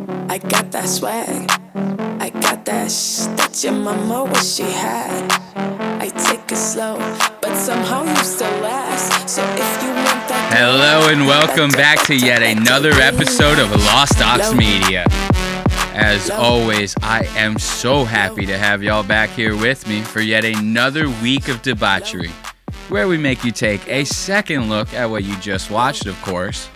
I got that swag. I got that that your mama wish she had. I take it slow, but somehow you still last. So if you want that. Hello and welcome back to yet another episode of Lost Aux Media. As always, I am so happy to have y'all back here with me for yet another week of debauchery, where we make you take a second look at what you just watched, of course.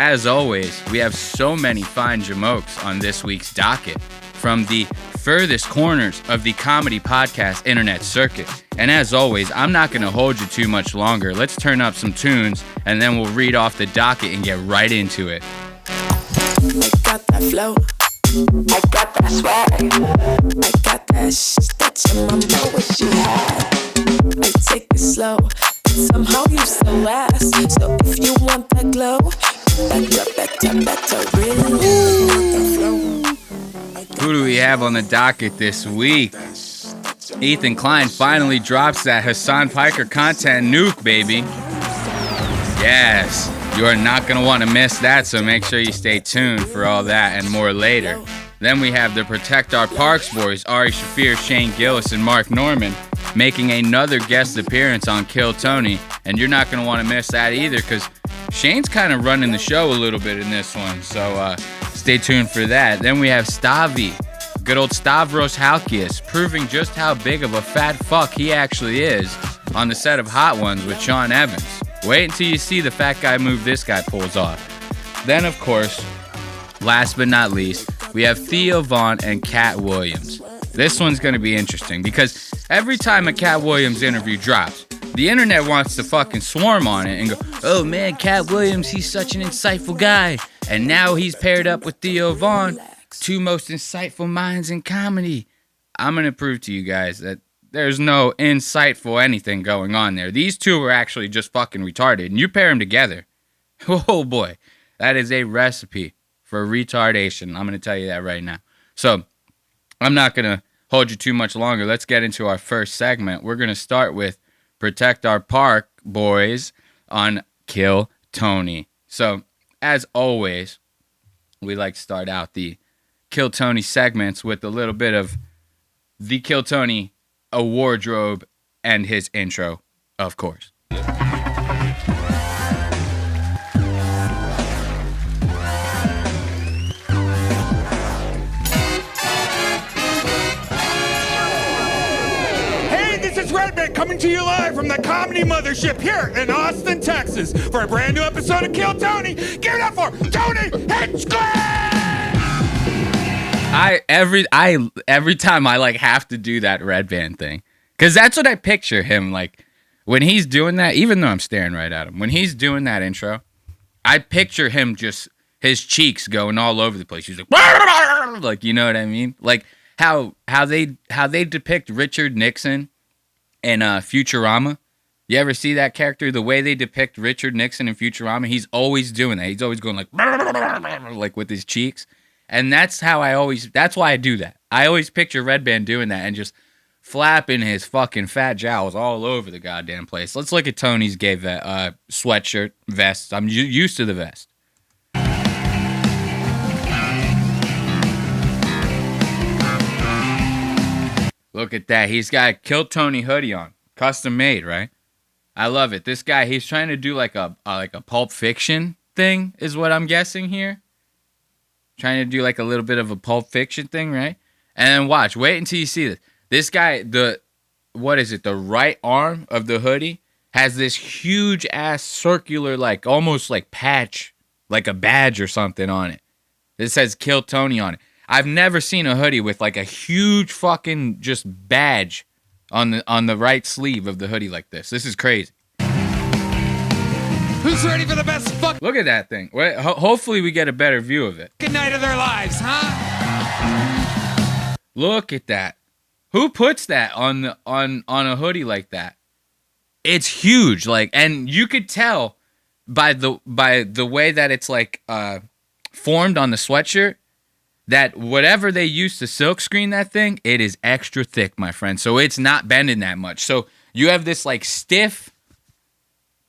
As always, we have so many fine jamokes on this week's docket from the furthest corners of the comedy podcast internet circuit. And as always, I'm not going to hold you too much longer. Let's turn up some tunes, and then we'll read off the docket and get right into it. I got that flow. I got that swag. I got that that your mama wish she had. I take it slow, but somehow you still last. So if you want that glow, better really. Who do we have on the docket this week? Ethan Klein finally drops that Hasan Piker Content Nuke, baby. Yes, you are not going to want to miss that, so make sure you stay tuned for all that and more later. Then we have the Protect Our Parks boys, Ari Shafir, Shane Gillis, and Mark Norman, making another guest appearance on Kill Tony, and you're not going to want to miss that either, because Shane's kind of running the show a little bit in this one, so stay tuned for that. Then we have Stavvy, good old Stavros Halkias, proving just how big of a fat fuck he actually is on the set of Hot Ones with Sean Evans. Wait until you see the fat guy move this guy pulls off. Then, of course, last but not least, we have Theo Vaughn and Katt Williams. This one's going to be interesting because every time a Katt Williams interview drops, the internet wants to fucking swarm on it and go, oh man, Katt Williams, he's such an insightful guy. And now he's paired up with Theo Vaughn, two most insightful minds in comedy. I'm going to prove to you guys that there's no insightful anything going on there. These two are actually just fucking retarded. And you pair them together, oh boy, that is a recipe for retardation. I'm going to tell you that right now. So I'm not going to hold you too much longer. Let's get into our first segment. We're going to start with Protect Our Park boys on Kill Tony. So as always, we like to start out the Kill Tony segments with a little bit of the Kill Tony a wardrobe and his intro, of course. Coming to you live from the Comedy Mothership here in Austin, Texas, for a brand new episode of Kill Tony. Give it up for Tony Hinchcliffe! Every time I like have to do that red band thing, because that's what I picture him like when he's doing that. Even though I'm staring right at him, when he's doing that intro, I picture him just his cheeks going all over the place. He's like, you know what I mean? Like how they depict Richard Nixon in Futurama. You ever see that character? The way they depict Richard Nixon in Futurama, he's always doing that. He's always going like with his cheeks. And that's why I do that. I always picture Red Band doing that and just flapping his fucking fat jowls all over the goddamn place. Let's look at Tony's gay sweatshirt, vest. I'm used to the vest. Look at that. He's got a Kill Tony hoodie on. Custom made, right? I love it. This guy, he's trying to do like a Pulp Fiction thing is what I'm guessing here. Trying to do like a little bit of a Pulp Fiction thing, right? And then watch. Wait until you see this. This guy, the right arm of the hoodie has this huge ass circular, like almost like patch, like a badge or something on it. It says Kill Tony on it. I've never seen a hoodie with like a huge fucking just badge on the right sleeve of the hoodie like this. This is crazy. Who's ready for the best fuck? Look at that thing. Hopefully we get a better view of it. Good night of their lives, huh? Look at that. Who puts that on a hoodie like that? It's huge, like, and you could tell by the way that it's like formed on the sweatshirt that whatever they use to silk screen that thing, it is extra thick, my friend. So it's not bending that much. So you have this like stiff,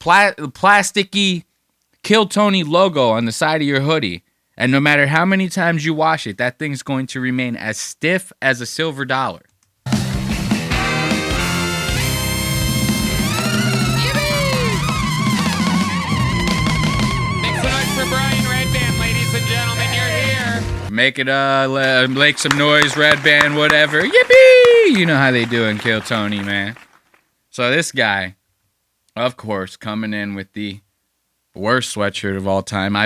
plasticky Kill Tony logo on the side of your hoodie. And no matter how many times you wash it, that thing's going to remain as stiff as a silver dollar. Make some noise, Red Band, whatever. Yippee! You know how they do in Kill Tony, man. So this guy, of course, coming in with the worst sweatshirt of all time.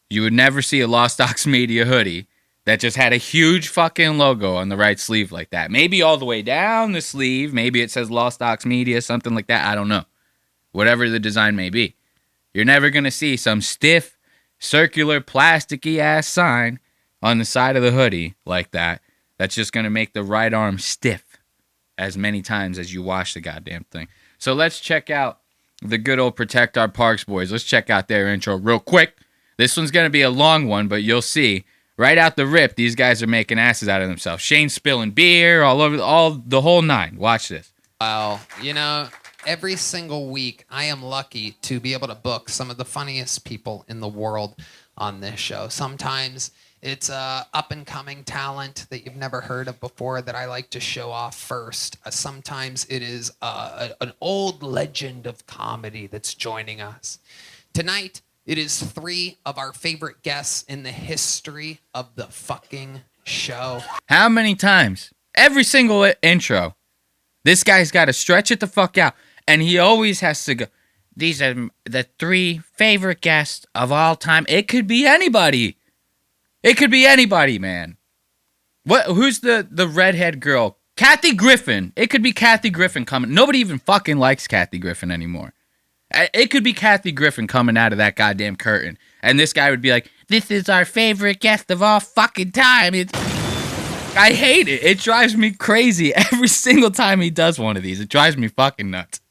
You would never see a Lost Aux Media hoodie that just had a huge fucking logo on the right sleeve like that. Maybe all the way down the sleeve. Maybe it says Lost Aux Media, something like that. I don't know. Whatever the design may be. You're never going to see some stiff, circular, plasticky ass sign on the side of the hoodie like that. That's just going to make the right arm stiff as many times as you wash the goddamn thing. So let's check out the good old Protect Our Parks boys. Let's check out their intro real quick. This one's going to be a long one, but you'll see. Right out the rip, these guys are making asses out of themselves. Shane's spilling beer all over, the whole nine. Watch this. Well, every single week, I am lucky to be able to book some of the funniest people in the world on this show. Sometimes it's up-and-coming talent that you've never heard of before that I like to show off first. Sometimes it is an old legend of comedy that's joining us. Tonight, it is 3 of our favorite guests in the history of the fucking show. How many times? Every single intro. This guy's got to stretch it the fuck out. And he always has to go, these are the 3 favorite guests of all time. It could be anybody. It could be anybody, man. Who's the redhead girl? Kathy Griffin. It could be Kathy Griffin coming. Nobody even fucking likes Kathy Griffin anymore. It could be Kathy Griffin coming out of that goddamn curtain. And this guy would be like, this is our favorite guest of all fucking time. I hate it. It drives me crazy every single time he does one of these. It drives me fucking nuts.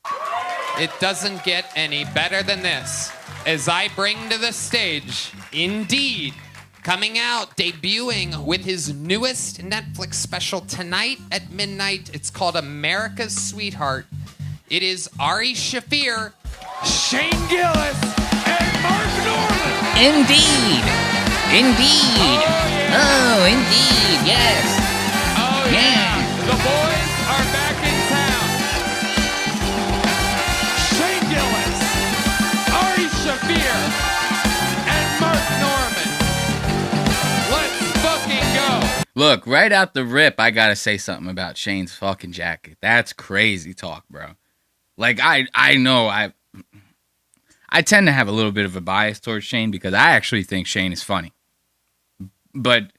It doesn't get any better than this. As I bring to the stage, Indeed, coming out, debuting with his newest Netflix special tonight at midnight. It's called America's Sweetheart. It is Ari Shaffir, Shane Gillis, and Mark Norman. Indeed. Oh, indeed, yes. Oh, yeah. The boys are back in town. Shane Gillis, Ari Shaffir, and Mark Norman. Let's fucking go. Look, right out the rip, I gotta say something about Shane's fucking jacket. That's crazy talk, bro. Like, I know I tend to have a little bit of a bias towards Shane because I actually think Shane is funny. But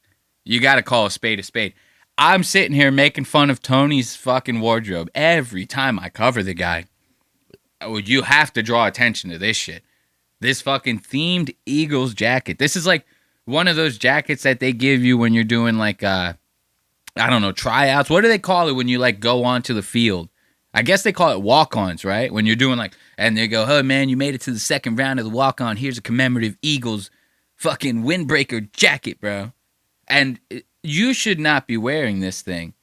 you got to call a spade a spade. I'm sitting here making fun of Tony's fucking wardrobe every time I cover the guy. You have to draw attention to this shit. This fucking themed Eagles jacket. This is like one of those jackets that they give you when you're doing like, I don't know, tryouts. What do they call it when you like go onto the field? I guess they call it walk-ons, right? When you're doing like, and they go, oh man, you made it to the second round of the walk-on. Here's a commemorative Eagles fucking windbreaker jacket, bro. And you should not be wearing this thing.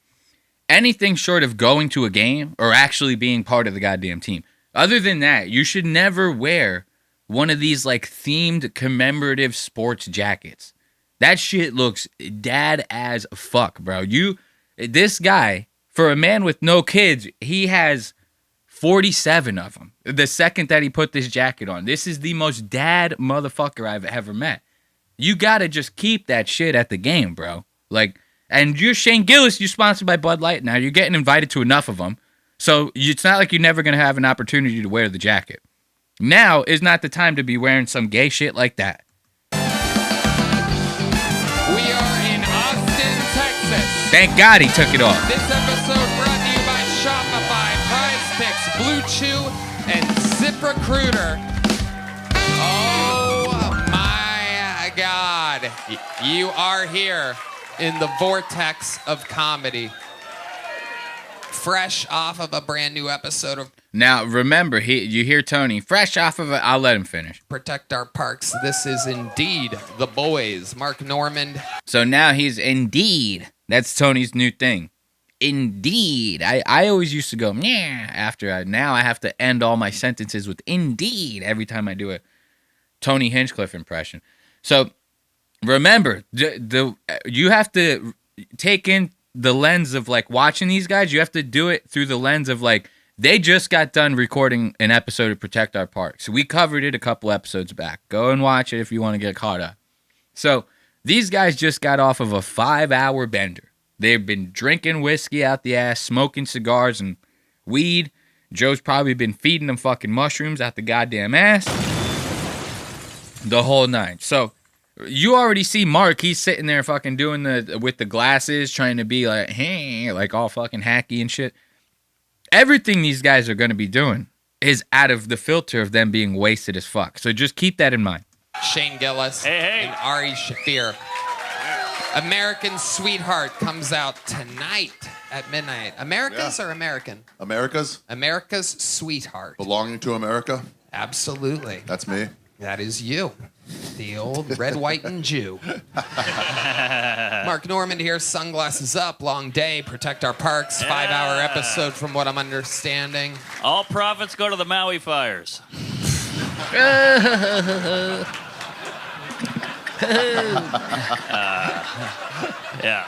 Anything short of going to a game or actually being part of the goddamn team. Other than that, you should never wear one of these like themed commemorative sports jackets. That shit looks dad as fuck, bro. This guy, for a man with no kids, he has 47 of them. The second that he put this jacket on. This is the most dad motherfucker I've ever met. You gotta just keep that shit at the game, bro. Like, and you're Shane Gillis, you're sponsored by Bud Light now. You're getting invited to enough of them. So it's not like you're never gonna have an opportunity to wear the jacket. Now is not the time to be wearing some gay shit like that. we are in Austin, Texas. Thank God he took it off. This episode brought to you by Shopify, Prize Picks, Blue Chew, and ZipRecruiter. Oh my God. You are here in the vortex of comedy. Fresh off of a brand new episode of Now, remember, you hear Tony, fresh off of it. I'll let him finish. Protect Our Parks. This is Indeed the Boys. Mark Norman. So now he's Indeed. That's Tony's new thing. Indeed. I always used to go, yeah, after now I have to end all my sentences with Indeed every time I do a Tony Hinchcliffe impression. So remember, you have to take in the lens of like watching these guys. You have to do it through the lens of like, they just got done recording an episode of Protect Our Parks. We covered it a couple episodes back. Go and watch it if you want to get caught up. So these guys just got off of a 5-hour bender. They've been drinking whiskey out the ass, smoking cigars and weed. Joe's probably been feeding them fucking mushrooms out the goddamn ass. The whole nine. So you already see Mark. He's sitting there fucking doing with the glasses, trying to be like, hey, like all fucking hacky and shit. Everything these guys are going to be doing is out of the filter of them being wasted as fuck. So just keep that in mind. Shane Gillis and Ari Shafir. American Sweetheart comes out tonight at midnight. America's or American? America's? America's Sweetheart. Belonging to America? Absolutely. That's me. That is you. The old red, white, and Jew. Mark Norman here, sunglasses up, long day, protect our parks, 5-hour episode from what I'm understanding. All profits go to the Maui fires. Yeah.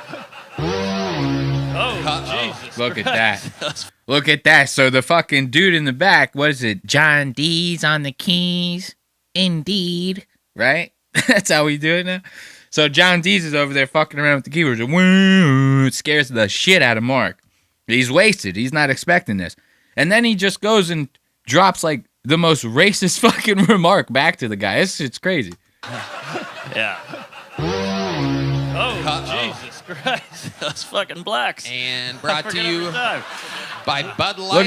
Oh, Jesus. Look at that. Look at that. So the fucking dude in the back, what is it? John D's on the keys. Indeed. Right? That's how we do it now. So John Dees is over there fucking around with the keyboards. It scares the shit out of Mark. He's wasted. He's not expecting this. And then he just goes and drops like the most racist fucking remark back to the guy. It's crazy. Yeah. Oh, Jesus Christ. Those fucking blacks. And brought to you by Bud Light. Look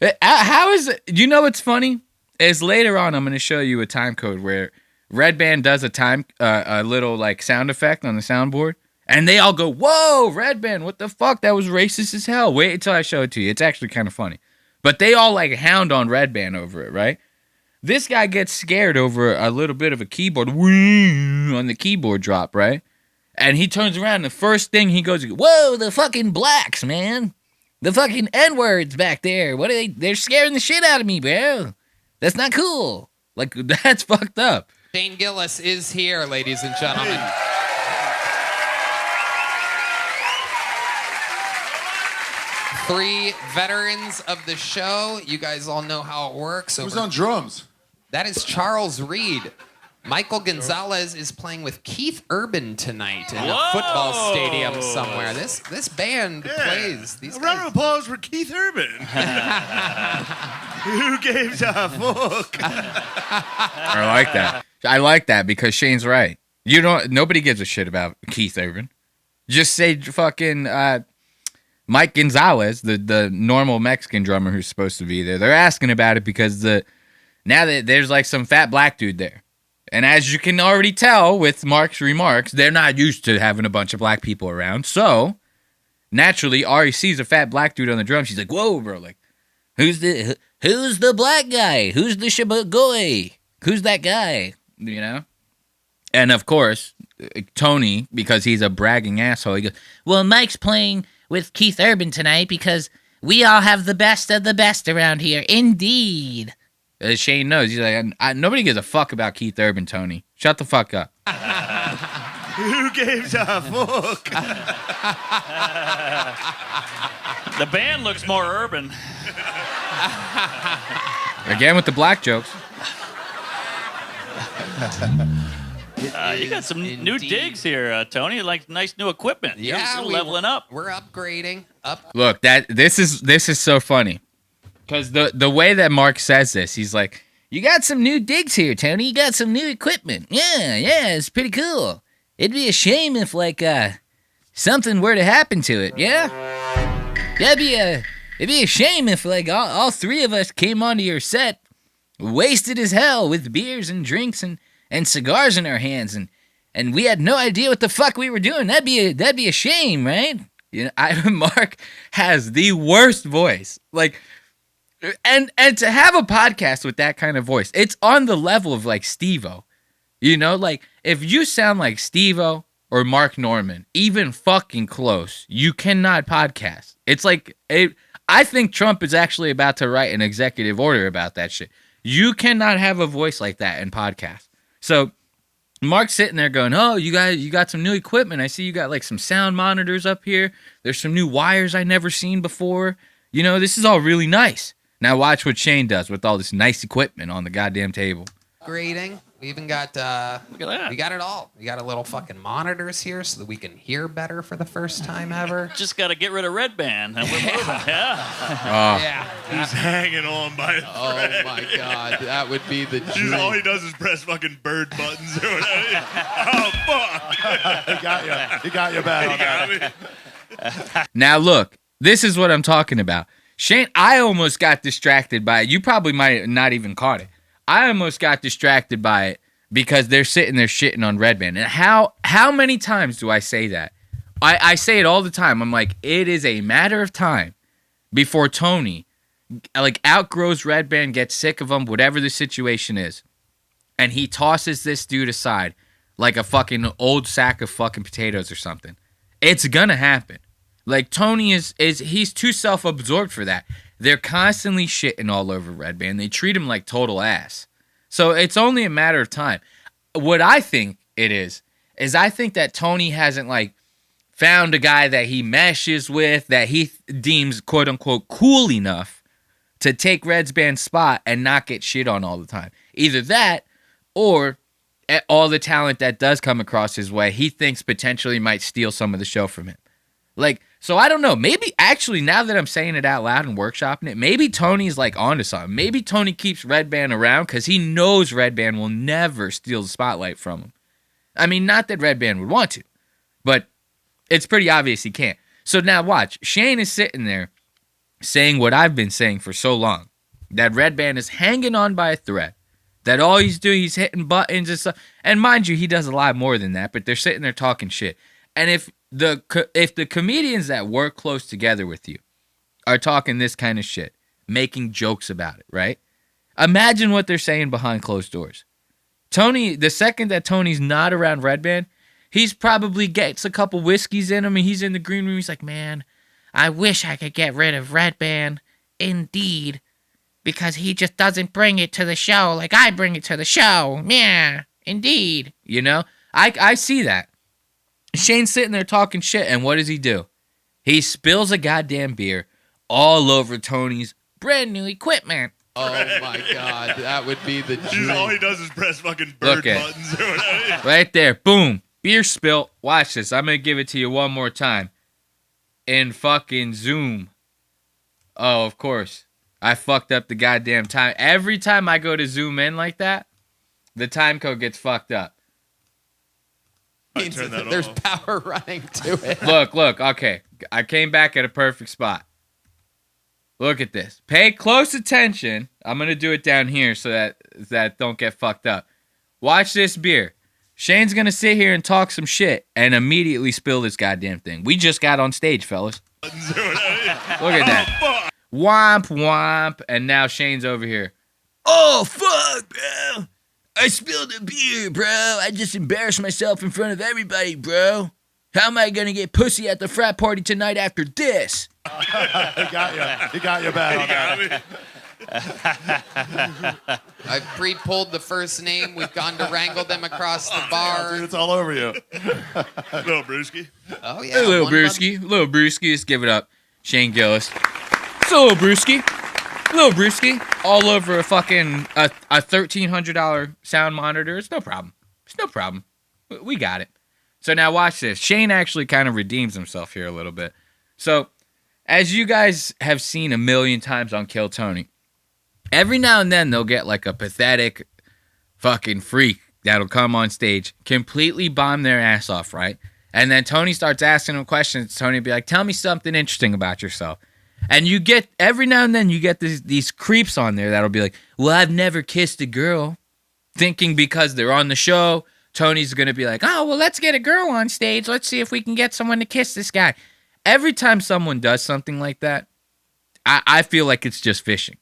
at how is it? You know what's funny? Is later on I'm going to show you a time code where Red Band does a little like sound effect on the soundboard, and they all go, "Whoa, Red Band, what the fuck? That was racist as hell." Wait until I show it to you. It's actually kind of funny. But they all like hound on Red Band over it, right? This guy gets scared over a little bit of a keyboard on the keyboard drop, right? And he turns around, and the first thing he goes, "Whoa, the fucking blacks, man. The fucking N-words back there. What are they? They're scaring the shit out of me, bro. That's not cool. Like, that's fucked up." Shane Gillis is here, ladies and gentlemen. Three veterans of the show. You guys all know how it works. Who's on drums? That is Charles Reed. Michael Gonzalez is playing with Keith Urban tonight in a football stadium somewhere. This band plays. These a round of applause for Keith Urban. Who gives a fuck? I like that. I like that because Shane's right. Nobody gives a shit about Keith Urban. Just say fucking Mike Gonzalez, the normal Mexican drummer who's supposed to be there. They're asking about it because now that there's like some fat black dude there. And as you can already tell with Mark's remarks, they're not used to having a bunch of black people around. So, naturally, Ari sees a fat black dude on the drum. She's like, "Whoa, bro, like, who's the black guy? Who's the shabagoy? Who's that guy?" You know? And, of course, Tony, because he's a bragging asshole, he goes, "Well, Mike's playing with Keith Urban tonight because we all have the best of the best around here. Indeed." Shane knows. He's like, nobody gives a fuck about Keith Urban, Tony. Shut the fuck up. Who gives a fuck? The band looks more urban. Again with the black jokes. You got some new digs here, Tony. Like nice new equipment. Yeah, You're leveling up. We're upgrading. Look, this is so funny. Because the way that Mark says this, he's like, "You got some new digs here, Tony. You got some new equipment. Yeah, it's pretty cool. It'd be a shame if, like, something were to happen to it, yeah? It'd be a shame if, like, all three of us came onto your set wasted as hell with beers and drinks and cigars in our hands, and we had no idea what the fuck we were doing. That'd be a shame, right?" You know, Mark has the worst voice. Like... And to have a podcast with that kind of voice, it's on the level of like Steve-O. You know, like if you sound like Steve-O or Mark Norman, even fucking close, you cannot podcast. It's like, I think Trump is actually about to write an executive order about that shit. You cannot have a voice like that in podcast. So Mark's sitting there going, "Oh, you got some new equipment. I see you got like some sound monitors up here. There's some new wires I never seen before. You know, this is all really nice." Now watch what Shane does with all this nice equipment on the goddamn table. Grading. We even got Look at that. we got it all. We got a little fucking monitors here so that we can hear better for the first time ever. Just got to get rid of Red Band, and we're moving. Yeah. Yeah. He's hanging on by a Oh thread. my god, that would be the He's all he dream. does is press fucking bird buttons or whatever. Oh, fuck. He got you. He got you bad on that. Now look, this is what I'm talking about. Shane, I almost got distracted by it. You probably might not even caught it. I almost got distracted by it because they're sitting there shitting on Red Band. And how many times do I say that? I say it all the time. I'm like, it is a matter of time before Tony like outgrows Red Band, gets sick of him, whatever the situation is, and he tosses this dude aside like a fucking old sack of fucking potatoes or something. It's gonna happen. Like Tony is he's too self-absorbed for that. They're constantly shitting all over Red Band. They treat him like total ass. So it's only a matter of time. What I think it is I think that Tony hasn't like found a guy that he meshes with, that he deems quote unquote cool enough to take Red Band's spot and not get shit on all the time. Either that or all the talent that does come across his way, he thinks potentially might steal some of the show from him. Like, so I don't know. Maybe actually, now that I'm saying it out loud and workshopping it, maybe Tony's like onto something. Maybe Tony keeps Red Band around because he knows Red Band will never steal the spotlight from him. I mean, not that Red Band would want to, but it's pretty obvious he can't. So now watch. Shane is sitting there saying what I've been saying for so long, that Red Band is hanging on by a thread. That all he's doing, he's hitting buttons and stuff. And mind you, he does a lot more than that, but they're sitting there talking shit. And if the comedians that work close together with you are talking this kind of shit, making jokes about it, right? Imagine what they're saying behind closed doors. Tony, the second that Tony's not around Red Band, he's probably gets a couple whiskeys in him and he's in the green room. He's like, man, I wish I could get rid of Red Band. Indeed. Because he just doesn't bring it to the show like I bring it to the show. Yeah, indeed. You know? I see that. Shane's sitting there talking shit, and what does he do? He spills a goddamn beer all over Tony's brand new equipment. Oh my god, that would be the He's all dream. he does is press fucking bird Look at buttons or whatever. Right there. Boom. Beer spilt. Watch this. I'm going to give it to you one more time. In fucking Zoom. Oh, of course. I fucked up the goddamn time. Every time I go to zoom in like that, the time code gets fucked up. I turn that There's off. power running to it. Look. Okay. I came back at a perfect spot. Look at this. Pay close attention. I'm going to do it down here so that don't get fucked up. Watch this beer. Shane's going to sit here and talk some shit and immediately spill this goddamn thing. We just got on stage, fellas. Look at that. Womp, womp. And now Shane's over here. Oh, fuck, bro. I spilled a beer, bro. I just embarrassed myself in front of everybody, bro. How am I going to get pussy at the frat party tonight after this? He got you. He got you bad on that. I've pre-pulled the first name. We've gone to wrangle them across the Dude, bar. it's all over you. Little brewski. Oh yeah, Hey, little one brewski. Little brewski. Let's give it up. Shane Gillis. It's a little brewski. Little brewski. All over a fucking a $1,300 sound monitor. It's no problem. It's no problem. We got it. So now watch this. Shane actually kind of redeems himself here a little bit. So, as you guys have seen a million times on Kill Tony, every now and then they'll get like a pathetic fucking freak that'll come on stage, completely bomb their ass off, right? And then Tony starts asking them questions. Tony will be like, tell me something interesting about yourself. And you get, every now and then you get these creeps on there that'll be like, well, I've never kissed a girl. Thinking because they're on the show, Tony's going to be like, oh, well, let's get a girl on stage. Let's see if we can get someone to kiss this guy. Every time someone does something like that, I feel like it's just fishing.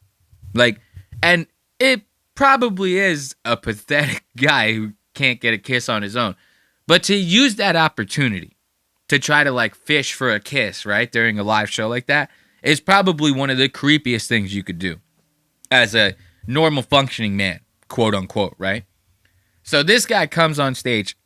Like, and it probably is a pathetic guy who can't get a kiss on his own. But to use that opportunity to try to like fish for a kiss, right, during a live show like that is probably one of the creepiest things you could do as a normal functioning man, quote unquote, right? So this guy comes on stage.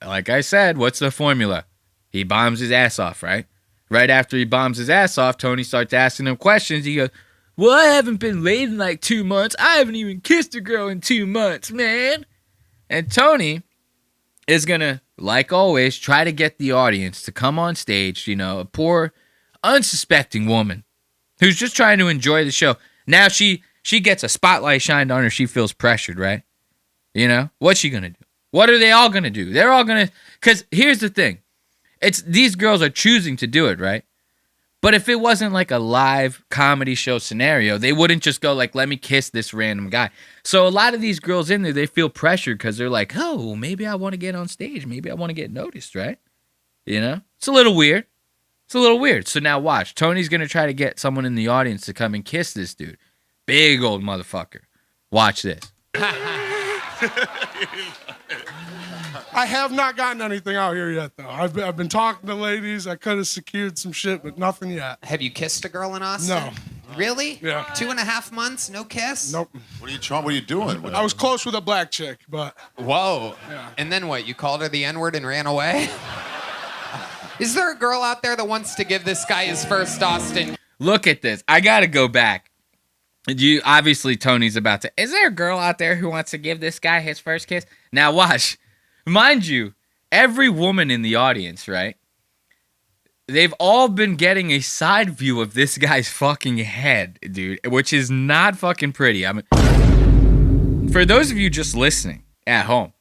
Like I said, what's the formula? He bombs his ass off, right? Right after he bombs his ass off, Tony starts asking him questions. He goes, well, I haven't been laid in like 2 months. I haven't even kissed a girl in 2 months, man. And Tony is going to, like always, try to get the audience to come on stage, you know, a poor, unsuspecting woman who's just trying to enjoy the show. Now she gets a spotlight shined on her. She feels pressured, right? You know, what's she going to do? What are they all going to do? They're all going to, because here's the thing. These girls are choosing to do it, right? But if it wasn't like a live comedy show scenario, they wouldn't just go like, let me kiss this random guy. So a lot of these girls in there, they feel pressured because they're like, oh, maybe I want to get on stage. Maybe I want to get noticed, right? You know? It's a little weird. So now watch. Tony's going to try to get someone in the audience to come and kiss this dude. Big old motherfucker. Watch this. I have not gotten anything out here yet, though. I've been talking to ladies. I could have secured some shit, but nothing yet. Have you kissed a girl in Austin? No. Really? Yeah. 2.5 months, no kiss? Nope. What are you trying? What are you doing? I was close with a black chick, but... Whoa. Yeah. And then what? You called her the N-word and ran away? Is there a girl out there that wants to give this guy his first Austin? Look at this. I got to go back. Obviously, Tony's about to... Is there a girl out there who wants to give this guy his first kiss? Now, watch. Mind you, every woman in the audience, right? They've all been getting a side view of this guy's fucking head, dude, which is not fucking pretty. I mean, for those of you just listening at home,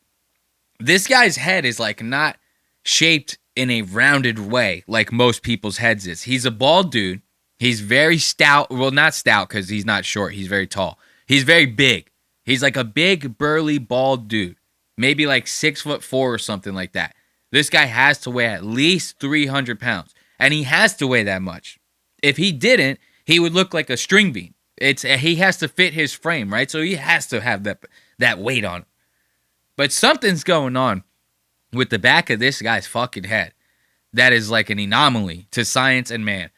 this guy's head is like not shaped in a rounded way like most people's heads is. He's a bald dude. He's very stout. Well, not stout because he's not short. He's very tall. He's very big. He's like a big, burly, bald dude. Maybe like 6'4" or something like that. This guy has to weigh at least 300 pounds. And he has to weigh that much. If he didn't, he would look like a string bean. He has to fit his frame, right? So he has to have that weight on him. But something's going on with the back of this guy's fucking head that is like an anomaly to science and man.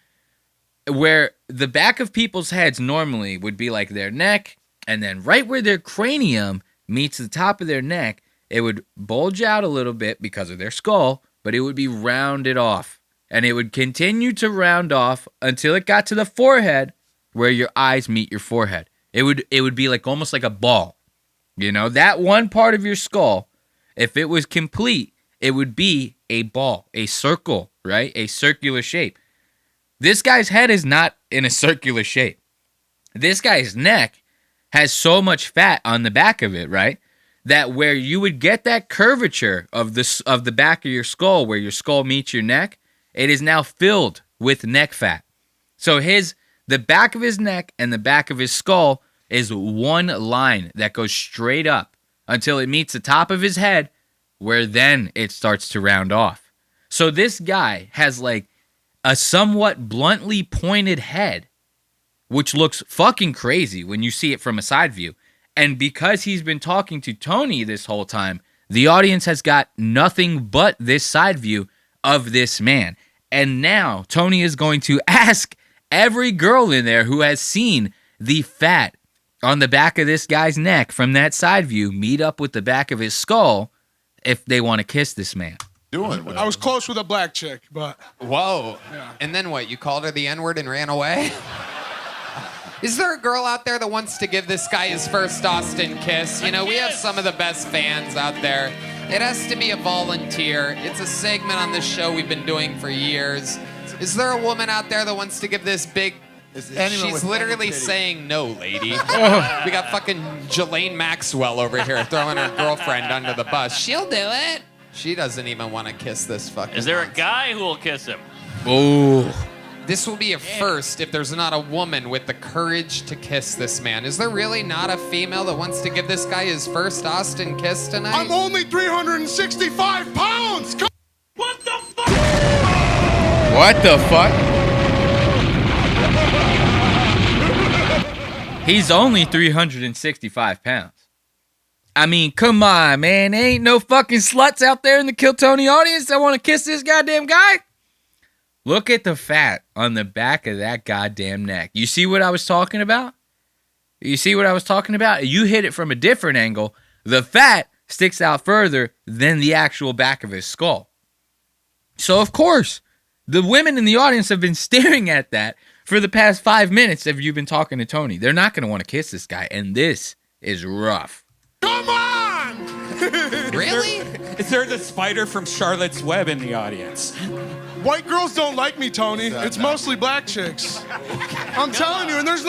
Where the back of people's heads normally would be like their neck, and then right where their cranium meets the top of their neck, it would bulge out a little bit because of their skull, but it would be rounded off. And it would continue to round off until it got to the forehead where your eyes meet your forehead. It would be like almost like a ball. You know, that one part of your skull, if it was complete, it would be a ball, a circle, right? A circular shape. This guy's head is not in a circular shape. This guy's neck has so much fat on the back of it, right? That where you would get that curvature of the back of your skull, where your skull meets your neck, it is now filled with neck fat. So the back of his neck and the back of his skull is one line that goes straight up until it meets the top of his head, where then it starts to round off. So this guy has like a somewhat bluntly pointed head, which looks fucking crazy when you see it from a side view. And because he's been talking to Tony this whole time, the audience has got nothing but this side view of this man. And now Tony is going to ask every girl in there who has seen the fat on the back of this guy's neck from that side view meet up with the back of his skull if they want to kiss this man. I was close with a black chick, but... Whoa. Yeah. And then what? You called her the N-word and ran away? Is there a girl out there that wants to give this guy his first Austin kiss? You know, we have some of the best fans out there. It has to be a volunteer. It's a segment on this show we've been doing for years. Is there a woman out there that wants to give this big... She's literally saying no, lady. We got fucking Jelaine Maxwell over here throwing her girlfriend under the bus. She'll do it. She doesn't even want to kiss this fucking... Is there a guy who will kiss him? Oh. This will be a first if there's not a woman with the courage to kiss this man. Is there really not a female that wants to give this guy his first Austin kiss tonight? I'm only 365 pounds! What the fuck? What the fuck? He's only 365 pounds. I mean, come on, man. There ain't no fucking sluts out there in the Kill Tony audience that want to kiss this goddamn guy. Look at the fat on the back of that goddamn neck. You see what I was talking about? You see what I was talking about? You hit it from a different angle. The fat sticks out further than the actual back of his skull. So, of course, the women in the audience have been staring at that for the past 5 minutes if you've been talking to Tony. They're not going to want to kiss this guy, and this is rough. Come on! Really? Is there the spider from Charlotte's Web in the audience? White girls don't like me, Tony. It's mostly black chicks. I'm telling you, and there's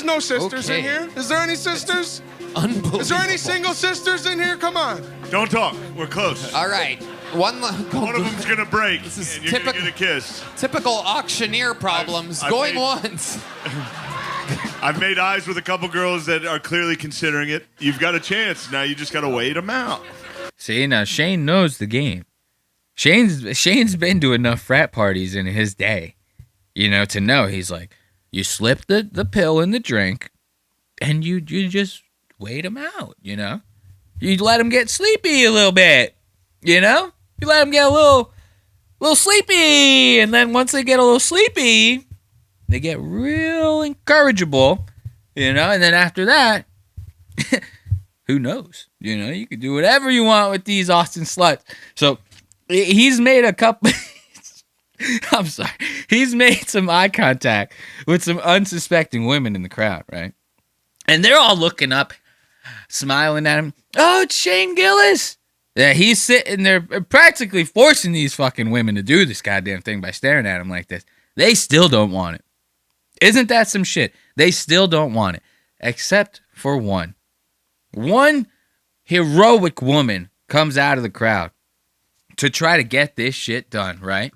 no sisters in here. Is there any sisters? Unbelievable. Is there any single sisters in here? Come on. Don't talk. We're close. All right. One of them's gonna break. This is and you're gonna get a kiss. Typical auctioneer problems. I've Going made- once. I've made eyes with a couple girls that are clearly considering it. You've got a chance. Now you just gotta wait them out. See, now Shane knows the game. Shane's been to enough frat parties in his day, to know. He's like, you slip the pill in the drink, and you just wait him out, You let him get sleepy a little bit, You let them get a little sleepy, and then once they get a little sleepy, they get real encourageable, and then after that, who knows? You can do whatever you want with these Austin sluts. So he's made a couple. I'm sorry. He's made some eye contact with some unsuspecting women in the crowd, right? And they're all looking up, smiling at him. Oh, it's Shane Gillis. Yeah, he's sitting there practically forcing these fucking women to do this goddamn thing by staring at him like this. They still don't want it. Isn't that some shit? They still don't want it. Except for one. One heroic woman comes out of the crowd to try to get this shit done, right?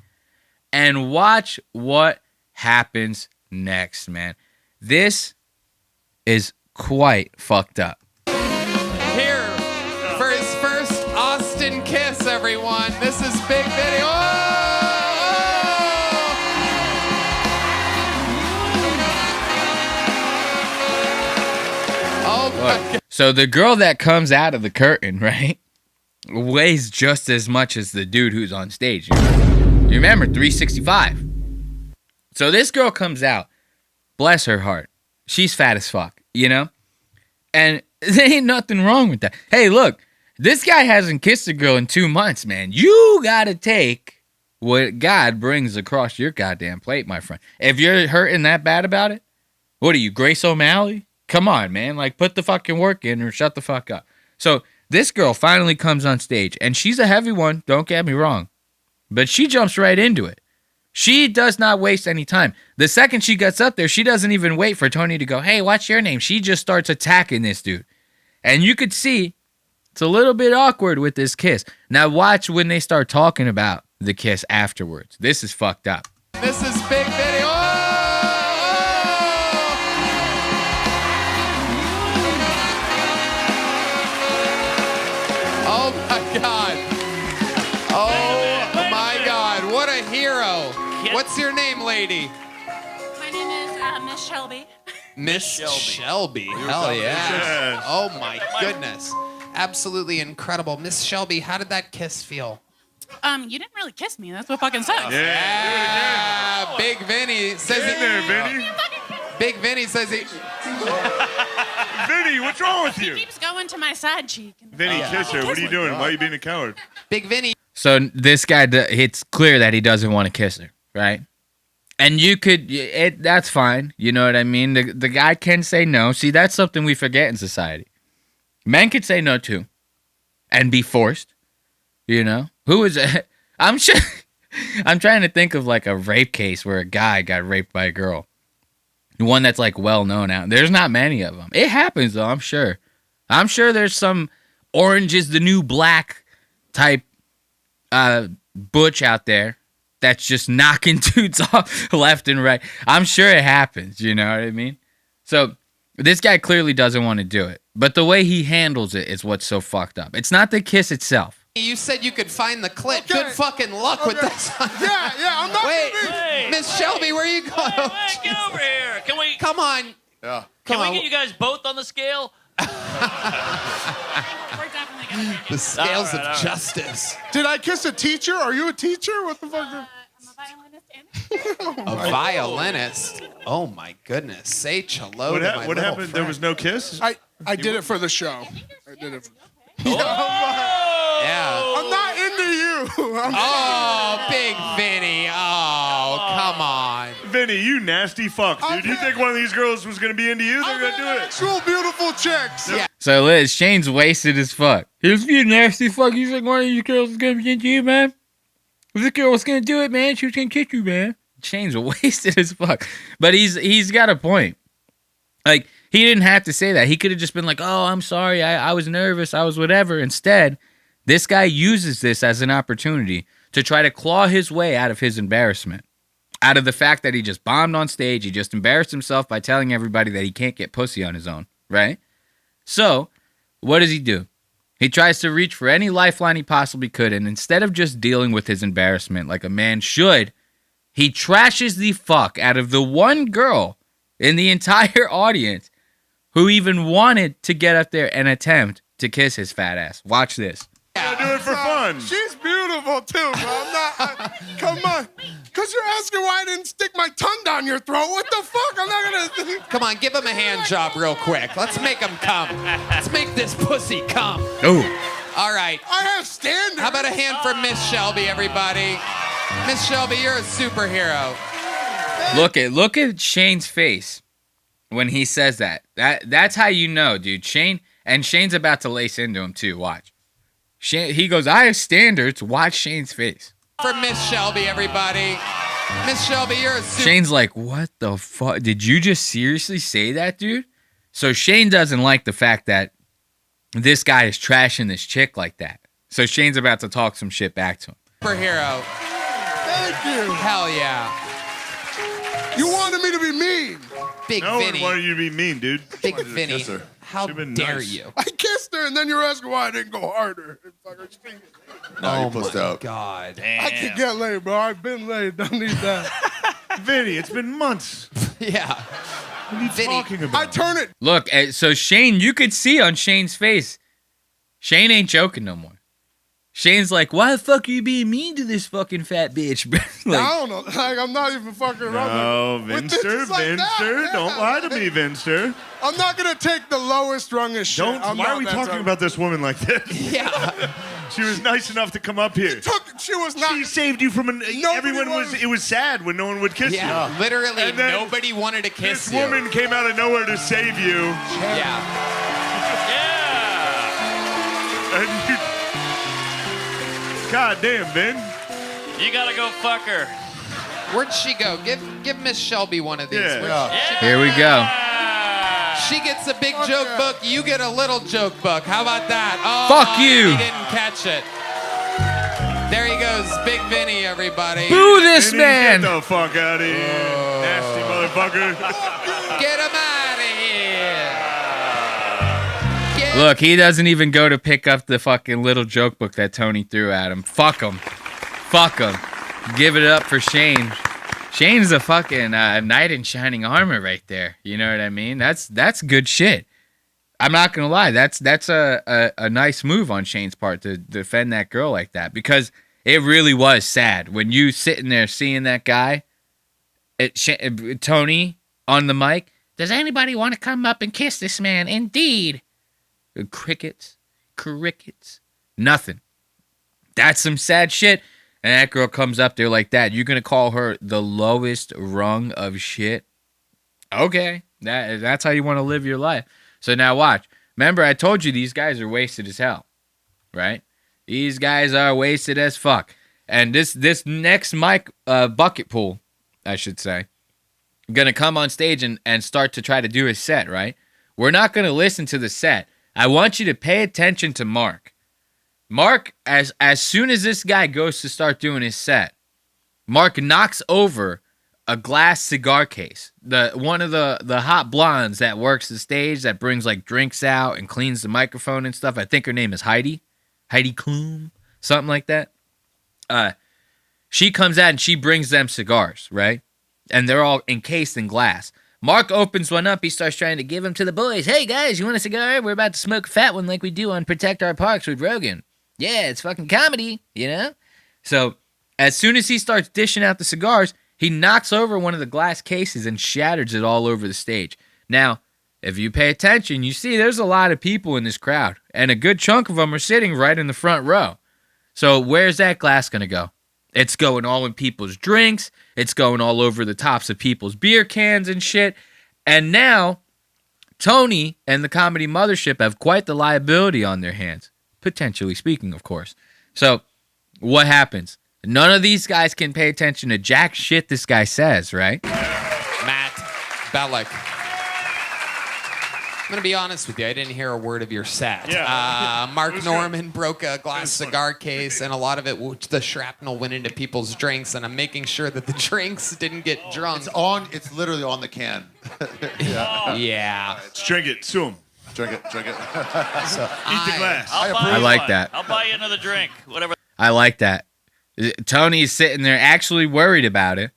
And watch what happens next, man. This is quite fucked up. Here for his first Austin kiss, everyone. This is Big Vinny. Oh my God. So the girl that comes out of the curtain, right, weighs just as much as the dude who's on stage. You remember, 365. So this girl comes out. Bless her heart. She's fat as fuck, And there ain't nothing wrong with that. Hey, look, this guy hasn't kissed a girl in 2 months, man. You gotta take what God brings across your goddamn plate, my friend. If you're hurting that bad about it, what are you, Grace O'Malley? Come on, man. Like, put the fucking work in or shut the fuck up. So this girl finally comes on stage, and she's a heavy one, don't get me wrong. But she jumps right into it. She does not waste any time. The second she gets up there, she doesn't even wait for Tony to go, hey, what's your name? She just starts attacking this dude. And you could see it's a little bit awkward with this kiss. Now watch when they start talking about the kiss afterwards. This is fucked up. This is Big Vinny. Oh my God. Oh my God. What a hero. What's your name, lady? My name is Miss Shelby. Miss Shelby. Hell yeah. Yes. Oh my goodness. Absolutely incredible. Miss Shelby, how did that kiss feel? You didn't really kiss me. That's what fucking sucks. Yeah. Big Vinny says Get in there, Vinny. Big Vinny says he. Vinny, what's wrong with you? He keeps going to my side cheek. Vinny, kiss her. What are you doing? Why are you being a coward? Big Vinny. So this guy, it's clear that he doesn't want to kiss her, right? And you could, that's fine. You know what I mean? The guy can say no. See, that's something we forget in society. Men could say no too, and be forced. Who is it? I'm sure. I'm trying to think of like a rape case where a guy got raped by a girl. One that's like well known out. There's not many of them. It happens though. I'm sure. I'm sure there's some Orange is the New Black type butch out there that's just knocking dudes off left and right. I'm sure it happens. You know what I mean? So this guy clearly doesn't want to do it, but the way he handles it is what's so fucked up. It's not the kiss itself. You said you could find the clip. Okay. Good fucking luck with this. Yeah, I'm not. Wait, Miss Shelby, where are you going? Wait, get over here. Can we? Come on. Yeah. Can we get you guys both on the scale? We're definitely gonna make it. The scales All right. of justice. Did I kiss a teacher? Are you a teacher? What the fuck? I'm a violinist and A violinist. Oh my goodness. Say hello to my What little happened? There friend. was no kiss? I did it for the show. I did it. Yeah. I'm not into you. Oh, Big Vinny. Oh, come on. Vinny, you nasty fuck, dude. You think one of these girls was gonna be into you? They're gonna do it. Actual beautiful chicks. Yeah. So Liz, Shane's wasted as fuck. Here's you nasty fuck. You think one of these girls is gonna be into you, man? If this girl was gonna do it, man, she was gonna kiss you, man. Shane's wasted as fuck. But he's got a point. Like, he didn't have to say that. He could have just been like, oh, I'm sorry, I was nervous, I was whatever. Instead, this guy uses this as an opportunity to try to claw his way out of his embarrassment. Out of the fact that he just bombed on stage, he just embarrassed himself by telling everybody that he can't get pussy on his own, right? So, what does he do? He tries to reach for any lifeline he possibly could, and instead of just dealing with his embarrassment like a man should, he trashes the fuck out of the one girl in the entire audience who even wanted to get up there and attempt to kiss his fat ass. Watch this. I do it for fun. She's beautiful too, bro. I'm not. Come on. Because you're asking why I didn't stick my tongue down your throat. What the fuck? I'm not going to. Come on, give him a hand job real quick. Let's make him come. Let's make this pussy come. Oh. All right. I have standards. How about a hand for Miss Shelby, everybody? Miss Shelby, you're a superhero. Look at Shane's face when he says that. That's how you know, dude. Shane's about to lace into him too. Watch. He goes, I have standards. Watch Shane's face. For Miss Shelby, everybody. Miss Shelby, you're a superhero. Shane's like, what the fuck? Did you just seriously say that, dude? So Shane doesn't like the fact that this guy is trashing this chick like that. So Shane's about to talk some shit back to him. Superhero. Thank you. Hell yeah. You wanted me to be mean. Big No Vinny. one wanted you to be mean, dude. Big Wanted to Vinny. kiss her. How Should've been dare nice. you? I kissed her, and then you're asking why I didn't go harder. No, you pussed out. God. I can get laid, bro. I've been laid. Don't need that. Vinny, it's been months. Yeah. What are you Vinny. talking about? I turn it. Look, so Shane, you could see on Shane's face, Shane ain't joking no more. Shane's like, why the fuck are you being mean to this fucking fat bitch? Like, I don't know. Like, I'm not even fucking around. No, With Vinster, bitches like that, Vinster, yeah. don't lie to me, Vinster. I'm not going to take the lowest rungest shit. Don't. Why are we talking about this woman like this? Yeah. She was nice enough to come up here. She was not. She saved you from everyone was- It was sad when no one would kiss Yeah. you. Literally, And then nobody wanted to kiss This you. woman came out of nowhere to save you. Yeah. And you, God damn, Vin. You gotta go fuck her. Where'd she go? Give Miss Shelby one of these. Yeah. Where'd she- here we go. She gets a big joke book. You get a little joke book. How about that? Oh, Fuck you. He didn't catch it. There he goes, Big Vinny, everybody. Boo this Vinny, man. Get the fuck out of here. Nasty motherfucker. Get him out of here. Get Look, he doesn't even go to pick up the fucking little joke book that Tony threw at him. Fuck him. Fuck him. Give it up for Shane. Shane's a fucking knight in shining armor right there. You know what I mean? That's good shit. I'm not gonna lie. That's a nice move on Shane's part to defend that girl like that, because it really was sad when you sitting there seeing that guy, Tony on the mic. Does anybody want to come up and kiss this man? Indeed. Crickets, nothing. That's some sad shit. And that girl comes up there like that. You're gonna call her the lowest rung of shit? Okay, that's how you want to live your life. So now watch. Remember, I told you these guys are wasted as hell, right? These guys are wasted as fuck. And this next mic bucket pool, I should say, gonna come on stage and start to try to do his set, right? We're not gonna listen to the set. I want you to pay attention to Mark. Mark, as soon as this guy goes to start doing his set, Mark knocks over a glass cigar case. One of the hot blondes that works the stage, that brings like drinks out and cleans the microphone and stuff. I think her name is Heidi Klum, something like that. She comes out and she brings them cigars, right? And they're all encased in glass. Mark opens one up. He starts trying to give them to the boys. Hey, guys, you want a cigar? We're about to smoke a fat one like we do on Protect Our Parks with Rogan. Yeah, it's fucking comedy, you know? So as soon as he starts dishing out the cigars, he knocks over one of the glass cases and shatters it all over the stage. Now, if you pay attention, you see there's a lot of people in this crowd, and a good chunk of them are sitting right in the front row. So where's that glass going to go? It's going all in people's drinks. It's going all over the tops of people's beer cans and shit. And now Tony and the Comedy Mothership have quite the liability on their hands, potentially speaking, of course. So what happens? None of these guys can pay attention to jack shit this guy says, right? Matt Bellick. I'm going to be honest with you. I didn't hear a word of your set. Yeah. Mark Norman broke a glass cigar case, and a lot of it, the shrapnel went into people's drinks, and I'm making sure that the drinks didn't get drunk. It's literally on the can. Yeah. Let's drink it. Sue him. Drink it. Eat the glass. I like that. I'll buy you another drink. Whatever. I like that. Tony's sitting there actually worried about it.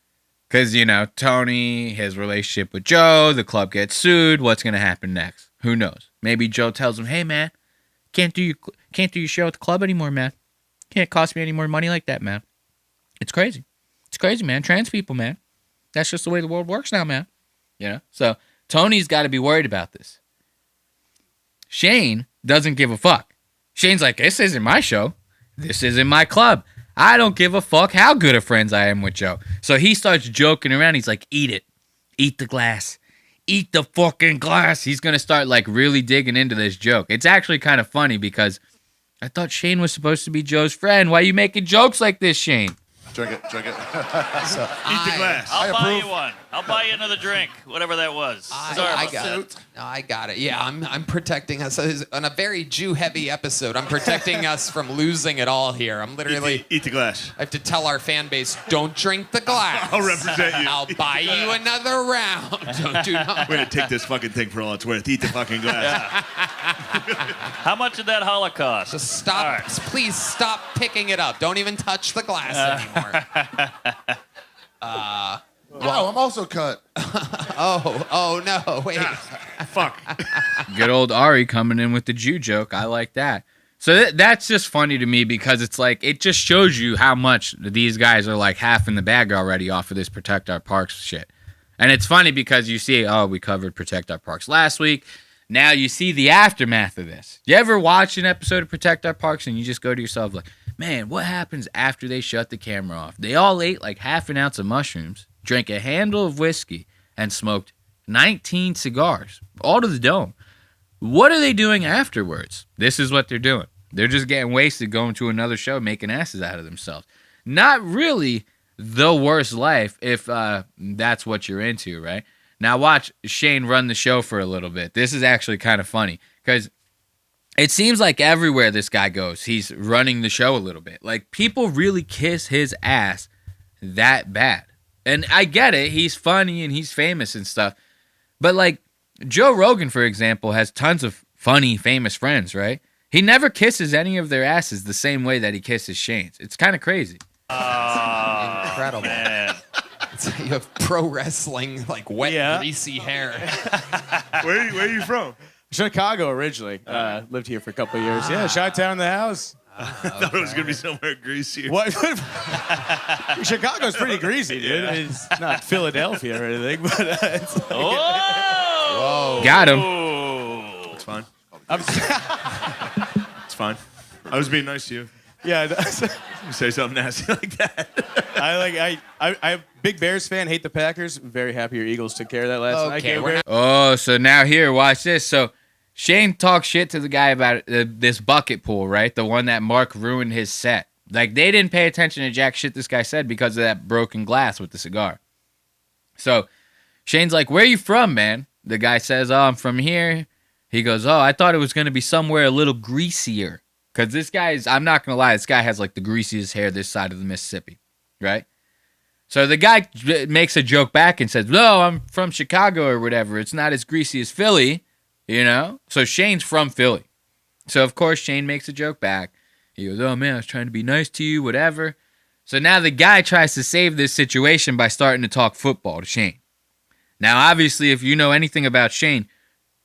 Because, you know, Tony, his relationship with Joe, the club gets sued. What's going to happen next? Who knows? Maybe Joe tells him, hey, man, can't do your show at the club anymore, man. Can't cost me any more money like that, man. It's crazy. It's crazy, man. Trans people, man. That's just the way the world works now, man. You know? So Tony's got to be worried about this. Shane doesn't give a fuck. Shane's like, this isn't my show. This isn't my club. I don't give a fuck how good of friends I am with Joe. So he starts joking around. He's like, eat it. Eat the glass. Eat the fucking glass. He's going to start like really digging into this joke. It's actually kind of funny because I thought Shane was supposed to be Joe's friend. Why are you making jokes like this, Shane? Drink it. Eat the glass. I'll buy you one. I'll buy you another drink. Whatever that was. Sorry I about got that. it. No, I got it. Yeah, I'm protecting us. On a very Jew-heavy episode, I'm protecting us from losing it all here. I'm literally... Eat the glass. I have to tell our fan base, don't drink the glass. I'll represent you. I'll buy you another round. Do not. We're going to take this fucking thing for all it's worth. Eat the fucking glass. How much did that Holocaust? Just stop. All right. Please stop picking it up. Don't even touch the glass anymore. Wow, I'm also cut. Oh no, wait. Fuck. Good old Ari coming in with the Jew joke. I like that. So that's just funny to me because it's like, it just shows you how much these guys are like half in the bag already off of this Protect Our Parks shit. And it's funny because you see, oh, we covered Protect Our Parks last week. Now you see the aftermath of this. You ever watch an episode of Protect Our Parks and you just go to yourself like, man, what happens after they shut the camera off? They all ate like half an ounce of mushrooms, drank a handle of whiskey, and smoked 19 cigars, all to the dome. What are they doing afterwards? This is what they're doing. They're just getting wasted, going to another show, making asses out of themselves. Not really the worst life if that's what you're into, right? Now watch Shane run the show for a little bit. This is actually kind of funny because it seems like everywhere this guy goes, he's running the show a little bit. Like, people really kiss his ass that bad. And I get it. He's funny and he's famous and stuff. But, like, Joe Rogan, for example, has tons of funny, famous friends, right? He never kisses any of their asses the same way that he kisses Shane's. It's kind of crazy. Incredible. Man. You have pro wrestling, like wet, greasy hair. Where are you from? Chicago originally. Lived here for a couple of years. Yeah, Chi-Town in the house. I thought it was going to be somewhere greasier. What? Chicago's pretty greasy, dude. It's not Philadelphia or anything, but it's... Whoa! Got him. It's fine. It's fine. I was being nice to you. Yeah. You say something nasty like that. I'm a big Bears fan, hate the Packers. I'm very happy your Eagles took care of that last night. Oh, so now here, watch this. So Shane talks shit to the guy about this bucket pool, right? The one that Mark ruined his set. Like, they didn't pay attention to jack shit this guy said because of that broken glass with the cigar. So Shane's like, where are you from, man? The guy says, oh, I'm from here. He goes, oh, I thought it was going to be somewhere a little greasier. Because this guy is, I'm not going to lie, this guy has like the greasiest hair this side of the Mississippi, right? So the guy makes a joke back and says, no, I'm from Chicago or whatever. It's not as greasy as Philly, you know? So Shane's from Philly. So, of course, Shane makes a joke back. He goes, oh, man, I was trying to be nice to you, whatever. So now the guy tries to save this situation by starting to talk football to Shane. Now, obviously, if you know anything about Shane,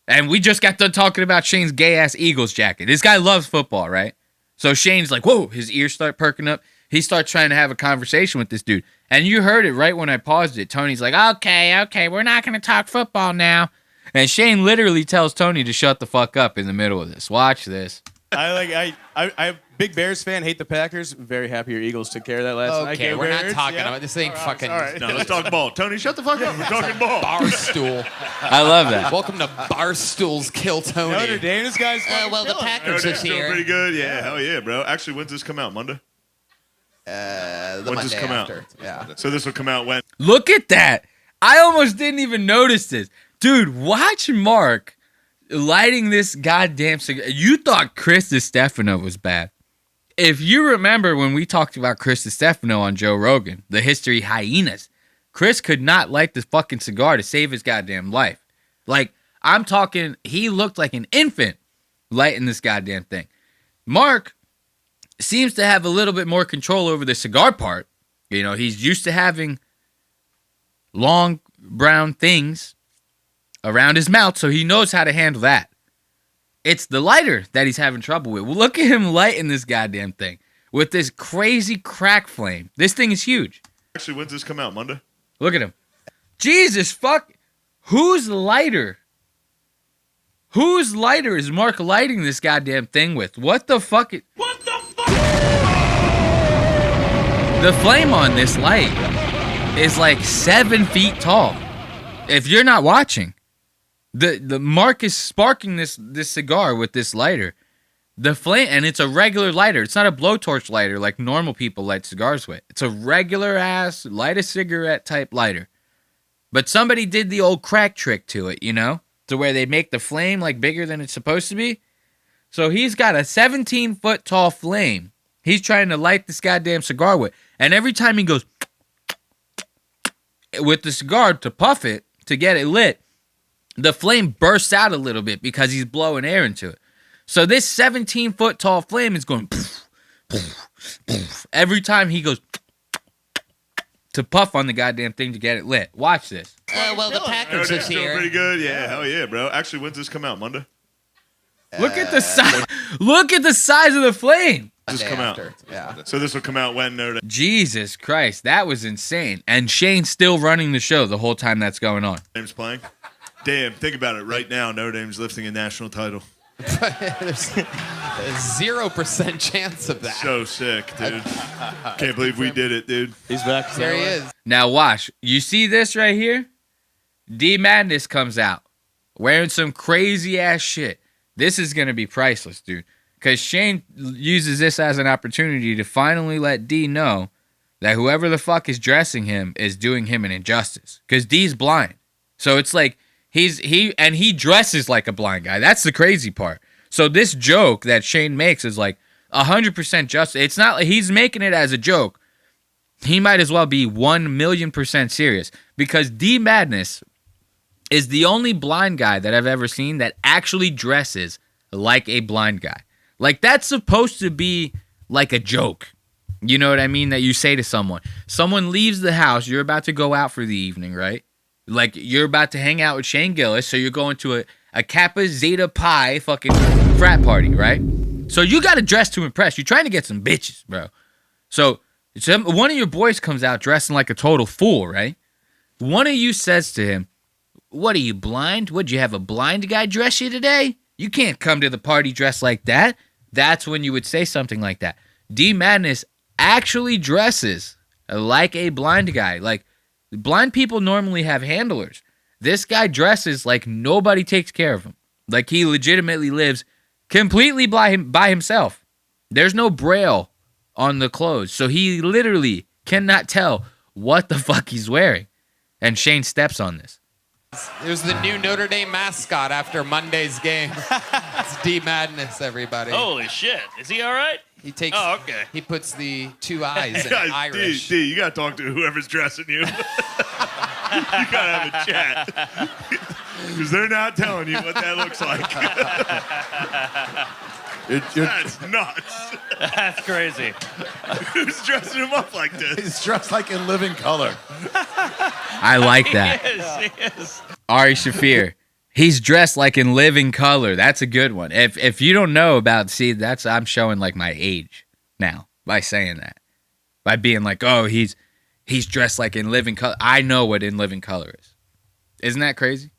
and we just got done talking about Shane's gay-ass Eagles jacket. This guy loves football, right? So Shane's like, whoa, his ears start perking up. He starts trying to have a conversation with this dude. And you heard it right when I paused it. Tony's like, okay, we're not going to talk football now. And Shane literally tells Tony to shut the fuck up in the middle of this. Watch this. I'm big Bears fan. Hate the Packers. Very happy your Eagles took care of that last night. Okay, Go we're not Bears. talking Yeah. about this. Ain't fucking all right. No, let's talk ball. Tony, shut the fuck up. We're talking ball. Barstool. I love that. Welcome to Barstool's Kill Tony. Notre Dame, this guy's well, the Packers Notre is Dame's doing here. pretty good. Yeah, hell yeah, bro. Actually, when's this come out? Monday? The When's Monday this come after. out? Yeah. So this will come out when? Look at that. I almost didn't even notice this. Dude, watch Mark lighting this goddamn cigar. You thought Chris Stefano was bad. If you remember when we talked about Chris Stefano on Joe Rogan, the history hyenas, Chris could not light this fucking cigar to save his goddamn life. Like, I'm talking, he looked like an infant lighting this goddamn thing. Mark seems to have a little bit more control over the cigar part. You know, he's used to having long brown things around his mouth, so he knows how to handle that. It's the lighter that he's having trouble with. Well, look at him lighting this goddamn thing with this crazy crack flame. This thing is huge. Actually, when's this come out? Monday? Look at him. Jesus fuck. Whose lighter is Mark lighting this goddamn thing with? What the fuck? What the fuck? The flame on this light is like 7 feet tall. If you're not watching, the Mark is sparking this cigar with this lighter. The flame, and it's a regular lighter. It's not a blowtorch lighter like normal people light cigars with. It's a regular ass light a cigarette type lighter. But somebody did the old crack trick to it, you know, to where they make the flame like bigger than it's supposed to be. So he's got a 17-foot tall flame he's trying to light this goddamn cigar with. And every time he goes with the cigar to puff it, to get it lit, the flame bursts out a little bit because he's blowing air into it. So this 17-foot tall flame is going poof, poof, poof, every time he goes to puff on the goddamn thing to get it lit. Watch this. Well, the Packers Notre is Dame's doing here. pretty good. Yeah, hell yeah, bro. Actually, when's this come out? Monday? Look at the size. Look at the size of the flame. This come out. Yeah. So this will come out when Notre Jesus Christ, that was insane. And Shane's still running the show the whole time that's going on. Dame's playing? Damn, think about it. Right now, Notre Dame's lifting a national title. There's a 0% chance of that. So sick, dude. Can't believe we did it, dude. He's back. There he is. Now watch. You see this right here? D Madness comes out wearing some crazy ass shit. This is going to be priceless, dude. Because Shane uses this as an opportunity to finally let D know that whoever the fuck is dressing him is doing him an injustice. Because D's blind. So it's like he dresses like a blind guy. That's the crazy part. So this joke that Shane makes is like 100% justice. It's not like he's making it as a joke. He might as well be 1,000,000% serious. Because D Madness is the only blind guy that I've ever seen that actually dresses like a blind guy. Like, that's supposed to be like a joke. You know what I mean? That you say to someone. Someone leaves the house. You're about to go out for the evening, right? Like, you're about to hang out with Shane Gillis, so you're going to a Kappa Zeta Pi fucking frat party, right? So you got to dress to impress. You're trying to get some bitches, bro. So one of your boys comes out dressing like a total fool, right? One of you says to him, "What are you, blind? Would you have a blind guy dress you today? You can't come to the party dressed like that." That's when you would say something like that. D Madness actually dresses like a blind guy. Like, blind people normally have handlers. This guy dresses like nobody takes care of him. Like, he legitimately lives completely by himself. There's no braille on the clothes. So he literally cannot tell what the fuck he's wearing. And Shane steps on this. There's the new Notre Dame mascot after Monday's game. It's D Madness, everybody. Holy shit. Is he all right? He takes. Oh, okay. He puts the two eyes in Guys, Irish. D, you got to talk to whoever's dressing you. You got to have a chat. Because they're not telling you what that looks like. That's nuts. That's crazy. Who's dressing him up like this? He's dressed like in living color. I like that. He is. Ari Shafir. He's dressed like in living color. That's a good one. If you don't know about, I'm showing like my age now by saying that. By being like, oh, he's dressed like in living color. I know what in living color is. Isn't that crazy?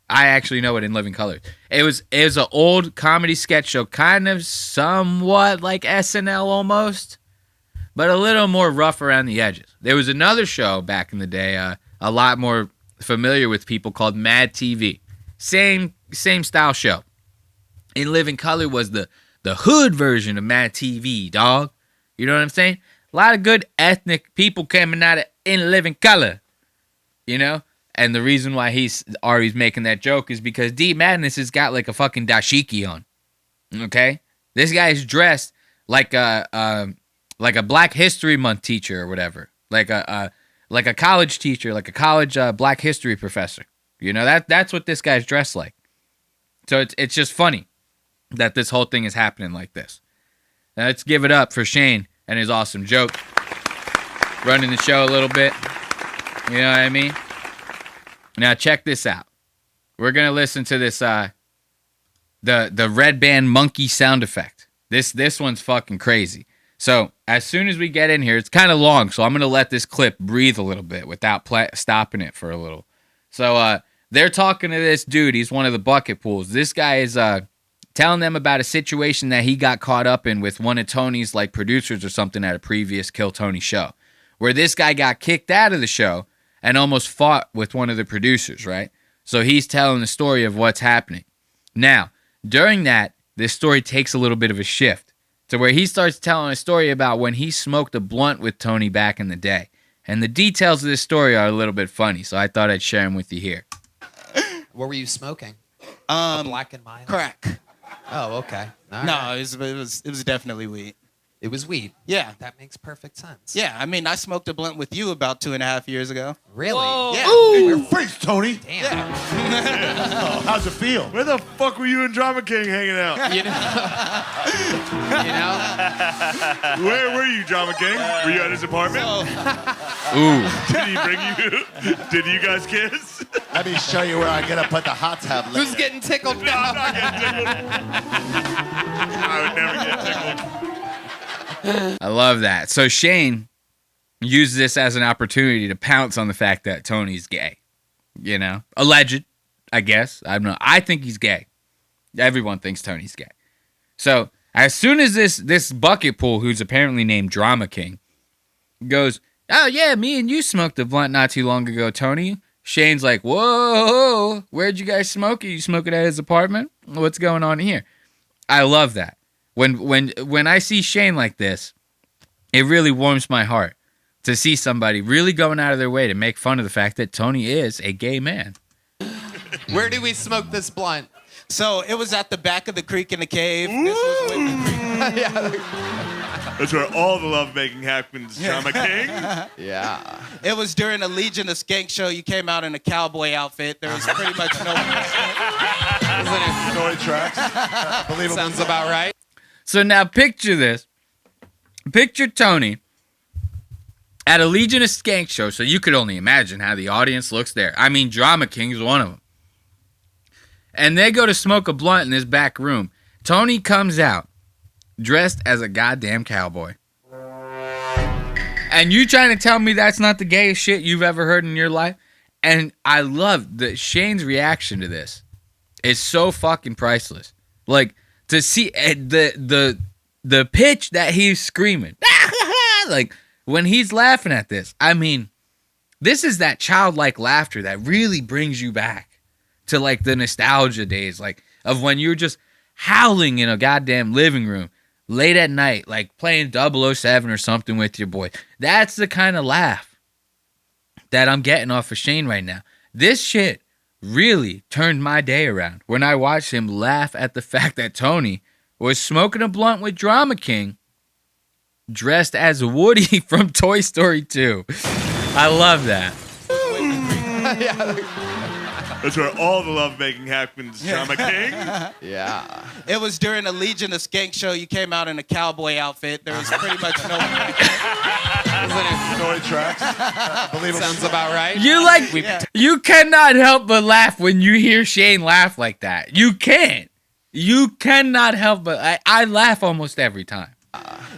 I actually know it in living color. It was an old comedy sketch show, kind of somewhat like SNL almost, but a little more rough around the edges. There was another show back in the day, a lot more familiar with people, called Mad TV. Same style show. In living color was the hood version of Mad TV, dog. You know what I'm saying? A lot of good ethnic people coming out of In Living Color, you know? And the reason why Ari's making that joke is because D Madness has got like a fucking dashiki on, okay? This guy is dressed like a Black History Month teacher or whatever, like a college teacher, like a college Black History professor. You know, that's what this guy's dressed like. So it's just funny that this whole thing is happening like this. Now let's give it up for Shane and his awesome joke. Running the show a little bit. You know what I mean? Now check this out. We're gonna listen to this the red band monkey sound effect. This one's fucking crazy. So as soon as we get in here, it's kind of long, so I'm gonna let this clip breathe a little bit without stopping it for a little. So they're talking to this dude. He's one of the bucket pools. This guy is telling them about a situation that he got caught up in with one of Tony's like producers or something at a previous Kill Tony show, where this guy got kicked out of the show and almost fought with one of the producers, right? So he's telling the story of what's happening. Now, during that, this story takes a little bit of a shift to where he starts telling a story about when he smoked a blunt with Tony back in the day. And the details of this story are a little bit funny, so I thought I'd share them with you here. What were you smoking? A Black and Mild? Crack. Oh, okay. All No, right. it was definitely weed. It was weed. Yeah. That makes perfect sense. Yeah, I mean, I smoked a blunt with you about 2.5 years ago. Really? Whoa. Yeah. In your face, Tony. Damn. Oh, how's it feel? Where the fuck were you and Drama King hanging out? You know? Where were you, Drama King? Were you at his apartment? Ooh. Did he bring you? Did you guys kiss? Let me show you where I'm gonna put the hot tub. Who's getting tickled I'm now? not getting tickled. I would never get tickled. I love that. So Shane used this as an opportunity to pounce on the fact that Tony's gay. You know? Alleged, I guess. I don't know. I think he's gay. Everyone thinks Tony's gay. So as soon as this bucket pool, who's apparently named Drama King, goes, "Oh yeah, me and you smoked a blunt not too long ago, Tony." Shane's like, "Whoa, where'd you guys smoke it? You smoke it at his apartment? What's going on here?" I love that. When I see Shane like this, it really warms my heart to see somebody really going out of their way to make fun of the fact that Tony is a gay man. Where did we smoke this blunt? So it was at the back of the creek in the cave. This was with the creek. That's where all the lovemaking happens, Drama King. Yeah. It was during a Legion of Skank show. You came out in a cowboy outfit. There was pretty much no... Story tracks. Believable. Sounds about right. So now picture this. Picture Tony at a Legion of Skank show, so you could only imagine how the audience looks there. I mean, Drama King's one of them. And they go to smoke a blunt in this back room. Tony comes out dressed as a goddamn cowboy. And you trying to tell me that's not the gayest shit you've ever heard in your life? And I love that Shane's reaction to this is so fucking priceless. Like, to see the pitch that he's screaming. Like, when he's laughing at this. I mean, this is that childlike laughter that really brings you back to, like, the nostalgia days, like, of when you were just howling in a goddamn living room late at night, like playing 007 or something with your boy. That's the kind of laugh that I'm getting off of Shane right now. This shit really turned my day around when I watched him laugh at the fact that Tony was smoking a blunt with Drama King dressed as Woody from Toy Story 2. I love that. That's where all the lovemaking happens, Drama King. Yeah. It was during a Legion of Skank show. You came out in a cowboy outfit. There was pretty much no... Story tracks. Believable. Sounds about right. You cannot help but laugh when you hear Shane laugh like that. You can't. You cannot help but... I laugh almost every time.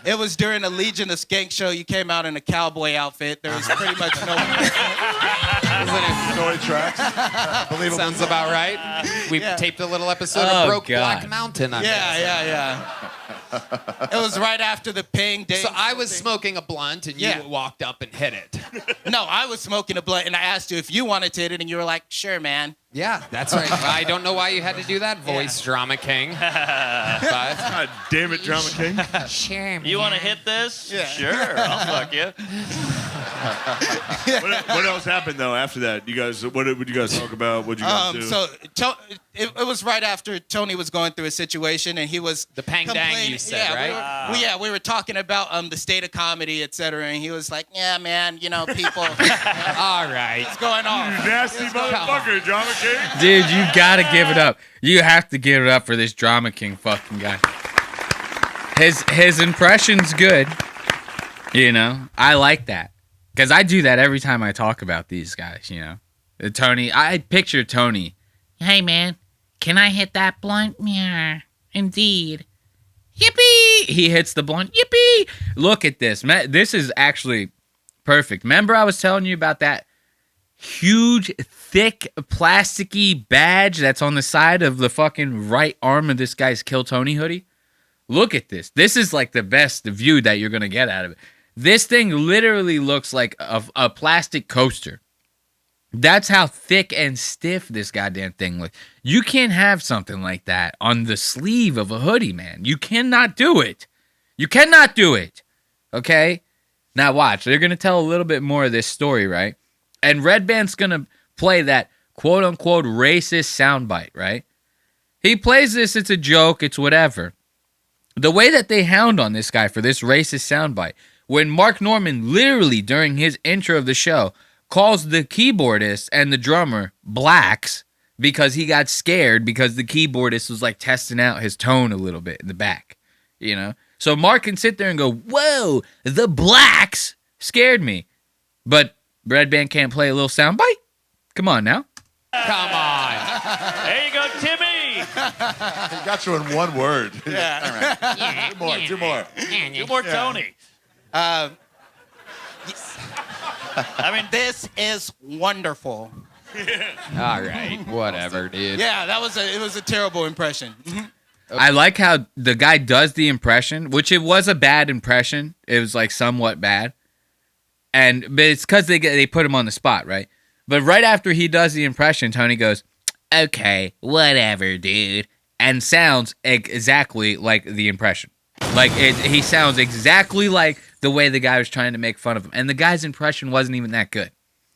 It was during a Legion of Skank show. You came out in a cowboy outfit. There was pretty much no... Story tracks. Believable. Sounds about right. We taped a little episode Oh, of Broke God. Black Mountain on this. Yeah. It was right after the paying day. So I was smoking a blunt and you walked up and hit it. No, I was smoking a blunt and I asked you if you wanted to hit it and you were like, sure, man. Yeah, that's right. I don't know why you had to do that voice, Drama King. But God damn it, Drama King. sure, man. You want to hit this? Yeah. Sure, I'll fuck you. What else happened though after that? You guys, what did you guys talk about? What did you guys do? So it was right after Tony was going through a situation and he was The pang dang you said, right? We were talking about the state of comedy, et cetera, and he was like, yeah, man, you know, people. All right. What's going on? You nasty motherfucker, Drama King. Dude, you gotta give it up. You have to give it up for this Drama King fucking guy. His impression's good. You know, I like that. Because I do that every time I talk about these guys, you know. Tony, I picture Tony. Hey, man, can I hit that blunt? Yeah, indeed. Yippee! He hits the blunt. Yippee! Look at this. This is actually perfect. Remember I was telling you about that huge, thick, plasticky badge that's on the side of the fucking right arm of this guy's Kill Tony hoodie? Look at this. This is like the best view that you're going to get out of it. This thing literally looks like a plastic coaster. That's how thick and stiff this goddamn thing looks. You can't have something like that on the sleeve of a hoodie, man. You cannot do it. You cannot do it. Okay? Now watch. They're going to tell a little bit more of this story, right? And Red Band's going to play that quote-unquote racist soundbite, right? He plays this. It's a joke. It's whatever. The way that they hound on this guy for this racist soundbite, when Mark Norman literally during his intro of the show calls the keyboardist and the drummer blacks because he got scared because the keyboardist was like testing out his tone a little bit in the back, you know? So Mark can sit there and go, whoa, the blacks scared me. But Red Band can't play a little soundbite? Come on now. Come on. There you go, Timmy. He got you in one word. Yeah. All right. Two more. Two more, Tony. I mean, this is wonderful. All right. Whatever, dude. Yeah, it was a terrible impression. I like how the guy does the impression, which it was a bad impression. It was like somewhat bad. But it's because they put him on the spot, right? But right after he does the impression, Tony goes, okay, whatever, dude. And sounds exactly like the impression. Like, he sounds exactly like the way the guy was trying to make fun of him. And the guy's impression wasn't even that good.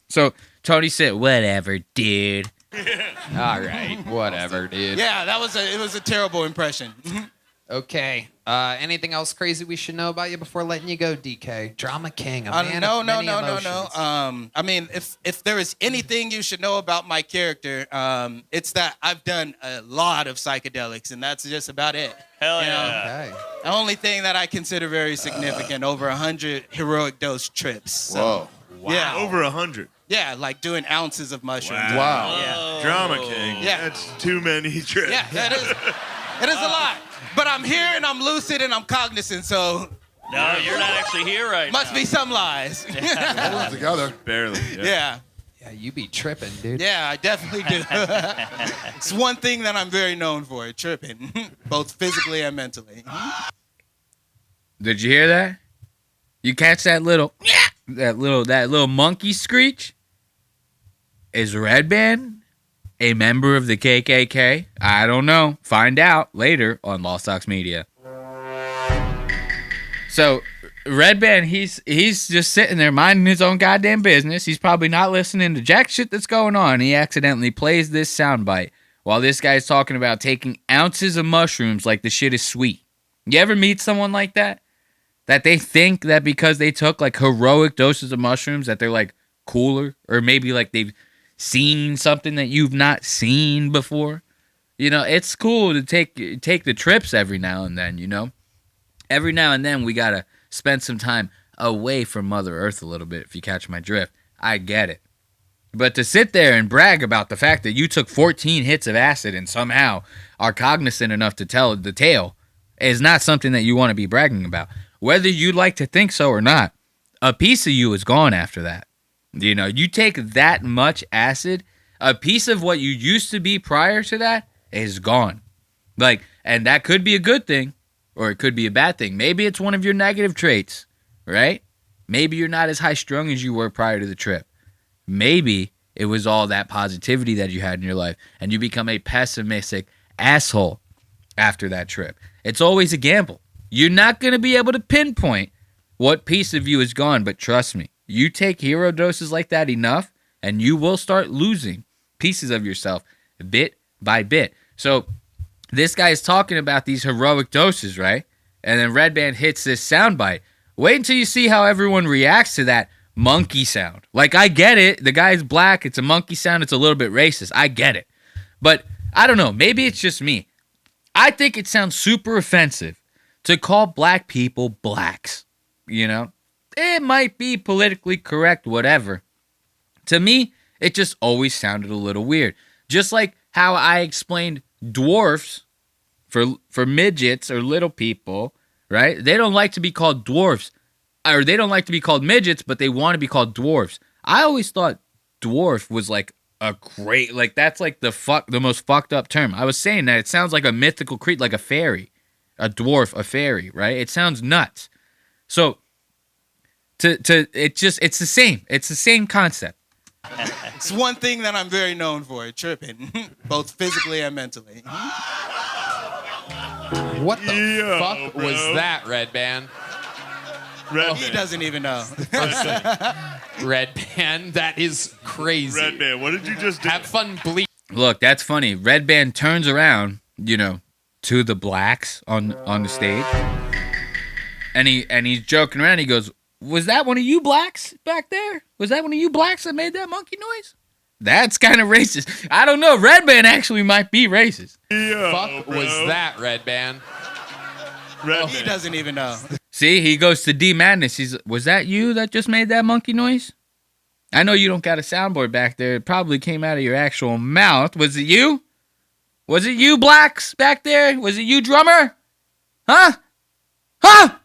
So Tony said, whatever, dude. All right. Whatever, dude. Yeah, it was a terrible impression. Okay. Anything else crazy we should know about you before letting you go, DK? Drama King, a man No. of many emotions. I mean, if there is anything you should know about my character, it's that I've done a lot of psychedelics, and that's just about it. Hell you yeah. know? Okay. The only thing that I consider very significant, over 100 heroic dose trips. So, Whoa. Yeah. Over 100. Yeah, like doing ounces of mushrooms. Wow. Yeah. Drama King. Yeah. That's too many trips. Yeah, it is a lot. But I'm here and I'm lucid and I'm cognizant, so No, you're not actually here right must now. be some lies. Hold it together. Barely. Yeah. Yeah, you be tripping, dude. Yeah, I definitely do. It's one thing that I'm very known for, tripping, both physically and mentally. Did you hear that? You catch that little monkey screech? Is Red Band a member of the KKK? I don't know. Find out later on Lost Aux Media. So, Red Band, he's just sitting there minding his own goddamn business. He's probably not listening to jack shit that's going on. He accidentally plays this soundbite while this guy's talking about taking ounces of mushrooms like the shit is sweet. You ever meet someone like that? That they think that because they took like heroic doses of mushrooms that they're like cooler, or maybe like they've seen something that you've not seen before. You know, it's cool to take the trips every now and then, you know. Every now and then we gotta spend some time away from Mother Earth a little bit, if you catch my drift. I get it. But to sit there and brag about the fact that you took 14 hits of acid and somehow are cognizant enough to tell the tale is not something that you want to be bragging about. Whether you'd like to think so or not, a piece of you is gone after that. You know, you take that much acid, a piece of what you used to be prior to that is gone. Like, and that could be a good thing, or it could be a bad thing. Maybe it's one of your negative traits, right? Maybe you're not as high strung as you were prior to the trip. Maybe it was all that positivity that you had in your life, and you become a pessimistic asshole after that trip. It's always a gamble. You're not going to be able to pinpoint what piece of you is gone, but trust me, you take hero doses like that enough, and you will start losing pieces of yourself bit by bit. So this guy is talking about these heroic doses, right? And then Red Band hits this soundbite. Wait until you see how everyone reacts to that monkey sound. Like, I get it. The guy's black. It's a monkey sound. It's a little bit racist. I get it. But I don't know. Maybe it's just me. I think it sounds super offensive to call black people blacks. You know? It might be politically correct, whatever. To me, it just always sounded a little weird. Just like how I explained dwarfs for midgets or little people, right? They don't like to be called dwarfs, or they don't like to be called midgets, but they want to be called dwarfs. I always thought dwarf was like a great, like that's like the most fucked up term. I was saying that it sounds like a mythical creature, like a fairy, a dwarf, a fairy, right? It sounds nuts. So it's the same concept. It's one thing that I'm very known for, tripping, both physically and mentally. What the fuck was that, Red Band? He doesn't even know. Red Band, that is crazy. Red Band, what did you just do? Have fun bleep. Look, that's funny. Red Band turns around, you know, to the blacks on the stage, and he's joking around. He goes, "Was that one of you blacks back there? Was that one of you blacks that made that monkey noise?" That's kind of racist. I don't know. Red Band actually might be racist. Fuck was that, Red Band? He doesn't even know. See, he goes to D Madness. Was that you that just made that monkey noise? I know you don't got a soundboard back there. It probably came out of your actual mouth. Was it you? Was it you, blacks, back there? Was it you, drummer? Huh? Huh?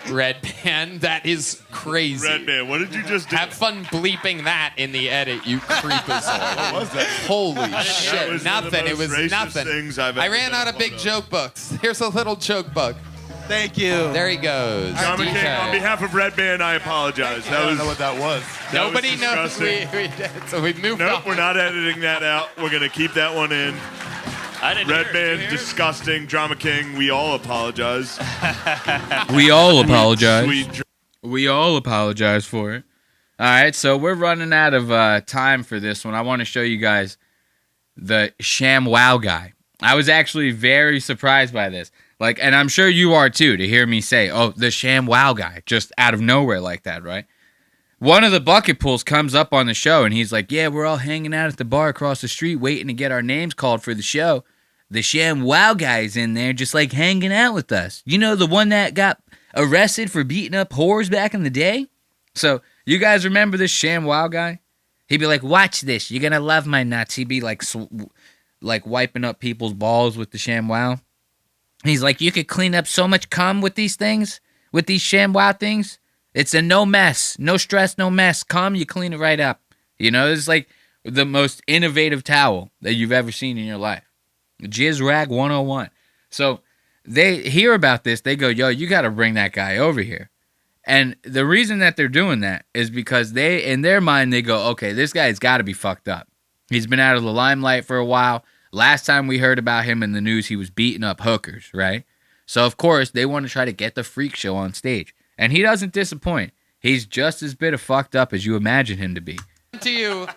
Red Band, that is crazy. Red Band, what did you just do? Have fun bleeping that in the edit, you creepazoid. What was that? Holy shit. Nothing. It was nothing. I ran out of big joke books. Here's a little joke book. Thank you. There he goes. Drama King, on behalf of Red Band, I apologize. I don't know what that was. Nobody knows we did, so we moved on. Nope, we're not editing that out. We're going to keep that one in. I didn't Red hear it. Band, disgusting. Drama King, we all apologize. We all apologize. Sweet We all apologize for it. All right, so we're running out of time for this one. I want to show you guys the Sham-Wow guy. I was actually very surprised by this. Like, and I'm sure you are too, to hear me say, oh, the Sham-Wow guy, just out of nowhere like that, right? One of the bucket pools comes up on the show, and he's like, yeah, we're all hanging out at the bar across the street waiting to get our names called for the show. The Sham-Wow guy's in there just, like, hanging out with us. You know, the one that got arrested for beating up whores back in the day? So, you guys remember this Sham-Wow guy? He'd be like, watch this. You're going to love my nuts. He'd be, like wiping up people's balls with the Sham-Wow. He's like, you could clean up so much cum with these things, with these Sham-Wow things. It's a no mess, no stress, no mess. Cum, you clean it right up. You know, it's like the most innovative towel that you've ever seen in your life. Jizz Rag 101. So they hear about this. They go, yo, you got to bring that guy over here. And the reason that they're doing that is because they, in their mind, they go, okay, this guy's got to be fucked up. He's been out of the limelight for a while. Last time we heard about him in the news, he was beating up hookers, right? So, of course, they want to try to get the freak show on stage. And he doesn't disappoint. He's just as bit of fucked up as you imagine him to be. To you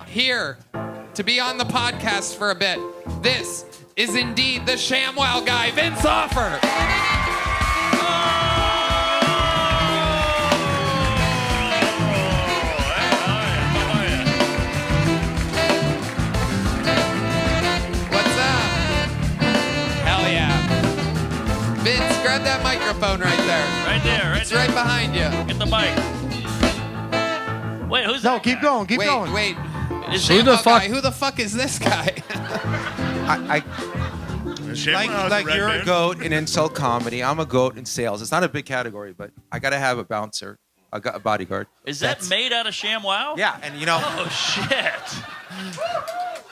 here to be on the podcast for a bit. This is indeed the Sham-Wow guy, Vince Offer. Vince, grab that microphone right there. Right there, right It's there. right behind you. Get the mic. Wait, who's No, that keep guy? going, keep Wait, going. wait. Is Who the Sham-Wow fuck- guy, who the fuck is this guy? Sham-Wow's Like Red you're Band. a goat in insult comedy. I'm a goat in sales. It's not a big category, but I gotta have a bouncer. I got a bodyguard. Is that made out of ShamWow? Yeah, and you know. Oh shit.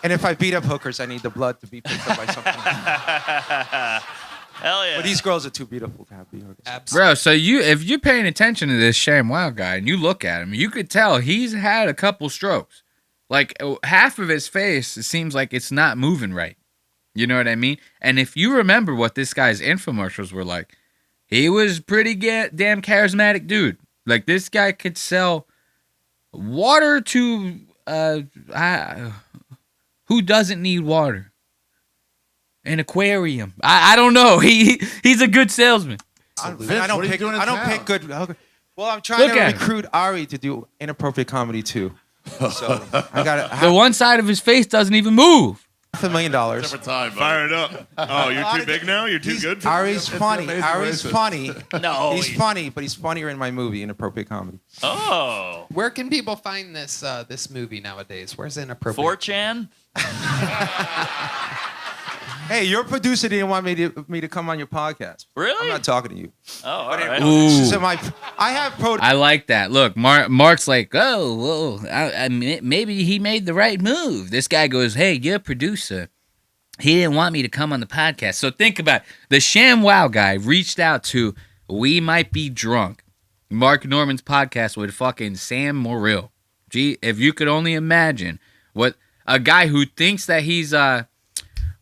And if I beat up hookers, I need the blood to be picked up by something. Hell yeah. But these girls are too beautiful to have hookers. Bro, so if you're paying attention to this Sham-Wow guy and you look at him, you could tell he's had a couple strokes. Like half of his face, it seems like it's not moving right. You know what I mean? And if you remember what this guy's infomercials were like, he was pretty damn charismatic dude. Like this guy could sell water to who doesn't need water? An aquarium. I don't know. He's a good salesman. I don't pick good hookers. Well, I'm trying to recruit Ari to do inappropriate comedy too. So I got the one side of his face doesn't even move. $500,000. Different time, fire it up. Oh, you're too big now? You're too good for Ari's funny. Ari's funny. No. He's funny, but he's funnier in my movie, Inappropriate Comedy. Oh. Where can people find this this movie nowadays? Where's Inappropriate? 4chan? Hey, your producer didn't want me to come on your podcast. Really? I'm not talking to you. Oh, all right. Ooh. So I have I like that. Look, Mark's like, oh, well, maybe he made the right move. This guy goes, hey, your producer, he didn't want me to come on the podcast. So think about it. The ShamWow guy reached out to We Might Be Drunk, Mark Norman's podcast with fucking Sam Morrill. Gee, if you could only imagine what a guy who thinks that he's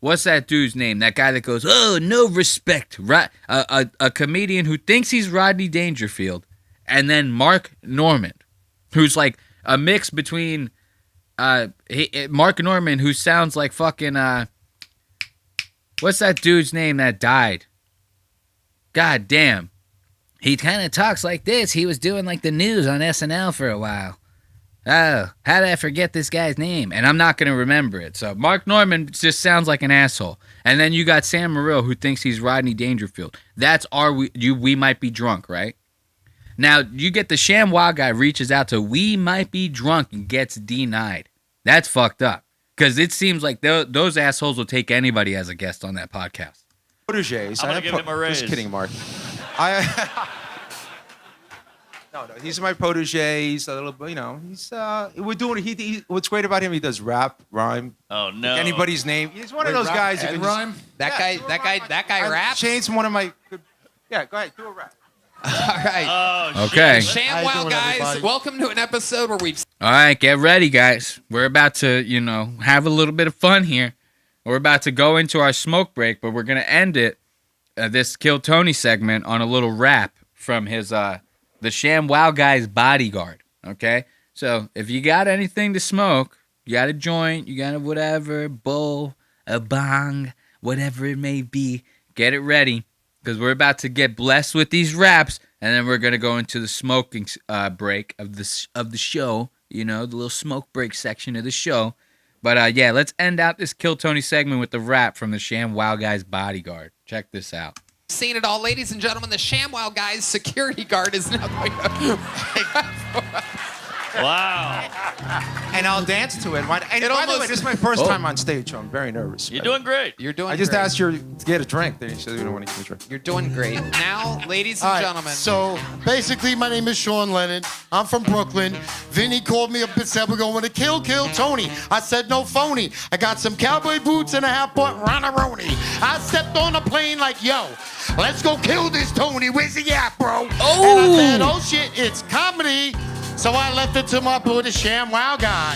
what's that dude's name? That guy that goes, oh, no respect. Right? A comedian who thinks he's Rodney Dangerfield. And then Mark Norman, who's like a mix between Mark Norman, who sounds like fucking, what's that dude's name that died? God damn. He kind of talks like this. He was doing like the news on SNL for a while. Oh, how did I forget this guy's name? And I'm not going to remember it. So Mark Norman just sounds like an asshole. And then you got Sam Morrill, who thinks he's Rodney Dangerfield. That's We Might Be Drunk, right? Now, you get the ShamWow guy reaches out to We Might Be Drunk and gets denied. That's fucked up. Because it seems like those assholes will take anybody as a guest on that podcast. Proteges. I'm going to give him a raise. Just kidding, Mark. No, he's my protege. He's a little, you know, we're doing, what's great about him, he does rap, rhyme. Oh, no. Anybody's name. He's one of those guys who can rhyme? That guy raps? Shane's one of my, yeah, go ahead, do a rap. All right. Oh, okay. ShamWow guys, welcome to an episode where we've... All right, get ready, guys. We're about to, have a little bit of fun here. We're about to go into our smoke break, but we're going to end it, this Kill Tony segment, on a little rap from his, the ShamWow guy's bodyguard, okay? So if you got anything to smoke, you got a joint, you got a whatever, bowl, a bong, whatever it may be, get it ready, because we're about to get blessed with these raps, and then we're going to go into the smoking break of the show, the little smoke break section of the show. But yeah, let's end out this Kill Tony segment with the rap from the ShamWow guy's bodyguard. Check this out. Seen it all, ladies and gentlemen. The ShamWow guy's security guard is now going to... Wow. And I'll dance to it. And by the way, this is my first time on stage, so I'm very nervous. You're doing great. You're doing I just great. asked you to get a drink. Then you said you don't want to get a drink. You're doing great. Now, ladies and All right, gentlemen. So basically, my name is Sean Lennon. I'm from Brooklyn. Vinny called me up and said we're going to kill Tony. I said no phony. I got some cowboy boots and a half-point Ronaroni. I stepped on a plane like, yo, let's go kill this Tony. Where's he at, bro? Oh. And I said, oh shit, it's comedy. So I left it to my boy, the ShamWow guy.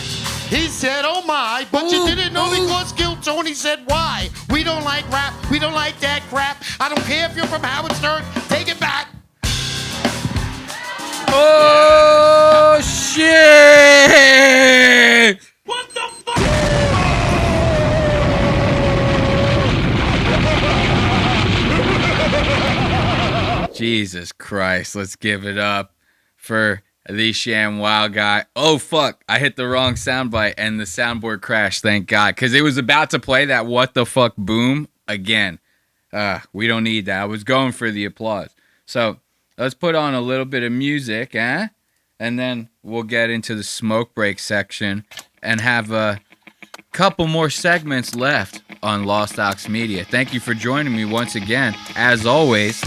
He said, oh my, but you didn't know because Kill Tony said why. We don't like rap. We don't like that crap. I don't care if you're from Howard Stern. Take it back. Oh, shit! What the fuck? Jesus Christ, let's give it up for the ShamWow guy. Oh, fuck. I hit the wrong soundbite and the soundboard crashed, thank God. Because it was about to play that what the fuck boom again. We don't need that. I was going for the applause. So let's put on a little bit of music, and then we'll get into the smoke break section and have a couple more segments left on Lost Aux Media. Thank you for joining me once again. As always,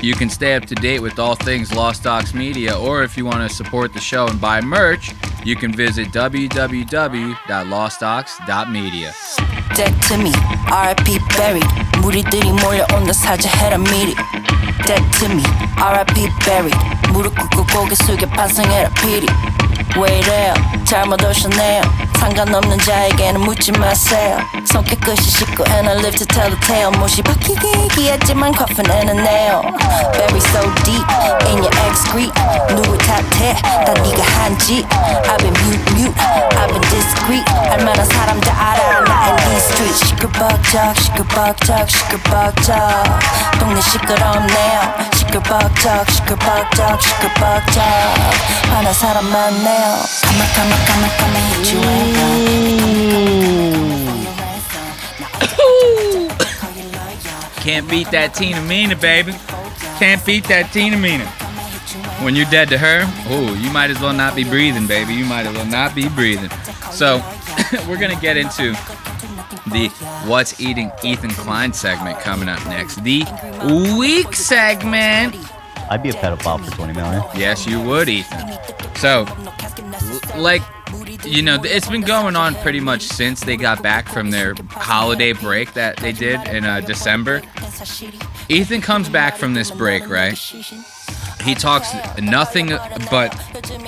You can stay up to date with all things Lost Aux Media, or if you want to support the show and buy merch, you can visit www.lostox.media. Dead to me, R.I.P. buried. 무리들이 몰려온다 사죄해라 미리. Dead to me, R.I.P. buried. 무릎 꿇고 고개 숙여 반성해라 피리. 왜 이래요? 잘못 오셨네요. 상관없는 자에게는 묻지 마세요. 손 깨끗이 씻고 and I live to tell the tale. 못이 박히기 했지만 coffin and a nail. Bury so deep in your excrete. 누구 탓해? 다 네가 한 짓. I've been mute, I've been discreet. 알만한 사람 다 알아 나 in these streets. 시끌벅적 시끌벅적 시끌벅적 동네 시끄럽네요. 시끌벅적 시끌벅적 시끌벅적 화난 사람 많네요. Come on, hit you Can't beat that Tina Mina, baby. Can't beat that Tina Mina. When you're dead to her, you might as well not be breathing, baby. You might as well not be breathing. So, we're going to get into the What's Eating Ethan Klein segment coming up next. The Week segment. I'd be a pedophile for 20 million. Yes, you would, Ethan. So, like, you know, it's been going on pretty much since they got back from their holiday break that they did in December. Ethan comes back from this break, right? He talks nothing but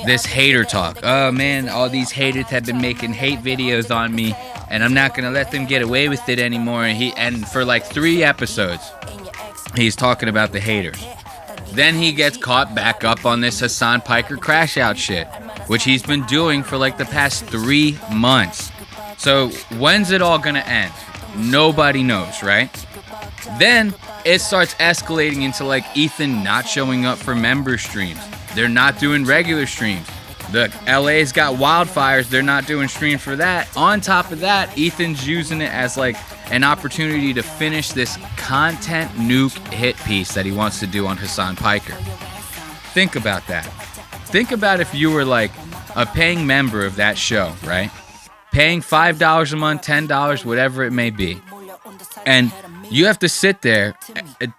this hater talk. Oh, man, all these haters have been making hate videos on me, and I'm not going to let them get away with it anymore. And for like 3 episodes, he's talking about the haters. Then he gets caught back up on this Hasan Piker crash out shit, which he's been doing for like the past 3 months. So when's it all gonna end? Nobody knows, right? Then it starts escalating into like Ethan not showing up for member streams. They're not doing regular streams. The LA's got wildfires. They're not doing streams for that. On top of that, Ethan's using it as like an opportunity to finish this content nuke hit piece that he wants to do on Hasan Piker. Think about that. Think about if you were like a paying member of that show, right? Paying $5 a month, $10, whatever it may be. And you have to sit there,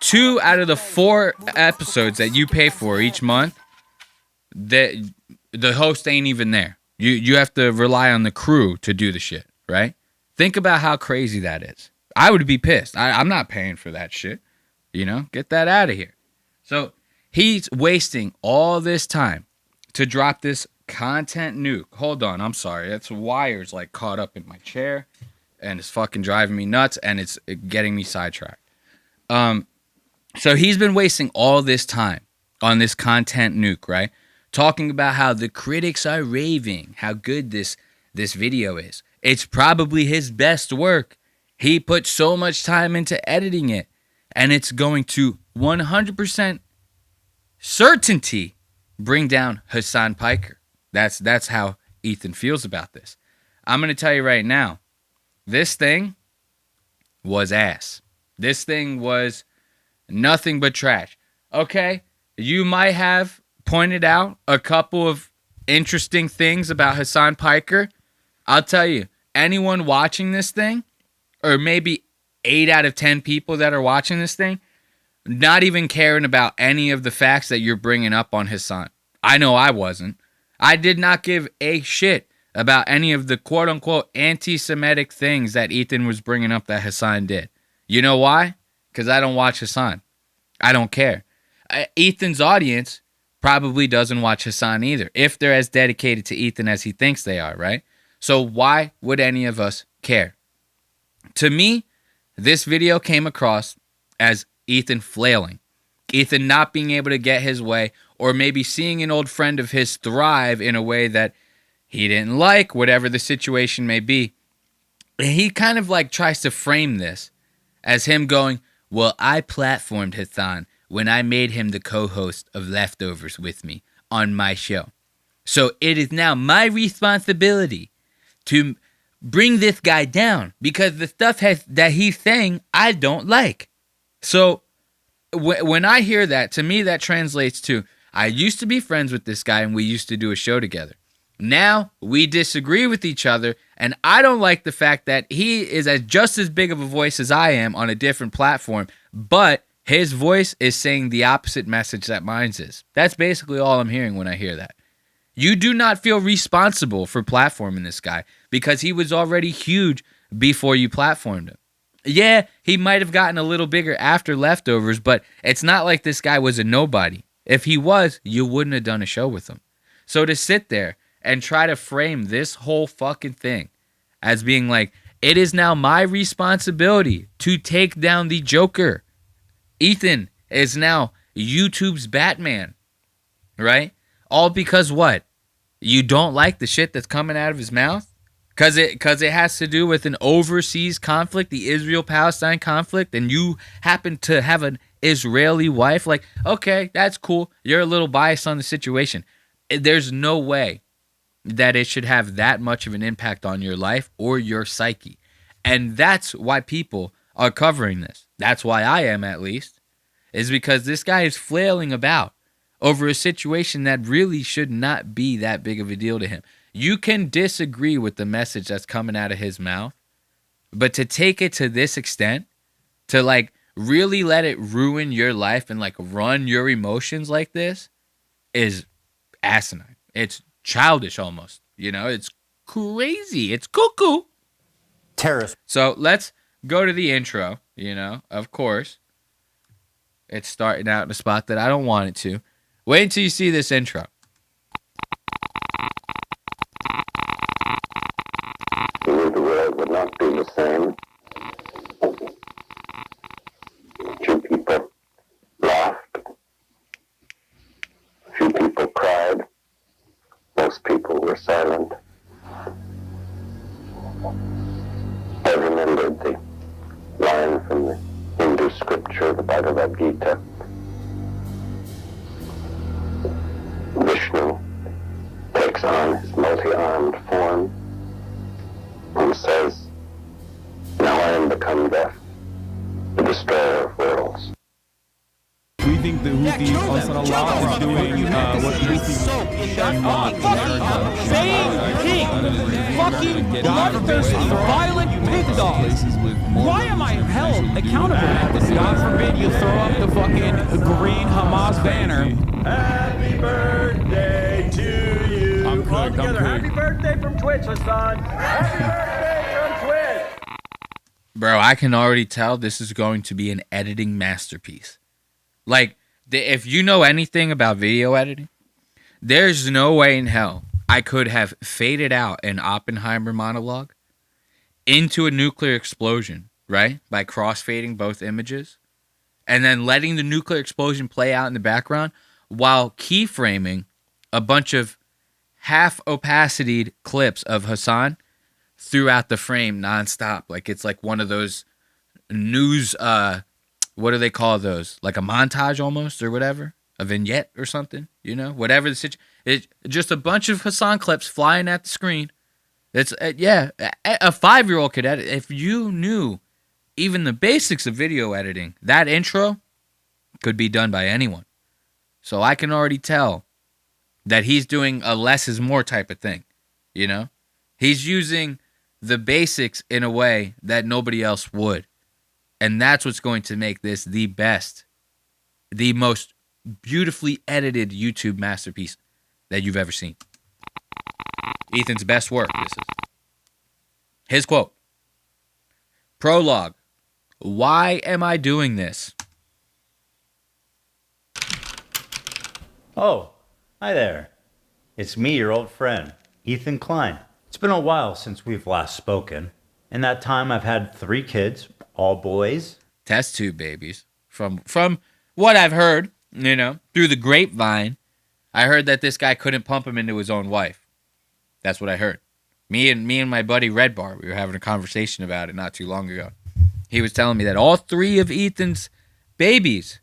2 out of the 4 episodes that you pay for each month, that the host ain't even there. You have to rely on the crew to do the shit, right? Think about how crazy that is. I would be pissed. I'm not paying for that shit. You know, get that out of here. So he's wasting all this time to drop this content nuke. Hold on, I'm sorry. That's wires like caught up in my chair, and it's fucking driving me nuts, and it's getting me sidetracked. So he's been wasting all this time on this content nuke, right? Talking about how the critics are raving, how good this video is. It's probably his best work. He put so much time into editing it, and it's going to 100% certainty bring down Hasan Piker. That's how Ethan feels about this. I'm going to tell you right now, this thing was ass. This thing was nothing but trash. Okay, you might have pointed out a couple of interesting things about Hasan Piker. I'll tell you, anyone watching this thing, or maybe 8 out of 10 people that are watching this thing, not even caring about any of the facts that you're bringing up on Hasan. I know I wasn't. I did not give a shit about any of the quote-unquote anti-Semitic things that Ethan was bringing up that Hasan did. You know why? Because I don't watch Hasan. I don't care. Ethan's audience probably doesn't watch Hasan either, if they're as dedicated to Ethan as he thinks they are, right? So why would any of us care? To me, this video came across as Ethan flailing. Ethan not being able to get his way, or maybe seeing an old friend of his thrive in a way that he didn't like, whatever the situation may be. And he kind of like tries to frame this as him going, well, I platformed Hasan when I made him the co-host of Leftovers with me on my show. So it is now my responsibility to bring this guy down because the stuff that he's saying I don't like. So when I hear that, to me that translates to, I used to be friends with this guy and we used to do a show together. Now we disagree with each other, and I don't like the fact that he is just as big of a voice as I am on a different platform, but His voice is saying the opposite message that mine is. That's basically all I'm hearing when I hear that. You do not feel responsible for platforming this guy because he was already huge before you platformed him. Yeah, he might have gotten a little bigger after Leftovers, but it's not like this guy was a nobody. If he was, you wouldn't have done a show with him. So to sit there and try to frame this whole fucking thing as being like, it is now my responsibility to take down the Joker. Ethan is now YouTube's Batman, right? All because what? You don't like the shit that's coming out of his mouth? Because it has to do with an overseas conflict, the Israel-Palestine conflict, and you happen to have an Israeli wife? Like, okay, that's cool. You're a little biased on the situation. There's no way that it should have that much of an impact on your life or your psyche. And that's why people are covering this. That's why I am, at least, is because this guy is flailing about over a situation that really should not be that big of a deal to him. You can disagree with the message that's coming out of his mouth, but to take it to this extent, to like really let it ruin your life and like run your emotions like this is asinine. It's childish almost, you know, it's crazy. It's cuckoo. Terrorist. So let's go to the intro, you know, of course. It's starting out in a spot that I don't want it to. Wait until you see this intro. The world would not be the same. Few people laughed. Few people cried. Most people were silent. I remembered the line from the Hindu scripture, the Bhagavad Gita. Vishnu takes on his multi-armed form and says, "Now I am become death, the destroyer of worlds." We think the Houthi Ansarallah is doing what Houthi fucking bloodthirsty, violent pig dogs. Why am I held accountable? God forbid you throw up the fucking green Hamas banner. Happy birthday to you. I'm cooked, All together, I'm cooked. happy birthday from Twitch, Hasan. Happy birthday from Twitch. Bro, I can already tell this is going to be an editing masterpiece. Like, if you know anything about video editing, there's no way in hell I could have faded out an Oppenheimer monologue into a nuclear explosion, right? By crossfading both images and then letting the nuclear explosion play out in the background while keyframing a bunch of half opacityed clips of Hasan throughout the frame nonstop. Like it's like one of those news, what do they call those? Like a montage almost or whatever? A vignette or something, you know? Whatever the situation. It's just a bunch of Hasan clips flying at the screen. It's, yeah, a 5-year-old could edit. If you knew even the basics of video editing, that intro could be done by anyone. So I can already tell that he's doing a less is more type of thing, you know? He's using the basics in a way that nobody else would. And that's what's going to make this the best, the most beautifully edited YouTube masterpiece that you've ever seen. Ethan's best work, this is. His quote. Prologue. Why am I doing this? Oh, hi there. It's me, your old friend, Ethan Klein. It's been a while since we've last spoken. In that time, I've had 3 kids, all boys. Test tube babies. From what I've heard, you know, through the grapevine, I heard that this guy couldn't pump him into his own wife. That's what I heard. Me and my buddy Red Bar, we were having a conversation about it not too long ago. He was telling me that all 3 of Ethan's babies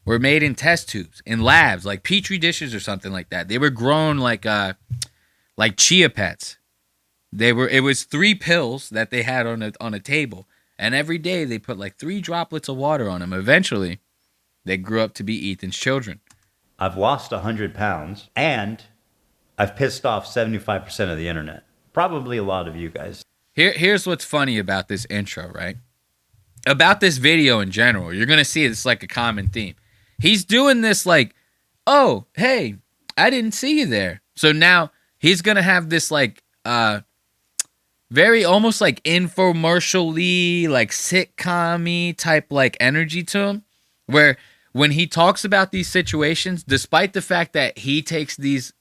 were made in test tubes, in labs, like petri dishes or something like that. They were grown like chia pets. It was 3 pills that they had on a table, and every day they put like 3 droplets of water on them. Eventually, they grew up to be Ethan's children. I've lost 100 pounds, and I've pissed off 75% of the internet. Probably a lot of you guys. Here's what's funny about this intro, right? about this video in general, you're going to see it's like a common theme. He's doing this like, oh, hey, I didn't see you there. So now he's going to have this like very almost like infomercial-y, like sitcom-y type like energy to him, where when he talks about these situations, despite the fact that he takes these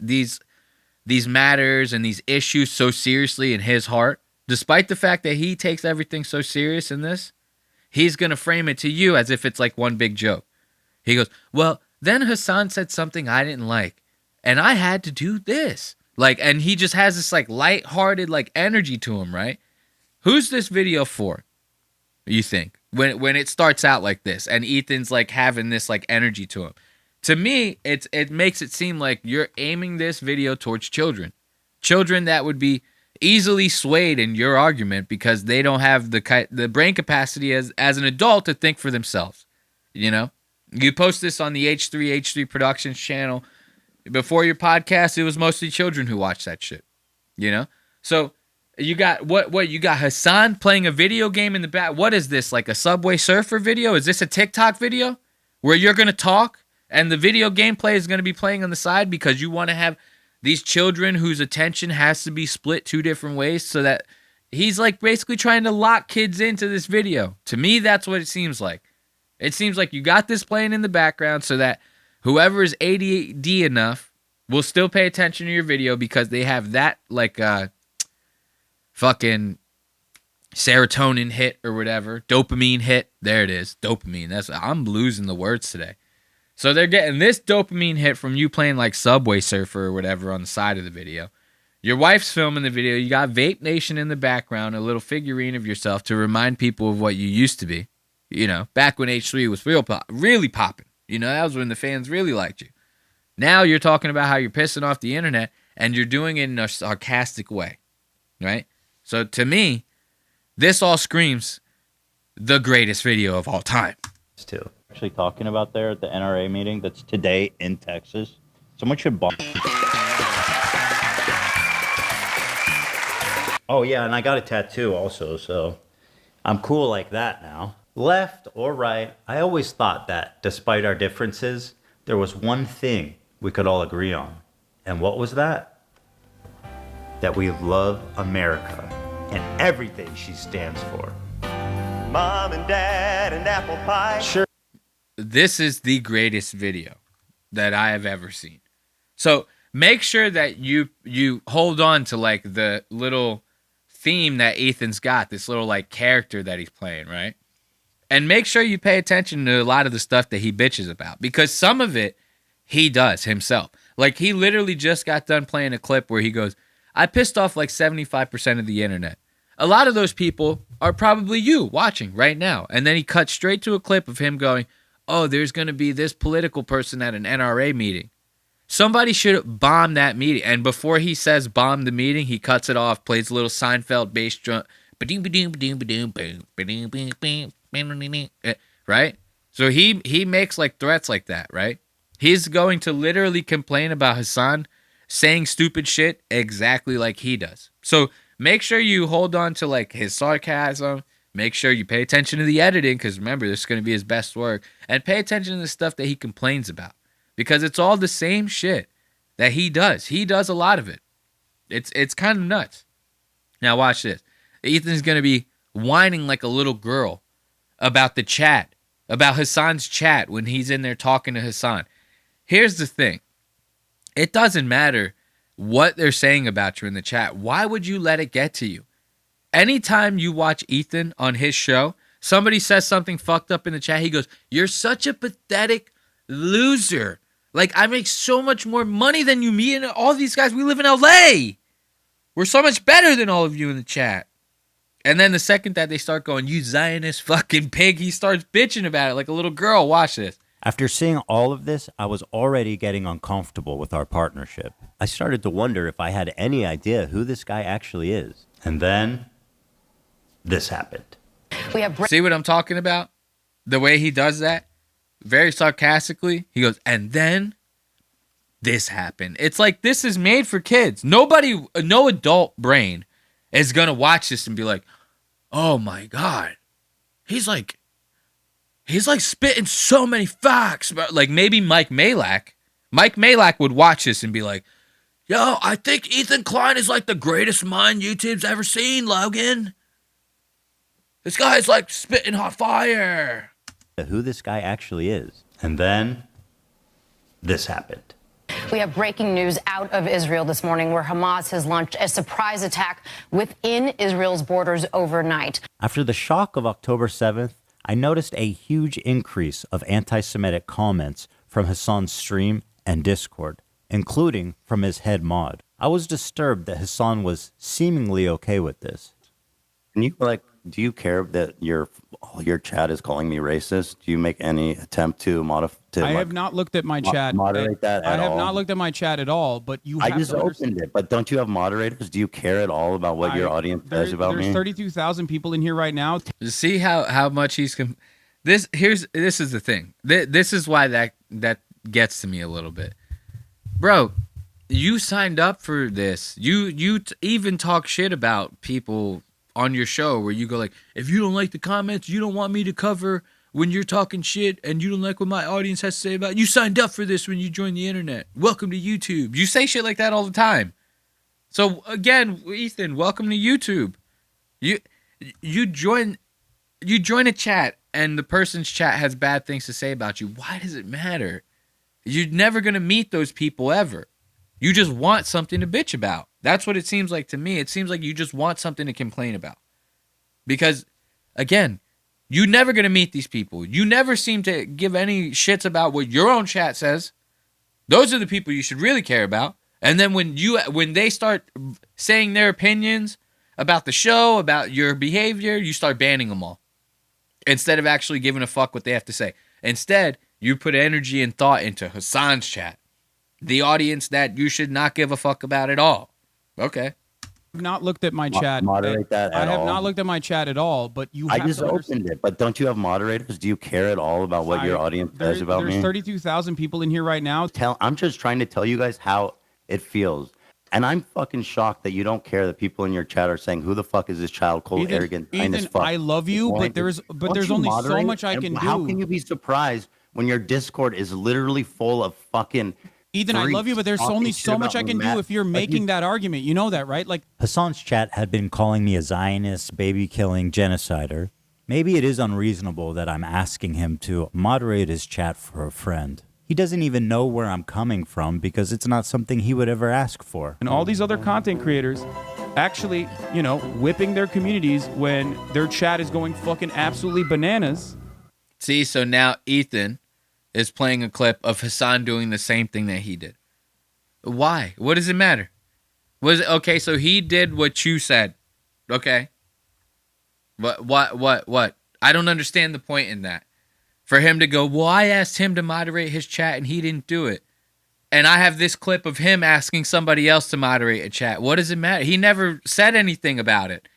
matters and these issues so seriously in his heart, despite the fact that he takes everything so serious in this, he's going to frame it to you as if it's like one big joke. He goes, well, then Hasan said something I didn't like, and I had to do this. Like, and he just has this like lighthearted like energy to him, right? Who's this video for, you think? When it starts out like this and Ethan's like having this like energy to him. To me, it makes it seem like you're aiming this video towards children. Children that would be easily swayed in your argument because they don't have the brain capacity as an adult to think for themselves. You know? You post this on the H3 Productions channel. Before your podcast, it was mostly children who watched that shit. You know? So you got what you got Hasan playing a video game in the back. What is this? Like a Subway Surfer video? Is this a TikTok video where you're going to talk and the video gameplay is going to be playing on the side because you want to have these children whose attention has to be split two different ways so that he's like basically trying to lock kids into this video. To me, that's what it seems like. It seems like you got this playing in the background so that whoever is ADD enough will still pay attention to your video because they have that like fucking serotonin hit or whatever, dopamine hit. There it is, dopamine. I'm losing the words today. So they're getting this dopamine hit from you playing like Subway Surfer or whatever on the side of the video. Your wife's filming the video. You got Vape Nation in the background, a little figurine of yourself to remind people of what you used to be. You know, back when H3 was really popping. You know, that was when the fans really liked you. Now you're talking about how you're pissing off the internet and you're doing it in a sarcastic way, right? So to me, this all screams the greatest video of all time. Too. Actually talking about there at the NRA meeting that's today in Texas. Someone should bomb. Oh yeah, and I got a tattoo also, so I'm cool like that now. Left or right, I always thought that despite our differences, there was one thing we could all agree on. And what was that? That we love America and everything she stands for. Mom and Dad and apple pie. Sure. This is the greatest video that I have ever seen. So make sure that you hold on to like the little theme that Ethan's got, this little like character that he's playing, right? And make sure you pay attention to a lot of the stuff that he bitches about because some of it he does himself. Like he literally just got done playing a clip where he goes, I pissed off like 75% of the internet. A lot of those people are probably you watching right now. And then he cuts straight to a clip of him going, oh, there's going to be this political person at an NRA meeting. Somebody should bomb that meeting. And before he says bomb the meeting, he cuts it off, plays a little Seinfeld bass drum. Right? So he makes like threats like that, right? He's going to literally complain about Hasan saying stupid shit exactly like he does. So make sure you hold on to like his sarcasm. Make sure you pay attention to the editing because remember, this is going to be his best work. And pay attention to the stuff that he complains about because it's all the same shit that he does. He does a lot of it. It's kind of nuts. Now watch this. Ethan's going to be whining like a little girl about the chat, about Hasan's chat when he's in there talking to Hasan. Here's the thing. It doesn't matter what they're saying about you in the chat. Why would you let it get to you? Anytime you watch Ethan on his show, somebody says something fucked up in the chat, he goes, you're such a pathetic loser. Like, I make so much more money than you, me and all these guys. We live in LA. We're so much better than all of you in the chat. And then the second that they start going, you Zionist fucking pig, he starts bitching about it like a little girl. Watch this. After seeing all of this, I was already getting uncomfortable with our partnership. I started to wonder if I had any idea who this guy actually is. And then this happened. See what I'm talking about? The way he does that? Very sarcastically. He goes, and then this happened. It's like this is made for kids. No adult brain is going to watch this and be like, oh my God, he's like spitting so many facts. But like maybe Mike Malak would watch this and be like, yo, I think Ethan Klein is like the greatest mind YouTube's ever seen, Logan. This guy's like spitting hot fire. Who this guy actually is. And then this happened. We have breaking news out of Israel this morning where Hamas has launched a surprise attack within Israel's borders overnight. After the shock of October 7th, I noticed a huge increase of anti-Semitic comments from Hasan's stream and Discord, including from his head mod. I was disturbed that Hasan was seemingly okay with this. Can you do you care that your chat is calling me racist? Do you make any attempt to modify? I have not looked at my chat. Moderate that at all? I have not looked at my chat at all, but you I have just to opened it, but don't you have moderators? Do you care at all about what your audience says about me? There's 32,000 people in here right now. See how much he's this is the thing. This is why that gets to me a little bit. Bro, you signed up for this. You even talk shit about people on your show where you go like, if you don't like the comments, you don't want me to cover when you're talking shit and you don't like what my audience has to say about it. You signed up for this when you joined the internet. Welcome to YouTube. You say shit like that all the time. So again, Ethan, welcome to YouTube. You join a chat and the person's chat has bad things to say about you. Why does it matter? You're never going to meet those people ever. You just want something to bitch about. That's what it seems like to me. It seems like you just want something to complain about. Because, again, you're never going to meet these people. You never seem to give any shits about what your own chat says. Those are the people you should really care about. And then when they start saying their opinions about the show, about your behavior, you start banning them all. Instead of actually giving a fuck what they have to say. Instead, you put energy and thought into Hasan's chat. The audience that you should not give a fuck about at all. Okay. I've not looked at my chat. Moderate that at all. I have not looked at my chat at all, but you I have just to opened it, but don't you have moderators? Do you care at all about what your audience says about me? There's 32,000 people in here right now. I'm just trying to tell you guys how it feels. And I'm fucking shocked that you don't care that people in your chat are saying, who the fuck is this child, cold, arrogant, as fuck. I love you, but there's only so much I can do. How can you be surprised when your Discord is literally full of fucking... Ethan, I love you, but there's only so much I can do if you're making that argument. You know that, right? Like Hasan's chat had been calling me a Zionist, baby-killing genocider. Maybe it is unreasonable that I'm asking him to moderate his chat for a friend. He doesn't even know where I'm coming from because it's not something he would ever ask for. And all these other content creators actually, whipping their communities when their chat is going fucking absolutely bananas. See, so now Ethan is playing a clip of Hasan doing the same thing that he did. Why? What does it matter? Okay, so he did what you said. Okay. What? I don't understand the point in that. For him to go, well, I asked him to moderate his chat and he didn't do it. And I have this clip of him asking somebody else to moderate a chat. What does it matter? He never said anything about it.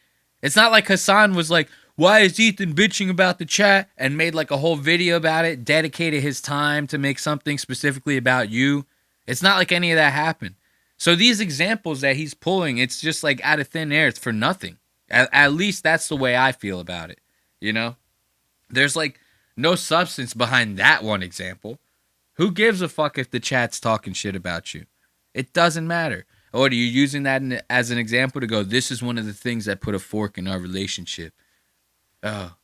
It's not like Hasan was like, why is Ethan bitching about the chat, and made like a whole video about it, dedicated his time to make something specifically about you. It's not like any of that happened. So these examples that he's pulling, it's just like out of thin air. It's for nothing. At least that's the way I feel about it. There's like no substance behind that one example. Who gives a fuck if the chat's talking shit about you? It doesn't matter. Or are you using that as an example to go, this is one of the things that put a fork in our relationship? Oh,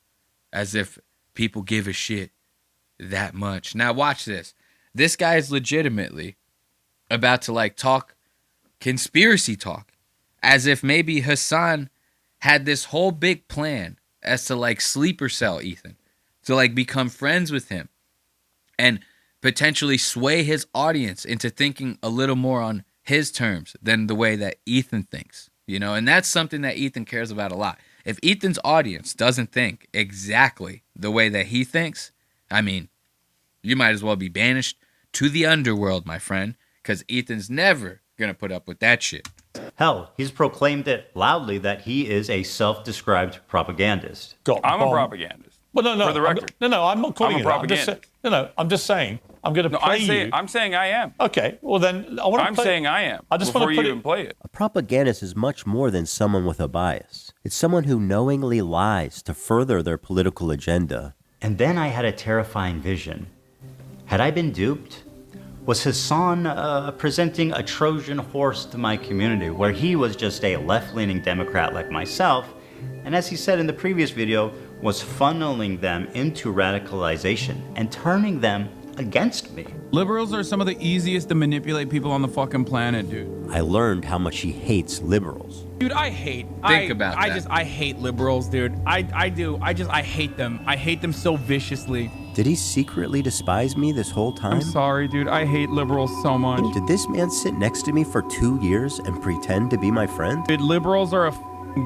as if people give a shit that much. Now watch this. This guy is legitimately about to like talk conspiracy talk. As if maybe Hasan had this whole big plan as to like sleeper cell Ethan. To like become friends with him. And potentially sway his audience into thinking a little more on his terms than the way that Ethan thinks. And that's something that Ethan cares about a lot. If Ethan's audience doesn't think exactly the way that he thinks, I mean, you might as well be banished to the underworld, my friend, because Ethan's never going to put up with that shit. Hell, he's proclaimed it loudly that he is a self-described propagandist. I'm a propagandist. Well, no. For the record. I'm not calling I'm a it that. propagandist. I'm just saying, I'm going to play you. I'm saying I am. Okay, well then I want to I'm saying I am. I just before want to you put even play it. A propagandist is much more than someone with a bias. It's someone who knowingly lies to further their political agenda. And then I had a terrifying vision. Had I been duped? Was Hasan presenting a Trojan horse to my community, where he was just a left-leaning Democrat like myself, and as he said in the previous video, was funneling them into radicalization and turning them against me? Liberals are some of the easiest to manipulate people on the fucking planet, dude. I learned how much he hates liberals. Dude, I hate. Think about that. I hate liberals, dude. I do. I hate them. I hate them so viciously. Did he secretly despise me this whole time? I'm sorry, dude. I hate liberals so much. Did this man sit next to me for 2 years and pretend to be my friend? Dude, liberals are a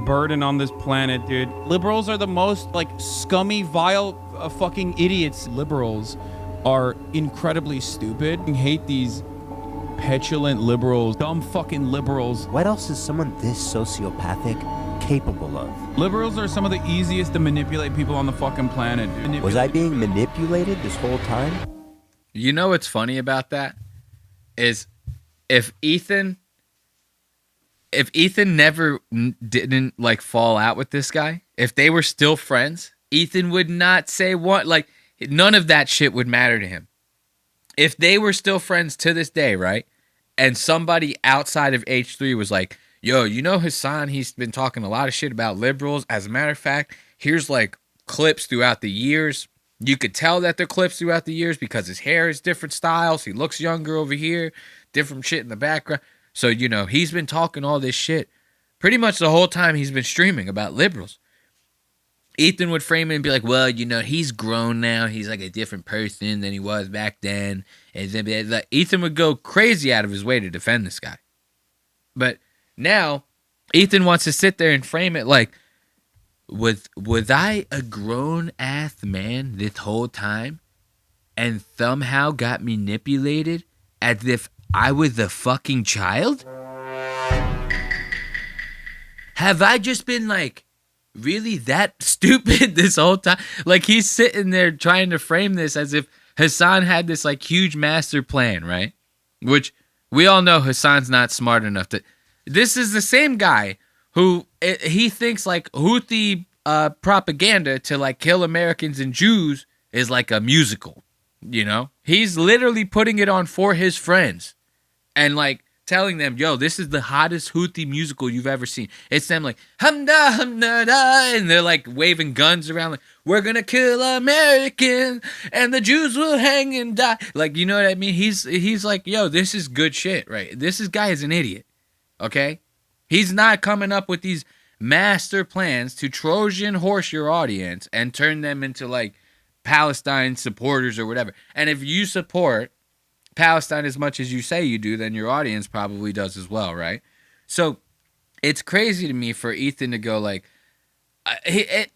burden on this planet, dude. Liberals are the most, like, scummy, vile, fucking idiots. Liberals are incredibly stupid. I hate these petulant liberals, dumb fucking liberals. What else is someone this sociopathic capable of? Liberals are some of the easiest to manipulate people on the fucking planet, dude. Was I being manipulated this whole time? You know what's funny about that? Is if Ethan never didn't like fall out with this guy, if they were still friends, Ethan would not say what, like, none of that shit would matter to him. If they were still friends to this day, right? And somebody outside of H3 was like, yo, you know Hasan, he's been talking a lot of shit about liberals. As a matter of fact, here's like clips throughout the years. You could tell that they're clips throughout the years because his hair is different styles. He looks younger over here, different shit in the background. So, you know, he's been talking all this shit pretty much the whole time he's been streaming about liberals. Ethan would frame it and be like, well, you know, he's grown now. He's like a different person than he was back then. And then like, Ethan would go crazy out of his way to defend this guy. But now, Ethan wants to sit there and frame it like, was I a grown-ass man this whole time and somehow got manipulated as if I was a fucking child? Have I just been like, really that stupid this whole time? Like, he's sitting there trying to frame this as if Hasan had this like huge master plan, right? Which we all know Hasan's not smart enough to. This is the same guy who he thinks like Houthi propaganda to like kill Americans and Jews is like a musical, you know? He's literally putting it on for his friends and like telling them, yo, this is the hottest Houthi musical you've ever seen. It's them like, hamda, hamda, da, and they're like waving guns around like, we're gonna kill Americans and the Jews will hang and die. Like, you know what I mean? He's like, yo, this is good shit, right? This guy is an idiot, okay? He's not coming up with these master plans to Trojan horse your audience and turn them into like Palestine supporters or whatever. And if you support Palestine as much as you say you do, then your audience probably does as well, right? So it's crazy to me for Ethan to go like,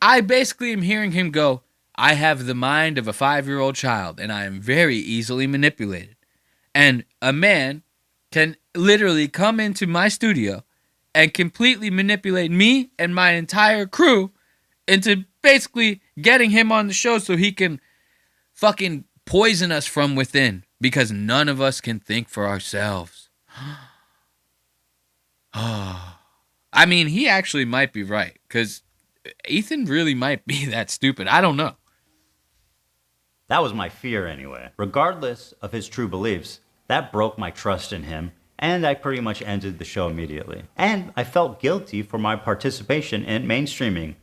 I basically am hearing him go, I have the mind of a 5-year-old child and I am very easily manipulated. And a man can literally come into my studio and completely manipulate me and my entire crew into basically getting him on the show so he can fucking poison us from within because none of us can think for ourselves. I mean, he actually might be right because Ethan really might be that stupid. I don't know. That was my fear anyway. Regardless of his true beliefs, that broke my trust in him, and I pretty much ended the show immediately. And I felt guilty for my participation in mainstreaming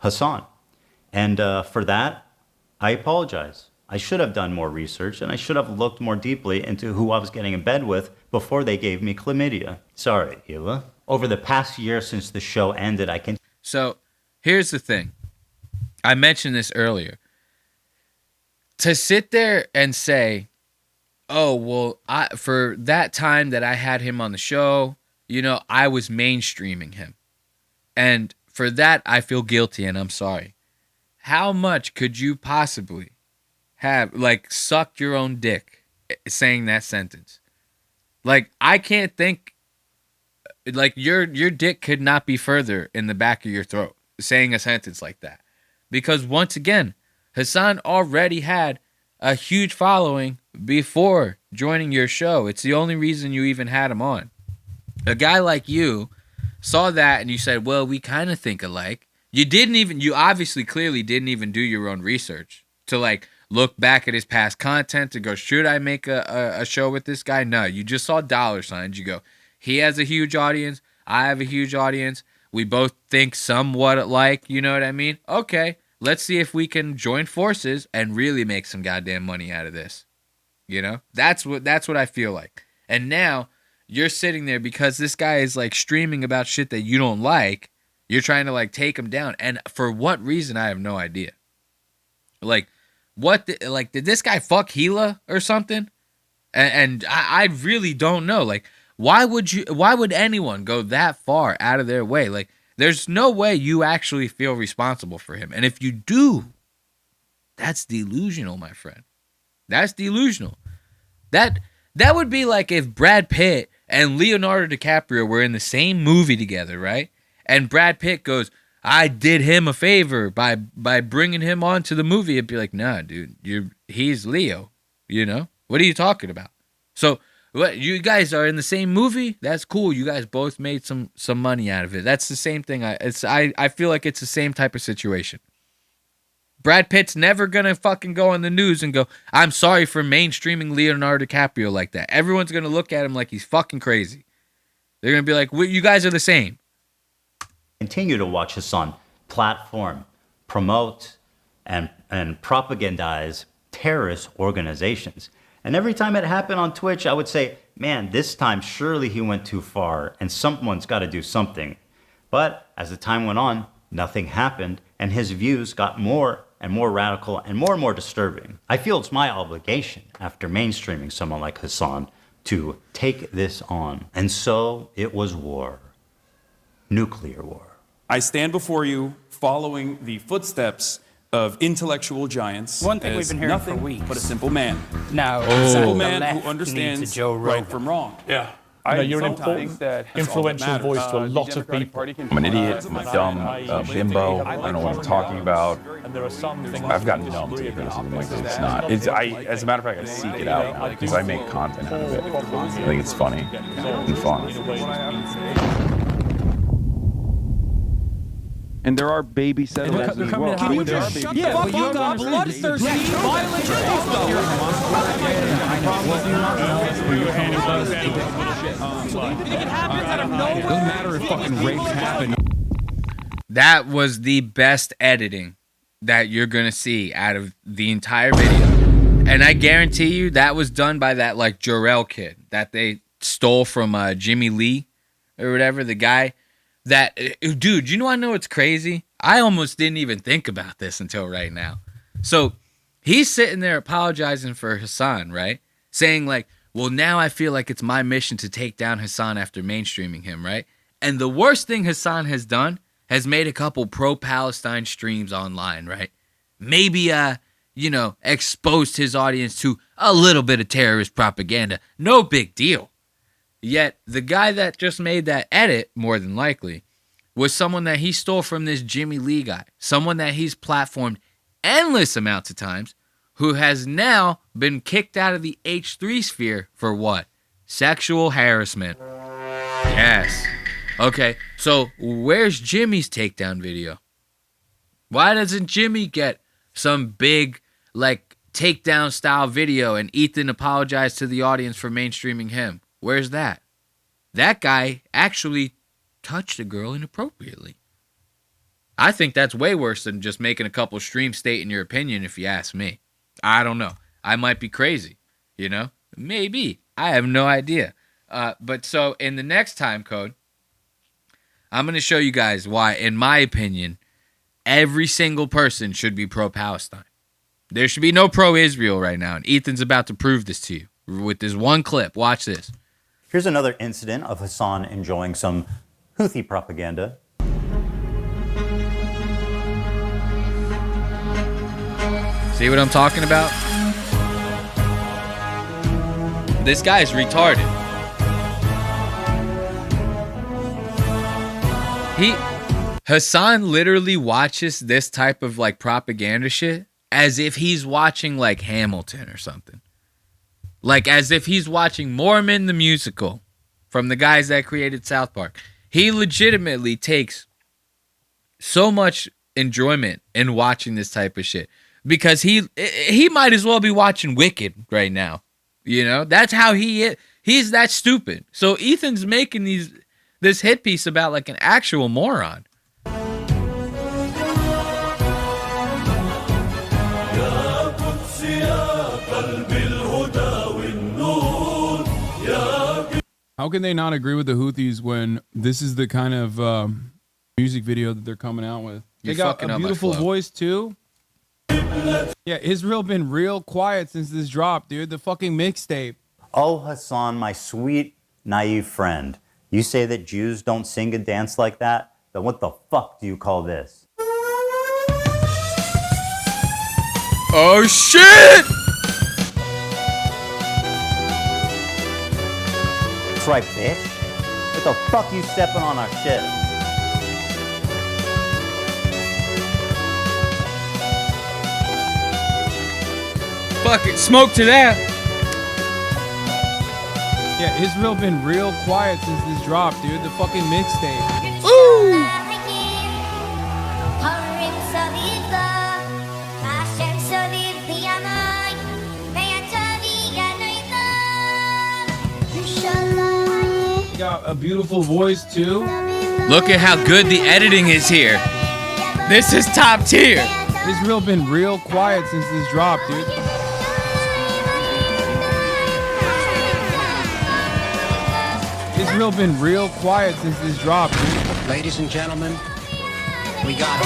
Hasan. And for that, I apologize. I should have done more research, and I should have looked more deeply into who I was getting in bed with before they gave me chlamydia. Sorry, Hila. Over the past year since the show ended, I can... So, here's the thing. I mentioned this earlier. To sit there and say, oh, well, for that time that I had him on the show, you know, I was mainstreaming him. And for that, I feel guilty and I'm sorry. How much could you possibly have, like, sucked your own dick saying that sentence? Like, I can't think, like, your dick could not be further in the back of your throat saying a sentence like that. Because once again, Hasan already had a huge following before joining your show. It's the only reason you even had him on. A guy like you saw that and you said, well, we kind of think alike. You obviously clearly didn't even do your own research to like look back at his past content to go, should I make a show with this guy? No, you just saw dollar signs. You go, he has a huge audience. I have a huge audience. We both think somewhat alike. You know what I mean? Okay, let's see if we can join forces and really make some goddamn money out of this. You know, that's what I feel like. And now you're sitting there because this guy is like streaming about shit that you don't like. You're trying to like take him down. And for what reason, I have no idea. Like, did this guy fuck Gila or something? And I really don't know. Like, why would anyone go that far out of their way? Like, there's no way you actually feel responsible for him. And if you do, that's delusional, my friend. That's delusional. That would be like if Brad Pitt and Leonardo DiCaprio were in the same movie together, right? And Brad Pitt goes, I did him a favor by bringing him onto the movie. It'd be like, nah, dude, he's Leo. You know? What are you talking about? So, what, you guys are in the same movie? That's cool. You guys both made some money out of it. That's the same thing. I feel like it's the same type of situation. Brad Pitt's never gonna fucking go on the news and go, I'm sorry for mainstreaming Leonardo DiCaprio like that. Everyone's gonna look at him like he's fucking crazy. They're gonna be like, well, you guys are the same. Continue to watch Hasan platform, promote, and propagandize terrorist organizations. And every time it happened on Twitch, I would say, man, this time surely he went too far and someone's got to do something. But as the time went on, nothing happened and his views got more and more radical and more disturbing. I feel it's my obligation after mainstreaming someone like Hasan to take this on. And so it was war. Nuclear war. I stand before you following the footsteps of intellectual giants. One thing we've been hearing nothing for weeks. but a simple man. Now, A simple the man left who understands needs a Joe right Rogan. from wrong. Yeah. You're an important, influential voice to a lot of people. I'm an idiot, I'm a dumb bimbo, I don't know what I'm talking about. I've gotten numb to this, I'm like, it's not. As a matter of fact, I seek it out now because I make content out of it. I think it's funny and fun. And there are baby settlers as well. Can you just shut the fuck up, bloodthirsty, violent It doesn't matter if fucking rapes happen. That was the best editing that you're gonna see out of the entire video. And I guarantee you that was done by that like Jarrell kid that they stole from Jimmy Lee or whatever, the guy. That, dude, you know, I know it's crazy. I almost didn't even think about this until right now. So he's sitting there apologizing for Hasan, right? Saying like, well, now I feel like it's my mission to take down Hasan after mainstreaming him, right? And the worst thing Hasan has done has made a couple pro-Palestine streams online, right? Maybe, exposed his audience to a little bit of terrorist propaganda. No big deal. Yet, the guy that just made that edit, more than likely, was someone that he stole from this Jimmy Lee guy. Someone that he's platformed endless amounts of times, who has now been kicked out of the H3 sphere for what? Sexual harassment. Yes. Okay, so where's Jimmy's takedown video? Why doesn't Jimmy get some big, like, takedown style video and Ethan apologized to the audience for mainstreaming him? Where's that? That guy actually touched a girl inappropriately. I think that's way worse than just making a couple streams stating your opinion, if you ask me. I don't know. I might be crazy, you know? Maybe. I have no idea. But so in the next time code, I'm going to show you guys why, in my opinion, every single person should be pro-Palestine. There should be no pro-Israel right now, and Ethan's about to prove this to you with this one clip. Watch this. Here's another incident of Hasan enjoying some Houthi propaganda. See what I'm talking about? This guy is retarded. Hasan literally watches this type of like propaganda shit as if he's watching like Hamilton or something. like as if he's watching Mormon the Musical from the guys that created South Park. He legitimately takes so much enjoyment in watching this type of shit because he might as well be watching Wicked right now. You know, that's how he is. He's that stupid. So Ethan's making this hit piece about like an actual moron. How can they not agree with the Houthis when this is the kind of music video that they're coming out with? They got a beautiful voice too. Yeah, Israel been real quiet since this dropped, dude. The fucking mixtape. Oh, Hasan, my sweet, naive friend. You say that Jews don't sing and dance like that? Then what the fuck do you call this? Oh, shit! That's right, bitch. What the fuck you stepping on our shit? Fuck it, smoke to that. Yeah, Israel been real quiet since this dropped, dude. The fucking mixtape. Ooh! Got a beautiful voice too. Look at how good the editing is here. This is top tier. Israel been real quiet since this dropped, dude. Israel been real quiet since this dropped, dude. Ladies and gentlemen, we got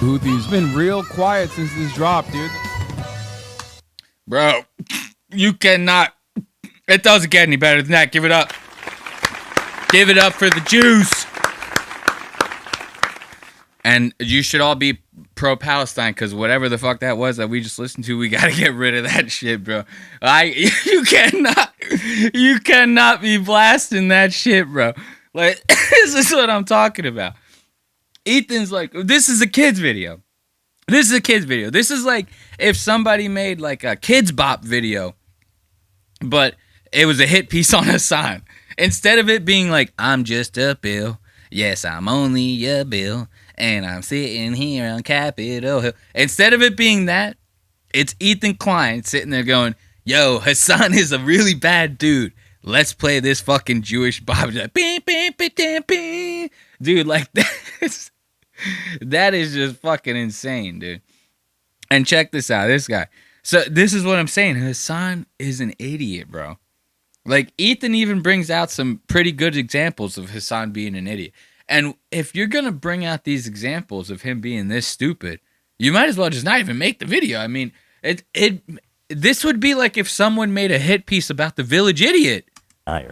Houthis been real quiet since this dropped, dude. Bro, you cannot. It doesn't get any better than that. Give it up. Give it up for the Jews. And you should all be pro-Palestine because whatever the fuck that was that we just listened to, we gotta get rid of that shit, bro. You cannot be blasting that shit, bro. Like, this is what I'm talking about. Ethan's like, this is a kid's video. This is a kid's video. This is like if somebody made like a Kids Bop video, but it was a hit piece on Hasan. Instead of it being like, I'm just a bill. Yes, I'm only a bill. And I'm sitting here on Capitol Hill. Instead of it being that, it's Ethan Klein sitting there going, yo, Hasan is a really bad dude. Let's play this fucking Jewish bop. Dude, like this. That is just fucking insane, dude. And check this out, this guy. So this is what I'm saying. Hasan is an idiot, bro. Like, Ethan even brings out some pretty good examples of Hasan being an idiot. And if you're going to bring out these examples of him being this stupid, you might as well just not even make the video. I mean, this would be like if someone made a hit piece about the Village Idiot.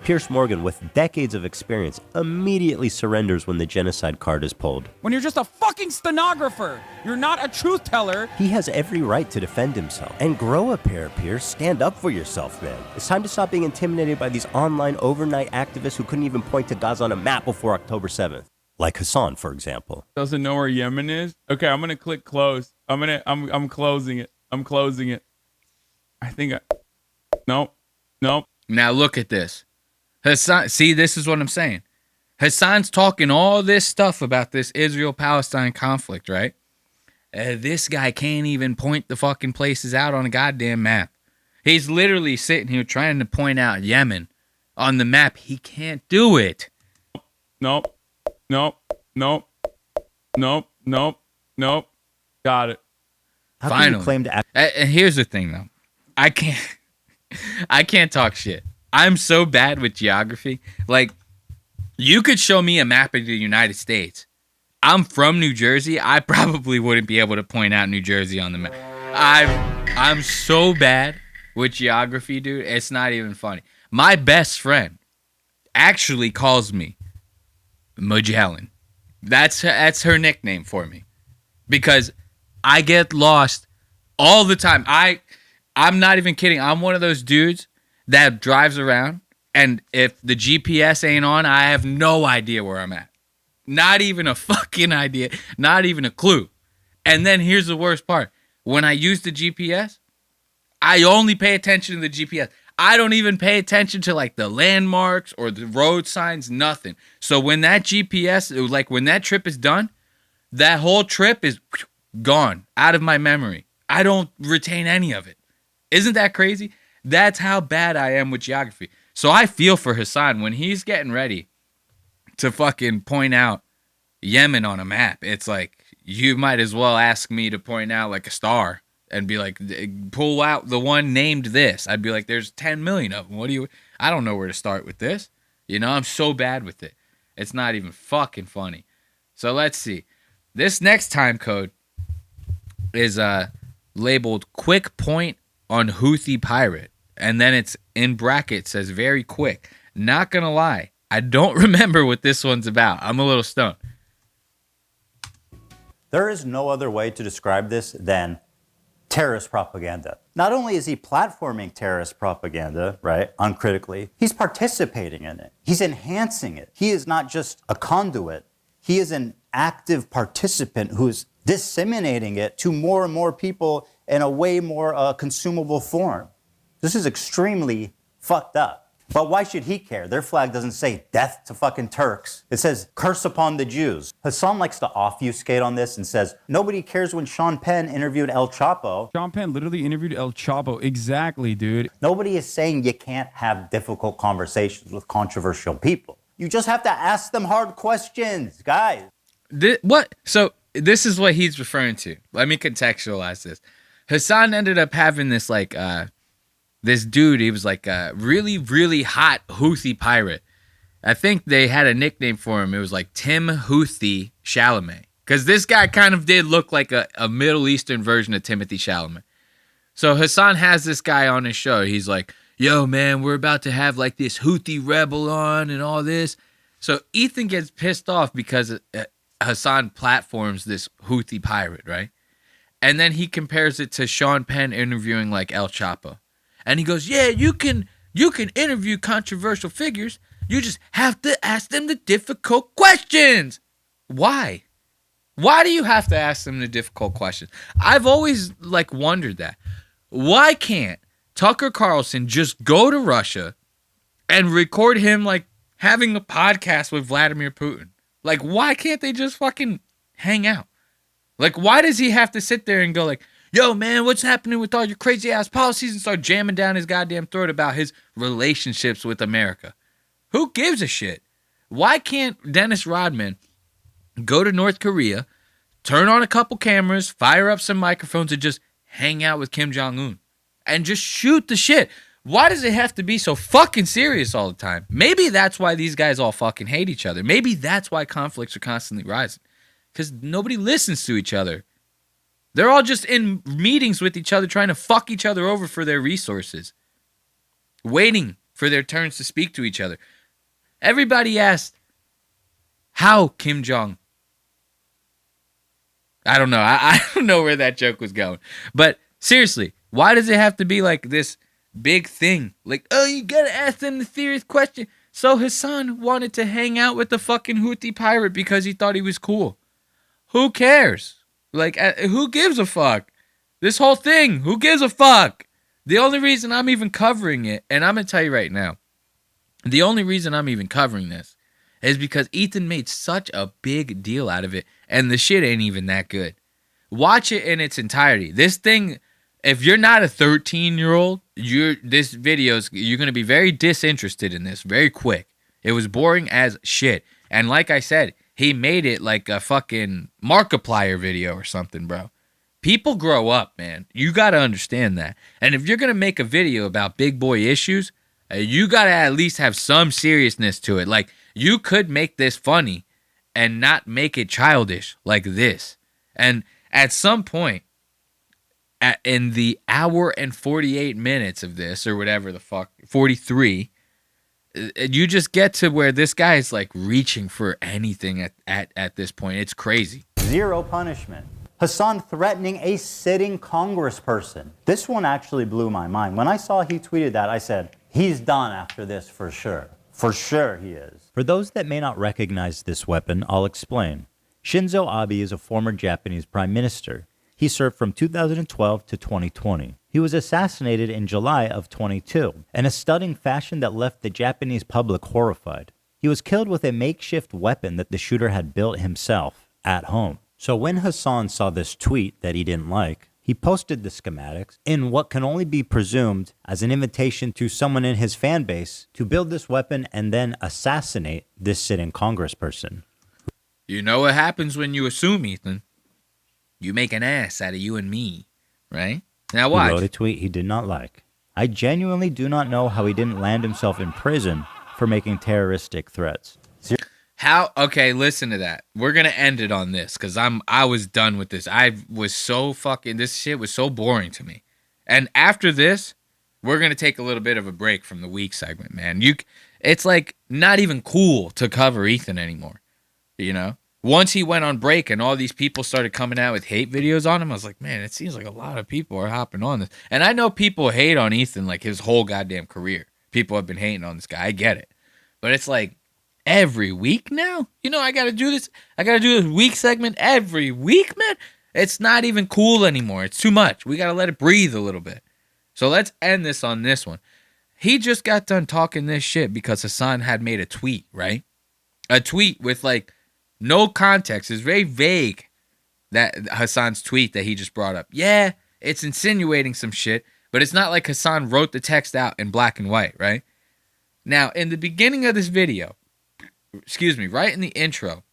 Pierce Morgan, with decades of experience, immediately surrenders when the genocide card is pulled. When you're just a fucking stenographer, you're not a truth teller. He has every right to defend himself. And grow a pair, Pierce. Stand up for yourself, man. It's time to stop being intimidated by these online overnight activists who couldn't even point to Gaza on a map before October 7th. Like Hasan, for example. Doesn't know where Yemen is? Okay, I'm gonna click close. I'm closing it. I'm closing it. Nope. Now look at this. Hasan, see, this is what I'm saying. Hasan's talking all this stuff about this Israel-Palestine conflict, right? This guy can't even point the fucking places out on a goddamn map. He's literally sitting here trying to point out Yemen on the map. He can't do it. Nope. Got it. How Finally. can you claim to act? And here's the thing, though. I can't talk shit. I'm so bad with geography. Like, you could show me a map of the United States. I'm from New Jersey. I probably wouldn't be able to point out New Jersey on the map. I'm so bad with geography, dude. It's not even funny. My best friend actually calls me Magellan. That's her nickname for me. Because I get lost all the time. I'm not even kidding. I'm one of those dudes that drives around, and if the GPS ain't on, I have no idea where I'm at. Not even a fucking idea. Not even a clue. And then here's the worst part. When I use the GPS, I only pay attention to the GPS. I don't even pay attention to like the landmarks or the road signs, nothing. So when that GPS, like when that trip is done, that whole trip is gone out of my memory. I don't retain any of it. Isn't that crazy? That's how bad I am with geography. So I feel for Hasan when he's getting ready to fucking point out Yemen on a map. It's like, you might as well ask me to point out like a star and be like, pull out the one named this. I'd be like, there's 10 million of them. I don't know where to start with this. You know, I'm so bad with it. It's not even fucking funny. So let's see. This next time code is labeled quick point on Houthi pirate. And then it's in brackets, says very quick. Not gonna lie, I don't remember what this one's about. I'm a little stoned. There is no other way to describe this than terrorist propaganda. Not only is he platforming terrorist propaganda, right, uncritically, he's participating in it. He's enhancing it. He is not just a conduit. He is an active participant who's disseminating it to more and more people in a way more consumable form. This is extremely fucked up. But why should he care? Their flag doesn't say death to fucking Turks. It says curse upon the Jews. Hasan likes to obfuscate on this and says, nobody cares when Sean Penn interviewed El Chapo. Sean Penn literally interviewed El Chapo. Exactly, dude. Nobody is saying you can't have difficult conversations with controversial people. You just have to ask them hard questions, guys. What? So this is what he's referring to. Let me contextualize this. Hasan ended up having this like... this dude, he was like a really, really hot Houthi pirate. I think they had a nickname for him. It was like Tim Houthi Chalamet. Because this guy kind of did look like a Middle Eastern version of Timothy Chalamet. So Hasan has this guy on his show. He's like, yo, man, we're about to have like this Houthi rebel on and all this. So Ethan gets pissed off because Hasan platforms this Houthi pirate, right? And then he compares it to Sean Penn interviewing like El Chapo. And he goes, yeah, you can interview controversial figures. You just have to ask them the difficult questions. Why? Why do you have to ask them the difficult questions? I've always like wondered that. Why can't Tucker Carlson just go to Russia and record him like having a podcast with Vladimir Putin? Like, why can't they just fucking hang out? Like, why does he have to sit there and go like, yo, man, what's happening with all your crazy-ass policies, and start jamming down his goddamn throat about his relationships with America? Who gives a shit? Why can't Dennis Rodman go to North Korea, turn on a couple cameras, fire up some microphones, and just hang out with Kim Jong-un? And just shoot the shit. Why does it have to be so fucking serious all the time? Maybe that's why these guys all fucking hate each other. Maybe that's why conflicts are constantly rising. Because nobody listens to each other. They're all just in meetings with each other trying to fuck each other over for their resources. Waiting for their turns to speak to each other. Everybody asked, how Kim Jong? I don't know. I don't know where that joke was going. But seriously, why does it have to be like this big thing? Like, oh, you gotta ask them the serious question. So Hasan wanted to hang out with the fucking Houthi pirate because he thought he was cool. Who cares? Like, who gives a fuck? This whole thing, who gives a fuck? The only reason I'm even covering it, and I'm going to tell you right now, the only reason I'm even covering this is because Ethan made such a big deal out of it, and the shit ain't even that good. Watch it in its entirety. This thing, if you're not a 13-year-old, you're going to be very disinterested in this very quick. It was boring as shit. And like I said, he made it like a fucking Markiplier video or something, bro. People grow up, man. You got to understand that. And if you're going to make a video about big boy issues, you got to at least have some seriousness to it. Like, you could make this funny and not make it childish like this. And at some point, in the hour and 48 minutes of this, or whatever the fuck, 43, you just get to where this guy is like reaching for anything at this point. It's crazy. Zero punishment. Hasan threatening a sitting congressperson. This one actually blew my mind. When I saw he tweeted that, I said, he's done after this for sure. For sure he is. For those that may not recognize this weapon, I'll explain. Shinzo Abe is a former Japanese prime minister. He served from 2012 to 2020. He was assassinated in July of 22 in a stunning fashion that left the Japanese public horrified. He was killed with a makeshift weapon that the shooter had built himself at home. So when Hasan saw this tweet that he didn't like, he posted the schematics in what can only be presumed as an invitation to someone in his fan base to build this weapon and then assassinate this sitting congressperson. You know what happens when you assume, Ethan? You make an ass out of you and me, right? Now watch. He wrote a tweet he did not like. I genuinely do not know how he didn't land himself in prison for making terroristic threats. How? Okay, listen to that. We're gonna end it on this because I was done with this. I was so fucking. This shit was so boring to me. And after this, we're gonna take a little bit of a break from the week segment, man. It's like not even cool to cover Ethan anymore. You know, once he went on break and all these people started coming out with hate videos on him, I was like, man, it seems like a lot of people are hopping on this. And I know people hate on Ethan like his whole goddamn career. People have been hating on this guy. I get it, but it's like. Every week now? You know, I got to do this. I got to do this week segment every week, man. It's not even cool anymore. It's too much. We got to let it breathe a little bit. So let's end this on this one. He just got done talking this shit because Hasan had made a tweet, right? A tweet with like no context. It's very vague, that Hasan's tweet that he just brought up. Yeah, it's insinuating some shit, but it's not like Hasan wrote the text out in black and white, right? Now, in the beginning of this video, right in the intro,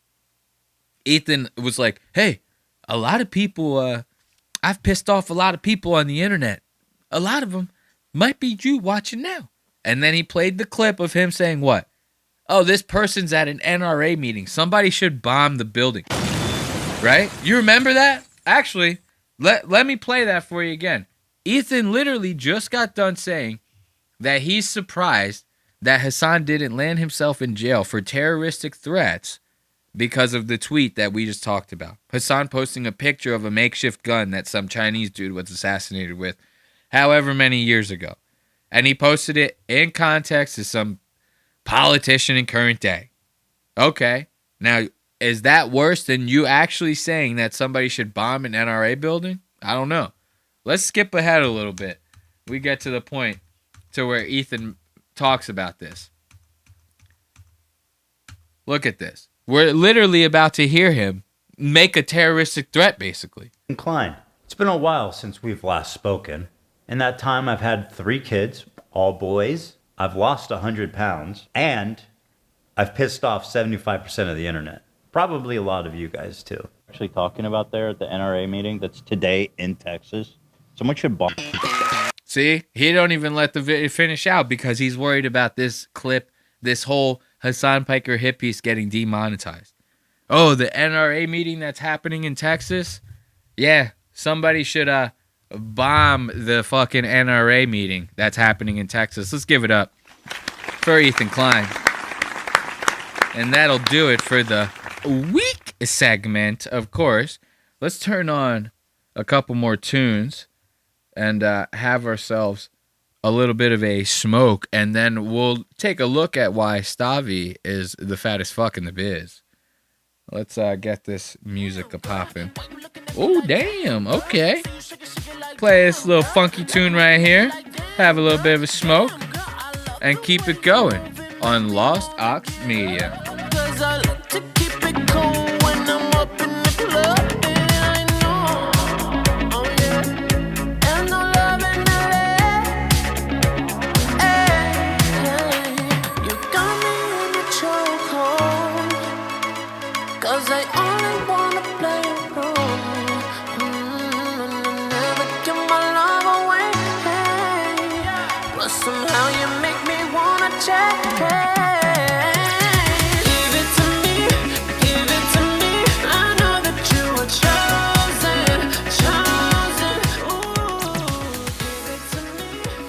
Ethan was like, hey, a lot of people, I've pissed off a lot of people on the internet. A lot of them might be you watching now. And then he played the clip of him saying what? Oh, this person's at an NRA meeting. Somebody should bomb the building. Right? You remember that? Actually, let me play that for you again. Ethan literally just got done saying that he's surprised that Hasan didn't land himself in jail for terroristic threats because of the tweet that we just talked about. Hasan posting a picture of a makeshift gun that some Chinese dude was assassinated with however many years ago. And he posted it in context to some politician in current day. Okay. Now, is that worse than you actually saying that somebody should bomb an NRA building? I don't know. Let's skip ahead a little bit. We get to the point to where Ethan talks about this. Look at this. We're literally about to hear him make a terroristic threat, basically. Klein, it's been a while since we've last spoken. In that time, I've had 3 kids, all boys. I've lost 100 pounds, and I've pissed off 75% of the internet. Probably a lot of you guys, too. Actually talking about there at the NRA meeting that's today in Texas. Someone should bomb. See, he don't even let the video finish out because he's worried about this clip, this whole Hasan Piker hit piece getting demonetized. Oh, the NRA meeting that's happening in Texas? Yeah, somebody should bomb the fucking NRA meeting that's happening in Texas. Let's give it up for Ethan Klein. And that'll do it for the week segment, of course. Let's turn on a couple more tunes and have ourselves a little bit of a smoke, and then we'll take a look at why Stavvy is the fattest fuck in the biz. Let's get this music a-poppin'. Oh, damn, okay. Play this little funky tune right here, have a little bit of a smoke, and keep it going on Lost Aux Media.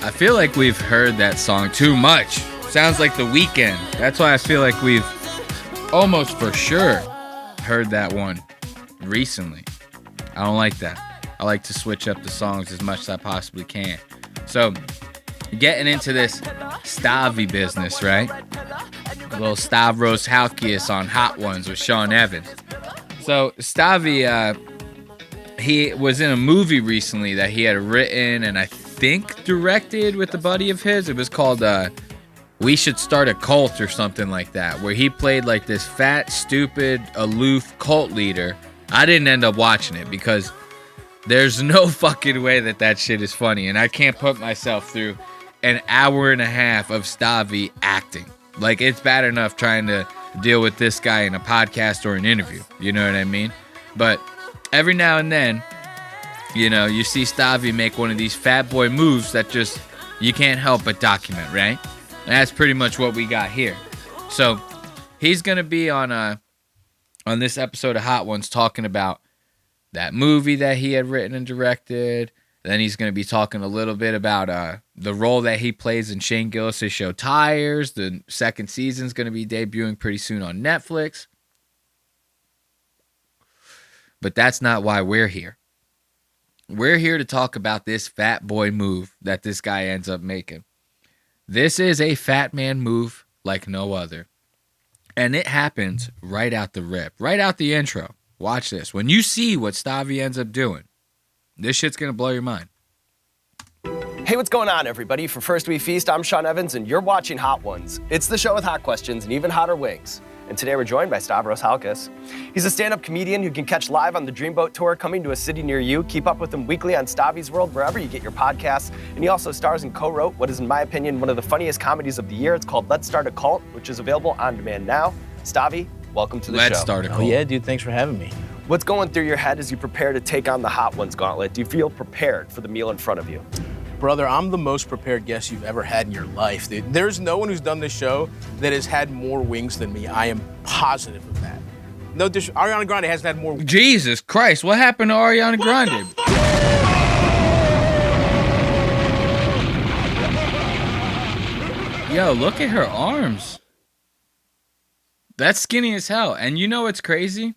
I feel like we've heard that song too much. Sounds like The Weeknd. That's why I feel like we've almost for sure heard that one recently. I don't like that. I like to switch up the songs as much as I possibly can. So, getting into this Stavvy business, right? little Stavros Halkias on Hot Ones with Sean Evans. So Stavvy, he was in a movie recently that he had written and I think directed with a buddy of his. It was called We Should Start a Cult or something like that, where he played like this fat, stupid, aloof cult leader. I didn't end up watching it because there's no fucking way that shit is funny, and I can't put myself through an hour and a half of Stavvy acting. Like, it's bad enough trying to deal with this guy in a podcast or an interview. You know what I mean? But every now and then, you know, you see Stavvy make one of these fat boy moves that just you can't help but document, right? And that's pretty much what we got here. So he's gonna be on this episode of Hot Ones talking about that movie that he had written and directed. Then he's going to be talking a little bit about the role that he plays in Shane Gillis' show Tires. The second season's going to be debuting pretty soon on Netflix. But that's not why we're here. We're here to talk about this fat boy move that this guy ends up making. This is a fat man move like no other. And it happens right out the rip, right out the intro. Watch this. When you see what Stavvy ends up doing, this shit's going to blow your mind. Hey, what's going on, everybody? For First We Feast, I'm Sean Evans, and you're watching Hot Ones. It's the show with hot questions and even hotter wings. And today we're joined by Stavros Halkias. He's a stand-up comedian who can catch live on the Dreamboat Tour coming to a city near you. Keep up with him weekly on Stavvy's World, wherever you get your podcasts. And he also stars and co-wrote what is, in my opinion, one of the funniest comedies of the year. It's called Let's Start a Cult, which is available on demand now. Stavvy, welcome to the show. Let's Start a Cult. Oh, yeah, dude. Thanks for having me. What's going through your head as you prepare to take on the Hot Ones gauntlet? Do you feel prepared for the meal in front of you? Brother, I'm the most prepared guest you've ever had in your life, dude. There's no one who's done this show that has had more wings than me. I am positive of that. No, Ariana Grande hasn't had more. Jesus Christ, what happened to Ariana Grande? Yo, look at her arms. That's skinny as hell. And you know what's crazy?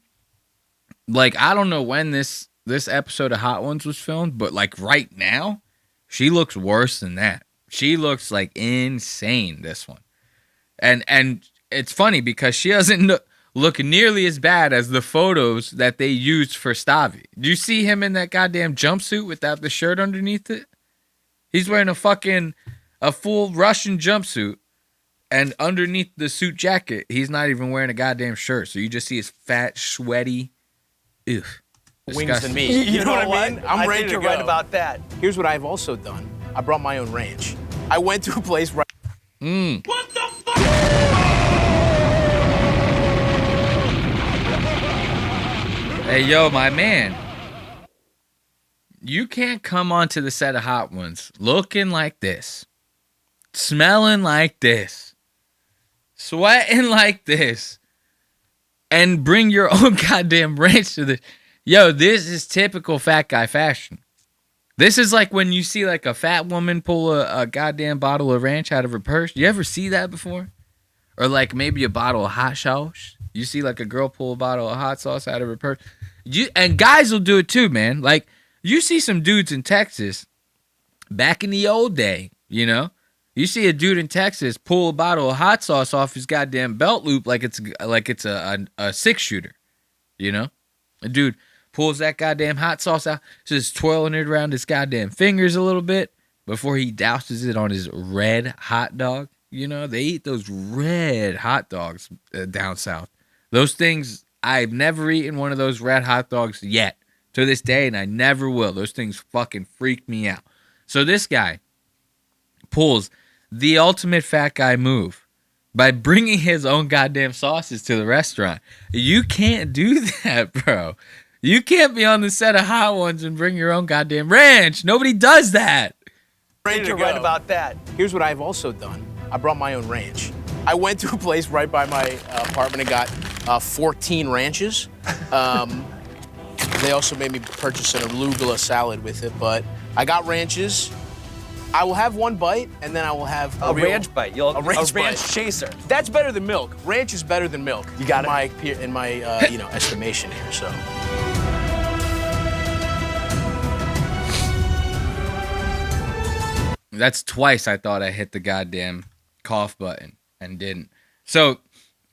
Like, I don't know when this episode of Hot Ones was filmed, but like right now, she looks worse than that. She looks like insane, this one. And it's funny because she doesn't look nearly as bad as the photos that they used for Stavvy. Do you see him in that goddamn jumpsuit without the shirt underneath it? He's wearing a full Russian jumpsuit, and underneath the suit jacket, he's not even wearing a goddamn shirt. So you just see his fat, sweaty, wings than me. You know what I mean? I'm ready to go. You're right about that. Here's what I've also done. I brought my own ranch. I went to a place right. What the fuck? Hey, yo, my man. You can't come onto the set of Hot Ones looking like this, smelling like this, sweating like this, and bring your own goddamn ranch to this. Yo, this is typical fat guy fashion. This is like when you see like a fat woman pull a goddamn bottle of ranch out of her purse. You ever see that before? Or like maybe a bottle of hot sauce. You see like a girl pull a bottle of hot sauce out of her purse. And guys will do it too, man. Like you see some dudes in Texas back in the old day, you know? You see a dude in Texas pull a bottle of hot sauce off his goddamn belt loop like it's a 6-shooter, you know? A dude pulls that goddamn hot sauce out, just twirling it around his goddamn fingers a little bit before he douses it on his red hot dog. You know, they eat those red hot dogs down south. Those things, I've never eaten one of those red hot dogs yet to this day, and I never will. Those things fucking freak me out. So this guy pulls the ultimate fat guy move by bringing his own goddamn sauces to the restaurant. You can't do that, bro. You can't be on the set of Hot Ones and bring your own goddamn ranch. Nobody does that. You're right about that. Here's what I've also done. I brought my own ranch. I went to a place right by my apartment and got 14 ranches. They also made me purchase an arugula salad with it, but I got ranches. I will have one bite, and then I will have a ranch bite. A ranch chaser. That's better than milk. Ranch is better than milk. You got it. In my estimation here. So. That's twice I thought I hit the goddamn cough button and didn't. So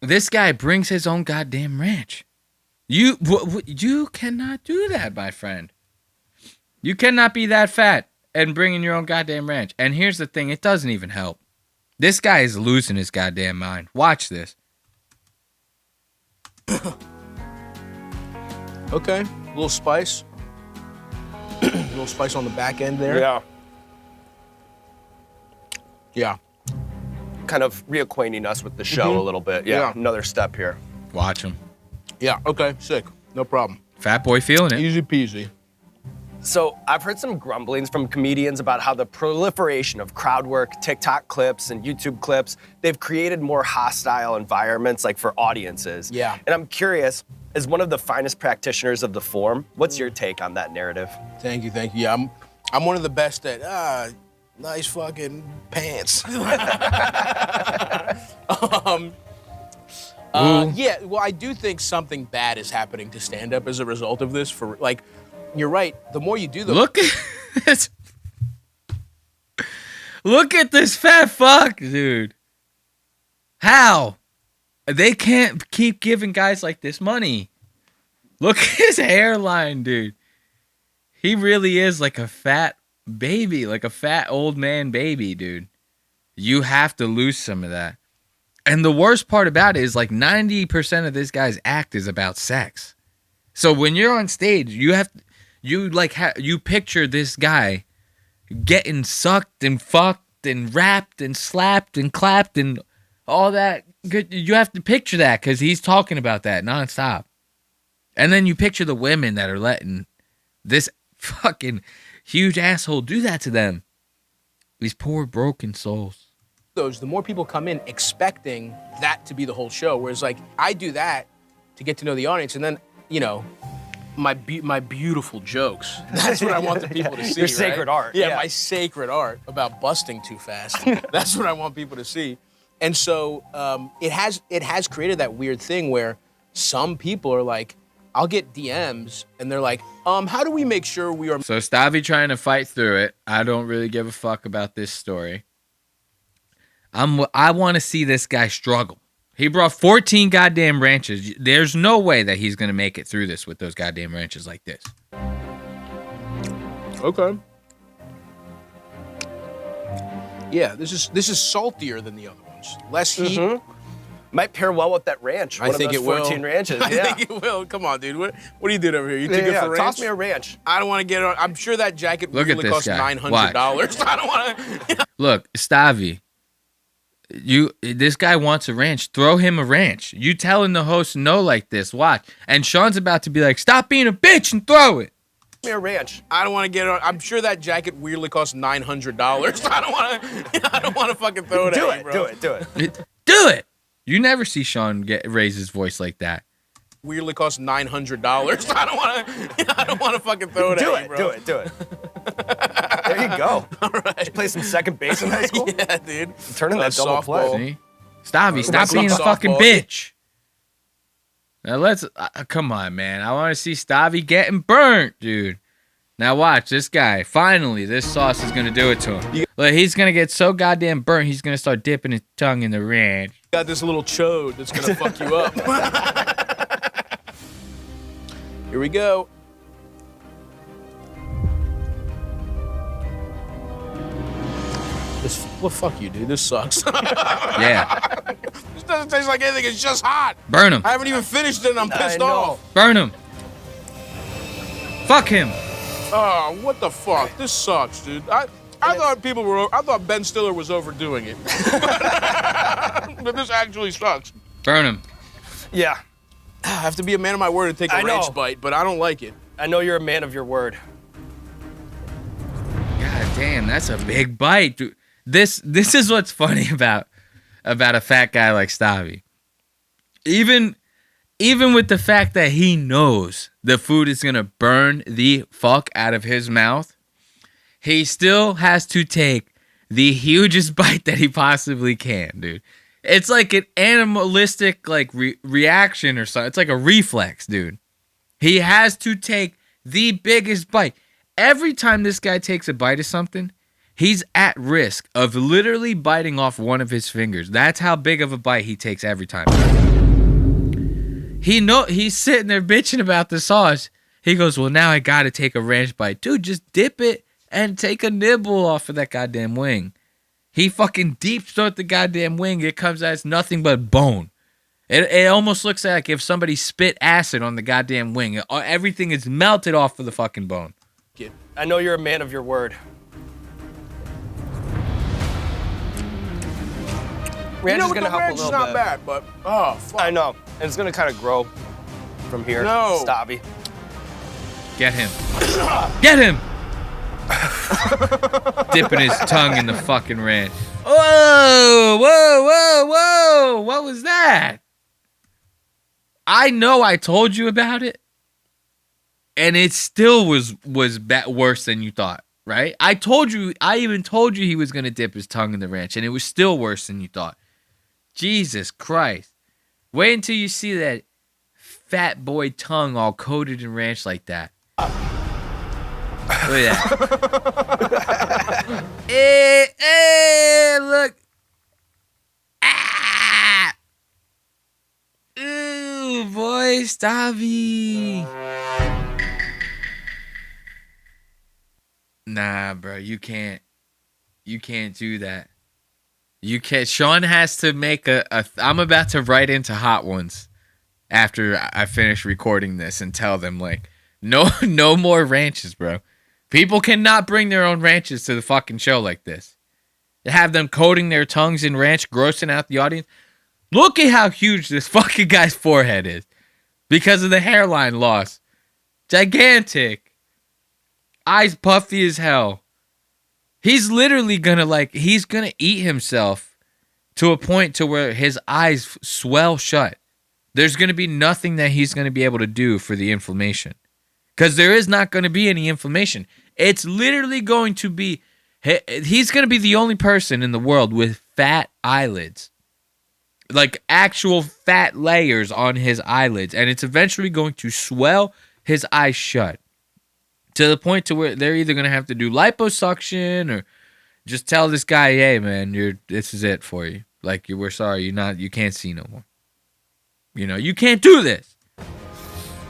this guy brings his own goddamn ranch. You cannot do that, my friend. You cannot be that fat and bring in your own goddamn ranch. And here's the thing, it doesn't even help. This guy is losing his goddamn mind. Watch this. Okay, a little spice. A little spice on the back end there. Yeah. Yeah. Kind of reacquainting us with the show a little bit. Yeah, another step here. Watch him. Yeah, okay, sick. No problem. Fat boy feeling it. Easy peasy. So I've heard some grumblings from comedians about how the proliferation of crowd work, TikTok clips, and YouTube clips, they've created more hostile environments like for audiences. Yeah. And I'm curious, as one of the finest practitioners of the form, what's your take on that narrative? Thank you. Yeah, I'm one of the best at nice fucking pants. Yeah, well, I do think something bad is happening to stand-up as a result of this. For like, you're right. The more you do, Look at this. Look at this fat fuck, dude. How? They can't keep giving guys like this money. Look at his hairline, dude. He really is like a fat baby, like a fat old man baby, dude. You have to lose some of that. And the worst part about it is like 90% of this guy's act is about sex. So when you're on stage, you picture this guy getting sucked and fucked and rapped and slapped and clapped and all that. You have to picture that because he's talking about that nonstop. And then you picture the women that are letting this fucking huge asshole do that to them. These poor broken souls. The more people come in expecting that to be the whole show, whereas like I do that to get to know the audience, and then my beautiful jokes. That's what I want the people to see. Your sacred art. Yeah, my sacred art about busting too fast. That's what I want people to see. And so it has created that weird thing where some people are like, I'll get DMs and they're like, how do we make sure we are? So Stavvy trying to fight through it. I don't really give a fuck about this story. I want to see this guy struggle. He brought 14 goddamn ranches. There's no way that he's gonna make it through this with those goddamn ranches like this. Okay. Yeah, this is saltier than the other ones. Less heat. Might pair well with that ranch. I think it will. 14 ranches. I think it will. Come on, dude. What are you doing over here? You too good for ranch? Toss me a ranch. I don't want to get it on. I'm sure that jacket really costs $900. I don't want to. Look, Stavvy. This guy wants a ranch. Throw him a ranch. You telling the host no like this. Watch. And Sean's about to be like, stop being a bitch and throw it. Give me a ranch. I don't want to get it on. I'm sure that jacket weirdly costs $900. I don't want to fucking throw it at you, bro. Do it. Do it. You never see Sean raise his voice like that. Weirdly costs $900. I don't want to fucking throw it at you, bro. Do it. There you go. All right. Did you play some second base in high school? Yeah, dude. Turning that double play. Stavvy, stop being a fucking bitch. Now let's come on, man. I want to see Stavvy getting burnt, dude. Now watch this guy. Finally, this sauce is gonna do it to him. Like, he's gonna get so goddamn burnt, he's gonna start dipping his tongue in the ranch. Got this little chode that's gonna fuck you up. Here we go. Well, fuck you, dude. This sucks. Yeah. This doesn't taste like anything. It's just hot. Burn him. I haven't even finished it and I'm pissed off. Burn him. Fuck him. Oh, what the fuck? This sucks, dude. I thought Ben Stiller was overdoing it. But this actually sucks. Burn him. Yeah. I have to be a man of my word and take a ranch bite, but I don't like it. I know you're a man of your word. God damn, that's a big bite, dude. This is what's funny about a fat guy like Stavvy. Even with the fact that he knows the food is gonna burn the fuck out of his mouth, he still has to take the hugest bite that he possibly can, dude. It's like an animalistic reaction or something. It's like a reflex, dude. He has to take the biggest bite. Every time this guy takes a bite of something, He's at risk of literally biting off one of his fingers. That's how big of a bite he takes every time. He's sitting there bitching about the sauce. He goes, well, now I got to take a ranch bite. Dude, just dip it and take a nibble off of that goddamn wing. He fucking deep throat the goddamn wing. It comes out, it's nothing but bone. It almost looks like if somebody spit acid on the goddamn wing. Everything is melted off of the fucking bone. I know you're a man of your word. Ranch is gonna help a little bit. Not bad, but oh, fuck. I know, and it's gonna kind of grow from here. No, Stavvy. Get him. Get him. Dipping his tongue in the fucking ranch. Whoa, whoa, whoa, whoa! What was that? I know I told you about it, and it still was worse than you thought, right? I even told you he was gonna dip his tongue in the ranch, and it was still worse than you thought. Jesus Christ. Wait until you see that fat boy tongue all coated in ranch like that. Look at that. Hey, look. Ah. Ooh, boy, Stavvy. Nah, bro, you can't do that. You can't. Sean has to make I'm about to write into Hot Ones after I finish recording this and tell them, like, no more ranches, bro. People cannot bring their own ranches to the fucking show like this. To have them coating their tongues in ranch, grossing out the audience. Look at how huge this fucking guy's forehead is because of the hairline loss. Gigantic. Eyes puffy as hell. He's literally he's gonna eat himself to a point to where his eyes swell shut. There's gonna be nothing that he's gonna be able to do for the inflammation. Because there is not gonna be any inflammation. It's literally going to be, he's gonna be the only person in the world with fat eyelids. Like actual fat layers on his eyelids. And it's eventually going to swell his eyes shut. To the point to where they're either going to have to do liposuction or just tell this guy, hey, man, this is it for you. Like, we're sorry, you can't see no more. You know, you can't do this.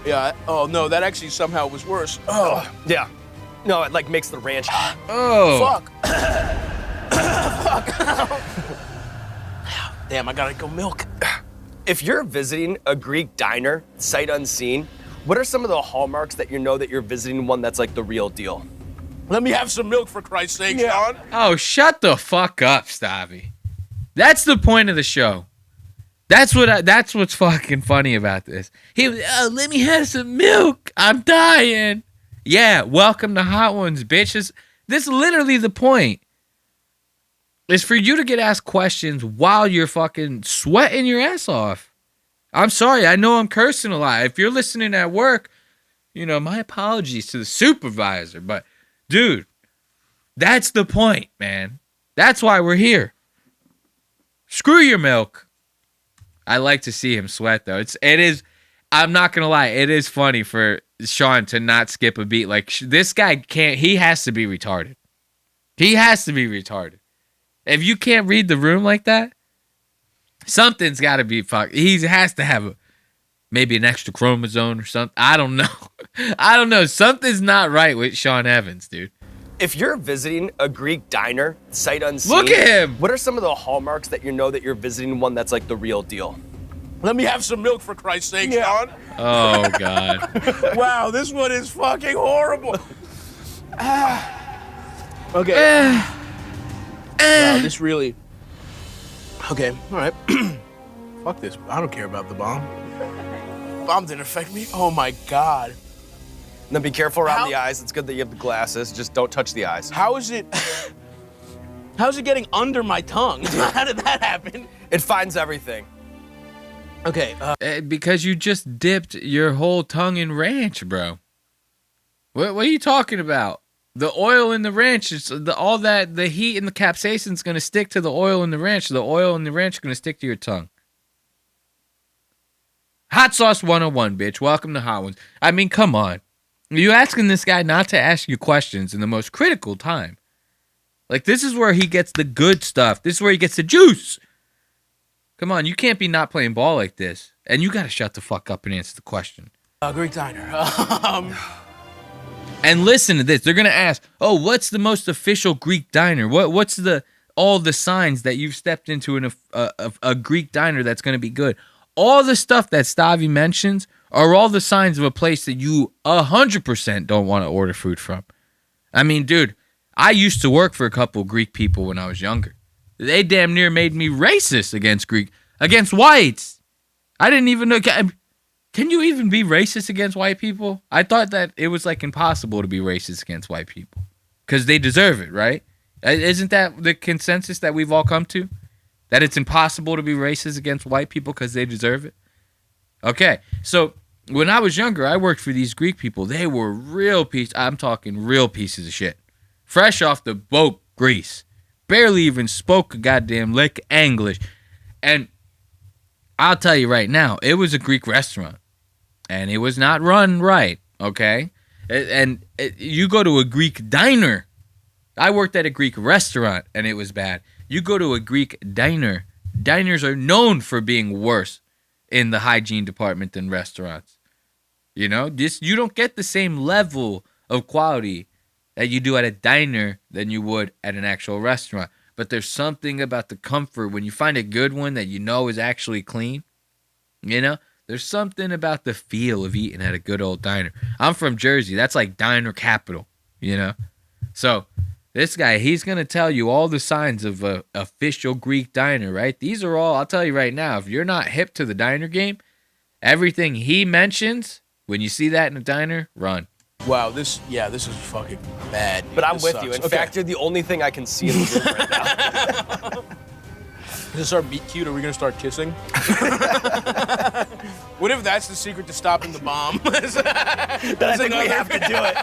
Yeah, oh, no, that actually somehow was worse. Oh. Yeah. No, it, makes the ranch hot. Oh. Fuck. Fuck. Damn, I gotta go milk. If you're visiting a Greek diner, sight unseen, what are some of the hallmarks that you know that you're visiting one that's like the real deal? Let me have some milk, for Christ's sake, Sean. Oh, shut the fuck up, Stavvy. That's the point of the show. That's what's fucking funny about this. Let me have some milk. I'm dying. Yeah, welcome to Hot Ones, bitches. This is literally the point. It's for you to get asked questions while you're fucking sweating your ass off. I'm sorry, I know I'm cursing a lot. If you're listening at work, my apologies to the supervisor. But, dude, that's the point, man. That's why we're here. Screw your milk. I like to see him sweat, though. It is, I'm not going to lie, it is funny for Sean to not skip a beat. Like, this guy can't, he has to be retarded. He has to be retarded. If you can't read the room like that, something's got to be fucked. He has to have maybe an extra chromosome or something. I don't know. I don't know. Something's not right with Sean Evans, dude. If you're visiting a Greek diner, sight unseen, look at him. What are some of the hallmarks that you know that you're visiting one that's like the real deal? Let me have some milk, for Christ's sake, Sean. Oh, God. Wow, this one is fucking horrible. Okay. Wow, this really... Okay, all right. Fuck this. I don't care about the bomb. Bomb didn't affect me. Oh, my God. Now be careful around the eyes. It's good that you have the glasses. Just don't touch the eyes. How's it getting under my tongue? How did that happen? It finds everything. Okay. Because you just dipped your whole tongue in ranch, bro. What are you talking about? The oil in the ranch, the heat and the capsaicin is going to stick to the oil in the ranch. The oil in the ranch is going to stick to your tongue. Hot Sauce 101, bitch. Welcome to Hot Ones. I mean, come on. You asking this guy not to ask you questions in the most critical time. Like, this is where he gets the good stuff. This is where he gets the juice. Come on, you can't be not playing ball like this. And you got to shut the fuck up and answer the question. Greek diner. And listen to this. They're going to ask, oh, what's the most official Greek diner? What's all the signs that you've stepped into a Greek diner that's going to be good? All the stuff that Stavvy mentions are all the signs of a place that you 100% don't want to order food from. I mean, dude, I used to work for a couple Greek people when I was younger. They damn near made me racist against whites. I didn't even know. Can you even be racist against white people? I thought that it was like impossible to be racist against white people because they deserve it, right? Isn't that the consensus that we've all come to? That it's impossible to be racist against white people because they deserve it? Okay, so when I was younger, I worked for these Greek people. They were I'm talking real pieces of shit. Fresh off the boat, Greece. Barely even spoke a goddamn lick English. And I'll tell you right now, it was a Greek restaurant. And it was not run right, okay? And you go to a Greek diner. I worked at a Greek restaurant, and it was bad. You go to a Greek diner. Diners are known for being worse in the hygiene department than restaurants. You know, you don't get the same level of quality that you do at a diner than you would at an actual restaurant. But there's something about the comfort when you find a good one that you know is actually clean. You know, there's something about the feel of eating at a good old diner. I'm from Jersey. That's like diner capital, you know. So this guy, he's going to tell you all the signs of a official Greek diner, right? These are all, I'll tell you right now, if you're not hip to the diner game, everything he mentions, when you see that in a diner, run. Wow, this is fucking bad. But I'm This with sucks. you. In Okay. fact, you're the only thing I can see in the room right now. Is this our meet cute? Are we gonna start kissing? What if that's the secret to stopping the bomb? I think we have to do it.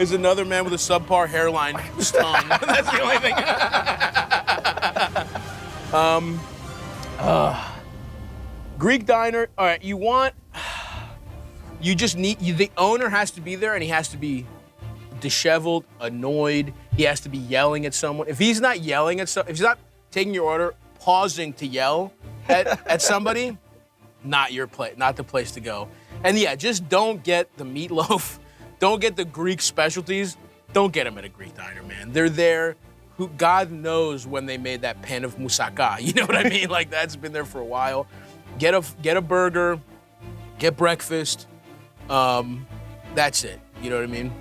Is another man with a subpar hairline stung? That's the only thing. Greek diner. All right, the owner has to be there, and he has to be disheveled, annoyed. He has to be yelling at someone. If he's not yelling at if he's not taking your order, pausing to yell at somebody, not the place to go. And yeah, just don't get the meatloaf. Don't get the Greek specialties. Don't get them at a Greek diner, man. They're there. God knows when they made that pan of moussaka. You know what I mean? Like, that's been there for a while. Get a burger. Get breakfast. That's it. You know what I mean?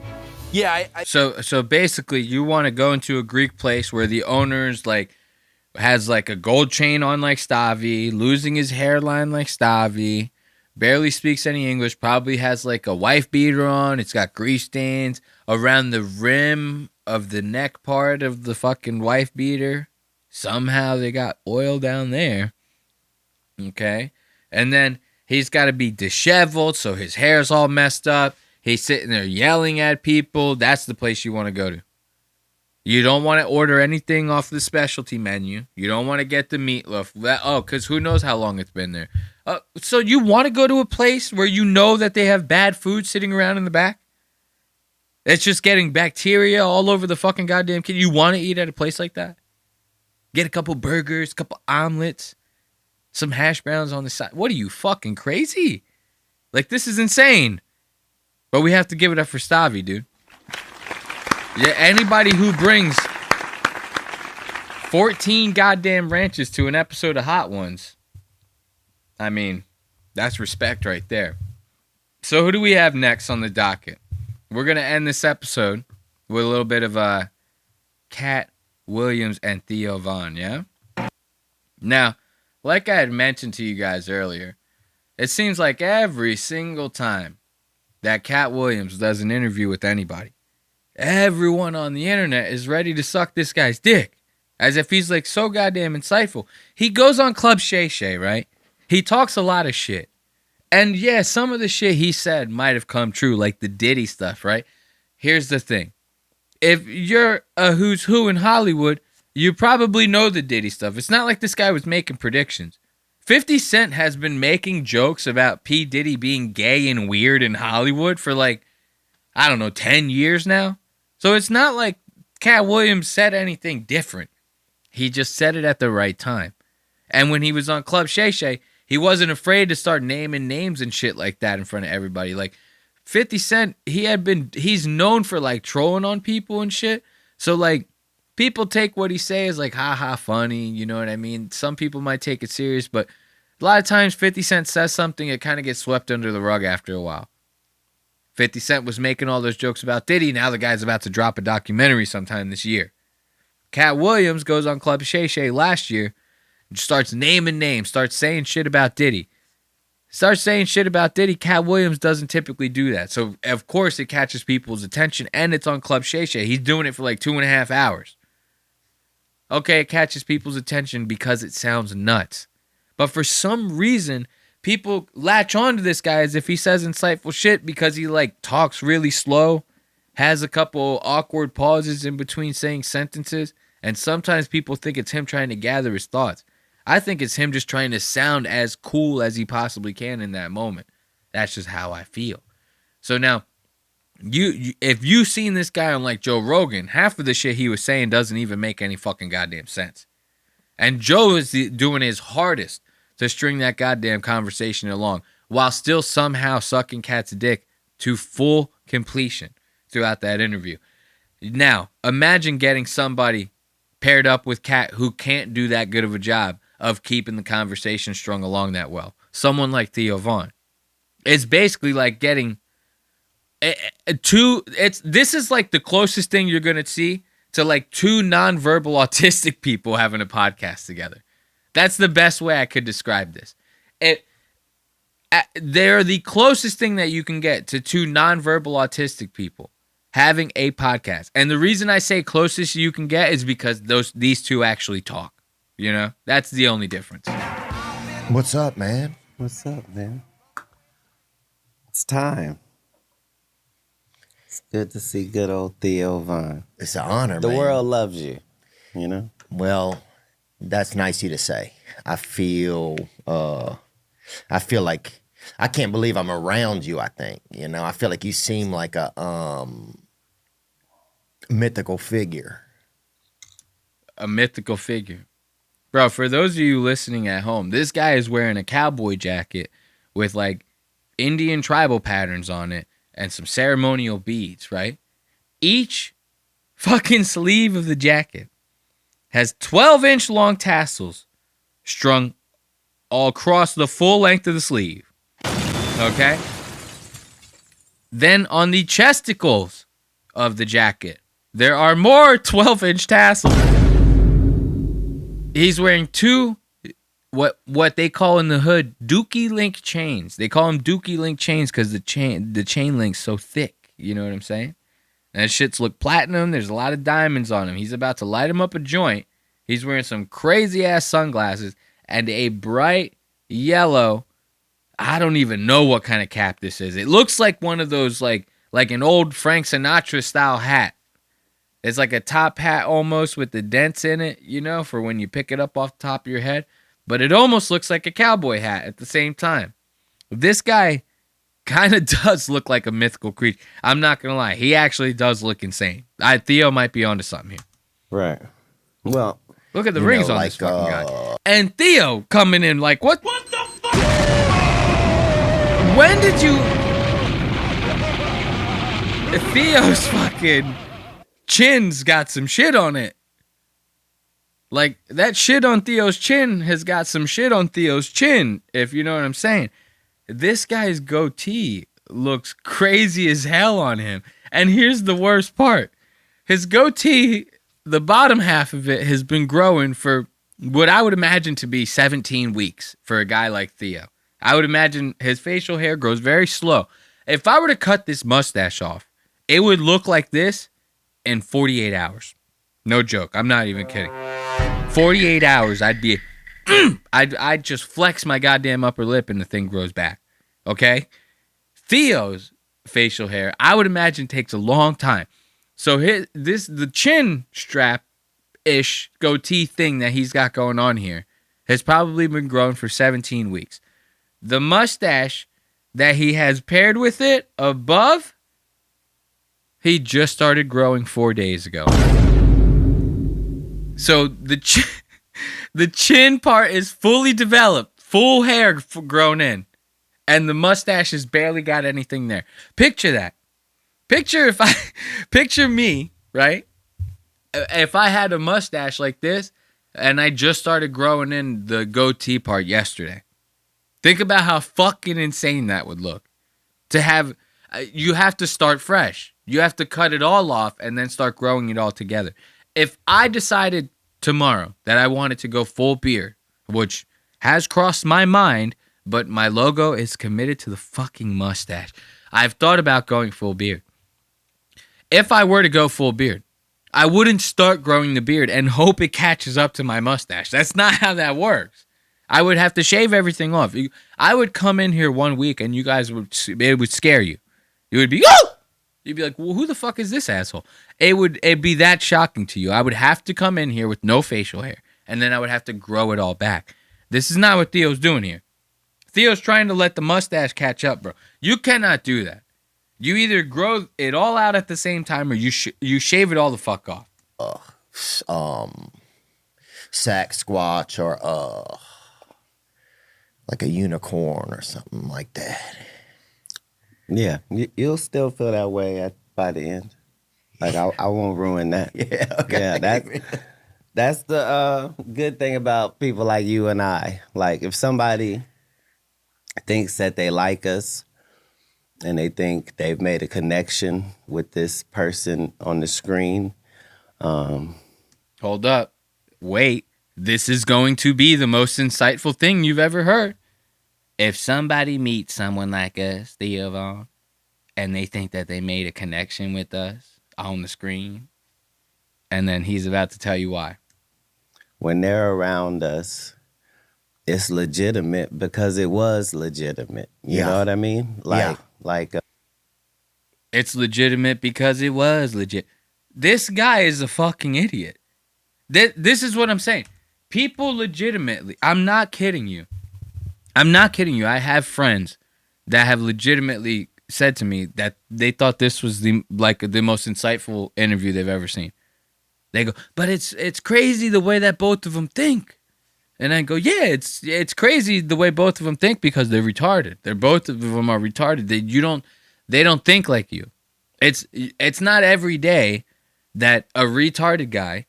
Yeah. So basically, you want to go into a Greek place where the owner's like has like a gold chain on like Stavvy, losing his hairline like Stavvy, barely speaks any English, probably has like a wife beater on. It's got grease stains around the rim of the neck part of the fucking wife beater. Somehow they got oil down there. Okay. And then he's got to be disheveled, so his hair's all messed up. He's sitting there yelling at people. That's the place you want to go to. You don't want to order anything off the specialty menu. You don't want to get the meatloaf. Because who knows how long it's been there. So you want to go to a place where you know that they have bad food sitting around in the back? It's just getting bacteria all over the fucking goddamn kid. You want to eat at a place like that? Get a couple burgers, a couple omelets, some hash browns on the side. What are you, fucking crazy? Like, this is insane. But we have to give it up for Stavvy, dude. Yeah, anybody who brings 14 goddamn ranches to an episode of Hot Ones, I mean, that's respect right there. So who do we have next on the docket? We're going to end this episode with a little bit of Katt Williams and Theo Von, yeah? Now, like I had mentioned to you guys earlier, it seems like every single time that Katt Williams does an interview with anybody, everyone on the internet is ready to suck this guy's dick, as if he's like so goddamn insightful. He goes on Club Shay Shay, right? He talks a lot of shit. And yeah, some of the shit he said might have come true, like the Diddy stuff, right? Here's the thing. If you're a who's who in Hollywood, you probably know the Diddy stuff. It's not like this guy was making predictions. 50 Cent has been making jokes about P. Diddy being gay and weird in Hollywood for like, I don't know, 10 years now. So it's not like Katt Williams said anything different. He just said it at the right time. And when he was on Club Shay Shay, he wasn't afraid to start naming names and shit like that in front of everybody. Like 50 Cent, he's known for like trolling on people and shit. So like people take what he says as like haha funny, you know what I mean? Some people might take it serious, but a lot of times 50 Cent says something, it kind of gets swept under the rug after a while. 50 Cent was making all those jokes about Diddy. Now the guy's about to drop a documentary sometime this year. Katt Williams goes on Club Shay Shay last year and starts naming names, starts saying shit about Diddy. Katt Williams doesn't typically do that. So, of course, it catches people's attention, and it's on Club Shay Shay. He's doing it for like 2.5 hours. Okay, it catches people's attention because it sounds nuts. But for some reason, people latch on to this guy as if he says insightful shit because he like talks really slow, has a couple awkward pauses in between saying sentences, and sometimes people think it's him trying to gather his thoughts. I think it's him just trying to sound as cool as he possibly can in that moment. That's just how I feel. So now, if you've seen this guy on like Joe Rogan, half of the shit he was saying doesn't even make any fucking goddamn sense. And Joe is doing his hardest to string that goddamn conversation along while still somehow sucking Katt's dick to full completion throughout that interview. Now, imagine getting somebody paired up with Katt who can't do that good of a job of keeping the conversation strung along that well. Someone like Theo Von. It's basically like getting this is like the closest thing you're going to see to like two nonverbal autistic people having a podcast together. That's the best way I could describe this. They're the closest thing that you can get to two nonverbal autistic people having a podcast. And the reason I say closest you can get is because these two actually talk. You know? That's the only difference. What's up, man? What's up, man? It's time. It's good to see good old Theo Von. It's an honor, The man. world loves you, you know? Well, that's nice of you to say. I feel like I can't believe I'm around you, I think. You know, I feel like you seem like a mythical figure. A mythical figure. Bro, for those of you listening at home, this guy is wearing a cowboy jacket with like Indian tribal patterns on it and some ceremonial beads, right? Each fucking sleeve of the jacket has 12-inch long tassels strung all across the full length of the sleeve. Okay? Then on the chesticles of the jacket, there are more 12-inch tassels. He's wearing two, what they call in the hood, dookie link chains. They call them dookie link chains because the chain link's so thick. You know what I'm saying? And that shit's look platinum. There's a lot of diamonds on him. He's about to light him up a joint. He's wearing some crazy-ass sunglasses and a bright yellow, I don't even know what kind of cap this is. It looks like one of those, like an old Frank Sinatra-style hat. It's like a top hat almost with the dents in it, you know, for when you pick it up off the top of your head. But it almost looks like a cowboy hat at the same time. This guy kind of does look like a mythical creature. I'm not going to lie. He actually does look insane. Theo might be onto something here. Right. Well, look at the rings on this fucking guy. And Theo coming in like, what the fuck? When did you... Theo's fucking chin's got some shit on it. Like, that shit on Theo's chin has got some shit on Theo's chin, if you know what I'm saying. This guy's goatee looks crazy as hell on him. And here's the worst part. His goatee, the bottom half of it, has been growing for what I would imagine to be 17 weeks for a guy like Theo. I would imagine his facial hair grows very slow. If I were to cut this mustache off, it would look like this in 48 hours. No joke. I'm not even kidding. 48 hours, I'd be... I'd just flex my goddamn upper lip and the thing grows back. Okay? Theo's facial hair, I would imagine, takes a long time. So the chin strap-ish goatee thing that he's got going on here has probably been growing for 17 weeks. The mustache that he has paired with it above, he just started growing 4 days ago. So the chin part is fully developed, full hair grown in, and the mustache has barely got anything there. Picture that. Picture me, right? If I had a mustache like this, and I just started growing in the goatee part yesterday. Think about how fucking insane that would look. To have, you have to start fresh. You have to cut it all off and then start growing it all together. If I decided tomorrow that I wanted to go full beard, which has crossed my mind, but my logo is committed to the fucking mustache. I've thought about going full beard. If I were to go full beard, I wouldn't start growing the beard and hope it catches up to my mustache. That's not how that works. I would have to shave everything off. I would come in here 1 week and you guys it would scare you. You would be, oh! You'd be like, well, who the fuck is this asshole? It'd be that shocking to you. I would have to come in here with no facial hair and then I would have to grow it all back. This is not what Theo's doing here. Theo's trying to let the mustache catch up, bro. You cannot do that. You either grow it all out at the same time or you shave it all the fuck off. Sasquatch or like a unicorn or something like that. Yeah, you'll still feel that way by the end. Like I won't ruin that. Yeah, okay. Yeah, that's the good thing about people like you and I. Like if somebody thinks that they like us and they think they've made a connection with this person on the screen. Hold up. Wait. This is going to be the most insightful thing you've ever heard. If somebody meets someone like us, Theo Vaughn, and they think that they made a connection with us on the screen, and then he's about to tell you why. When they're around us, it's legitimate because it was legitimate. You know what I mean? It's legitimate because it was legit. This guy is a fucking idiot. This is what I'm saying. People legitimately, I'm not kidding you. I have friends that have legitimately said to me that they thought this was the most insightful interview they've ever seen. They go, but it's crazy the way that both of them think. And I go, yeah, it's crazy the way both of them think because they're retarded. Both of them are retarded. They don't think like you. It's not every day that a retarded guy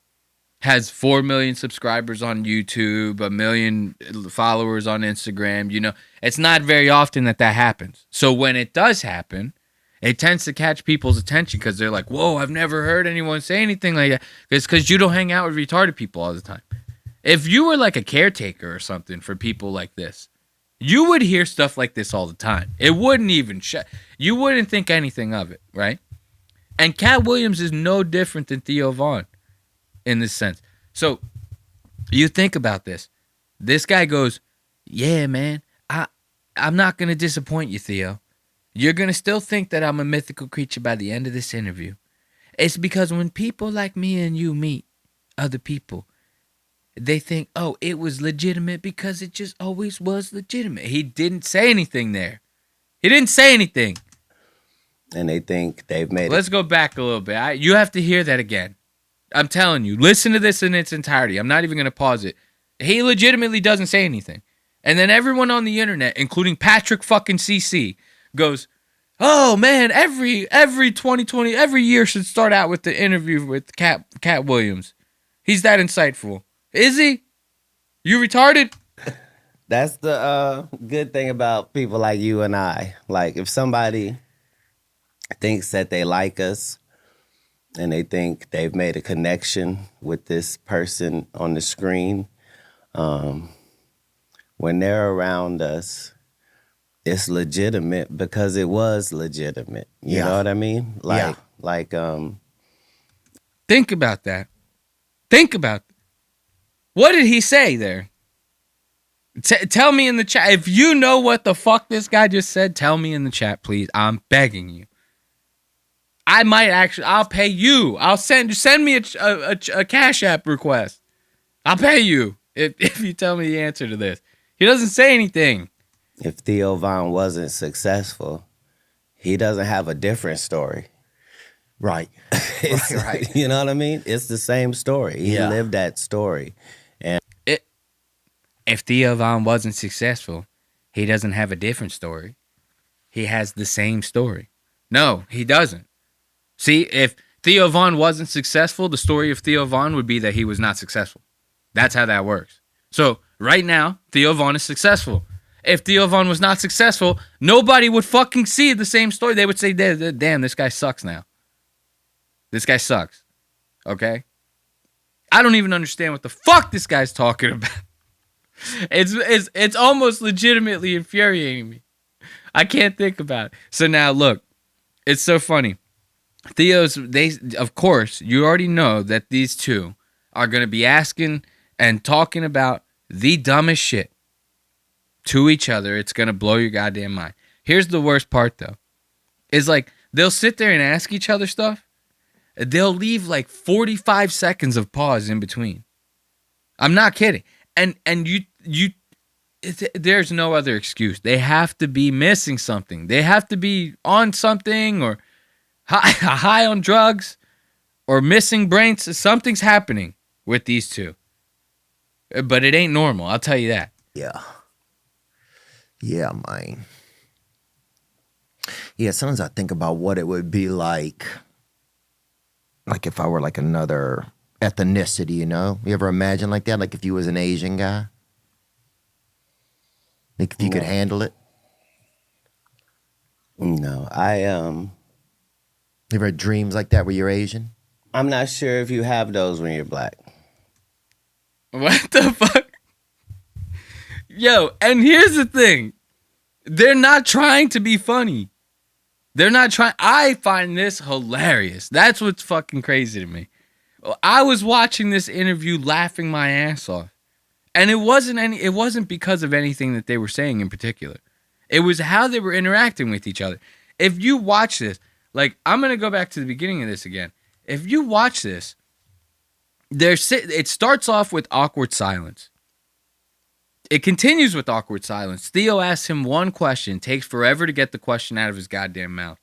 has 4 million subscribers on YouTube, 1 million followers on Instagram. You know, it's not very often that happens. So when it does happen, it tends to catch people's attention because they're like, whoa, I've never heard anyone say anything like that. It's because you don't hang out with retarded people all the time. If you were like a caretaker or something for people like this, you would hear stuff like this all the time. It wouldn't even you wouldn't think anything of it, right? And Katt Williams is no different than Theo Vaughn in this sense. So you think about this. This guy goes, yeah, man, I'm not going to disappoint you, Theo. You're going to still think that I'm a mythical creature by the end of this interview. It's because when people like me and you meet other people, they think, oh, it was legitimate because it just always was legitimate. He didn't say anything there. He didn't say anything. And they think they've made Let's go back a little bit. You have to hear that again. I'm telling you, listen to this in its entirety. I'm not even going to pause it. He legitimately doesn't say anything. And then everyone on the internet, including Patrick fucking CC, goes, oh man, every 2020, every year should start out with the interview with Katt Williams. He's that insightful. Is he? You retarded? That's the good thing about people like you and I. Like if somebody thinks that they like us and they think they've made a connection with this person on the screen, when they're around us, it's legitimate because it was legitimate. You know what I mean? Think about that. What did he say there? Tell me in the chat. If you know what the fuck this guy just said, tell me in the chat, please. I'm begging you. I might actually, I'll pay you. I'll send me a Cash App request. I'll pay you if you tell me the answer to this. He doesn't say anything. If Theo Vaughn wasn't successful, he doesn't have a different story. Right. Right. You know what I mean? It's the same story. He lived that story. And if Theo Von wasn't successful, he doesn't have a different story. He has the same story. No, he doesn't. See, if Theo Von wasn't successful, the story of Theo Von would be that he was not successful. That's how that works. So right now, Theo Von is successful. If Theo Von was not successful, nobody would fucking see the same story. They would say, damn, this guy sucks now. This guy sucks. Okay? I don't even understand what the fuck this guy's talking about. It's almost legitimately infuriating me. I can't think about it. So now look, it's so funny. Of course, you already know that these two are going to be asking and talking about the dumbest shit to each other. It's going to blow your goddamn mind. Here's the worst part, though. Is like, they'll sit there and ask each other stuff. They'll leave like 45 seconds of pause in between. I'm not kidding. And there's no other excuse. They have to be missing something. They have to be on something or high on drugs or missing brains. Something's happening with these two. But it ain't normal, I'll tell you that. Yeah. Yeah, man. Yeah, sometimes I think about what it would be like if I were like another ethnicity, you know? You ever imagine like that? Like if you was an Asian guy? Like if you could handle it? No, You ever had dreams like that where you're Asian? I'm not sure if you have those when you're black. What the fuck? Yo, and here's the thing. They're not trying to be funny. They're not trying. I find this hilarious. That's what's fucking crazy to me. I was watching this interview laughing my ass off. And it wasn't because of anything that they were saying in particular. It was how they were interacting with each other. If you watch this, like, I'm going to go back to the beginning of this again. If you watch this, it starts off with awkward silence. It continues with awkward silence. Theo asks him one question, takes forever to get the question out of his goddamn mouth.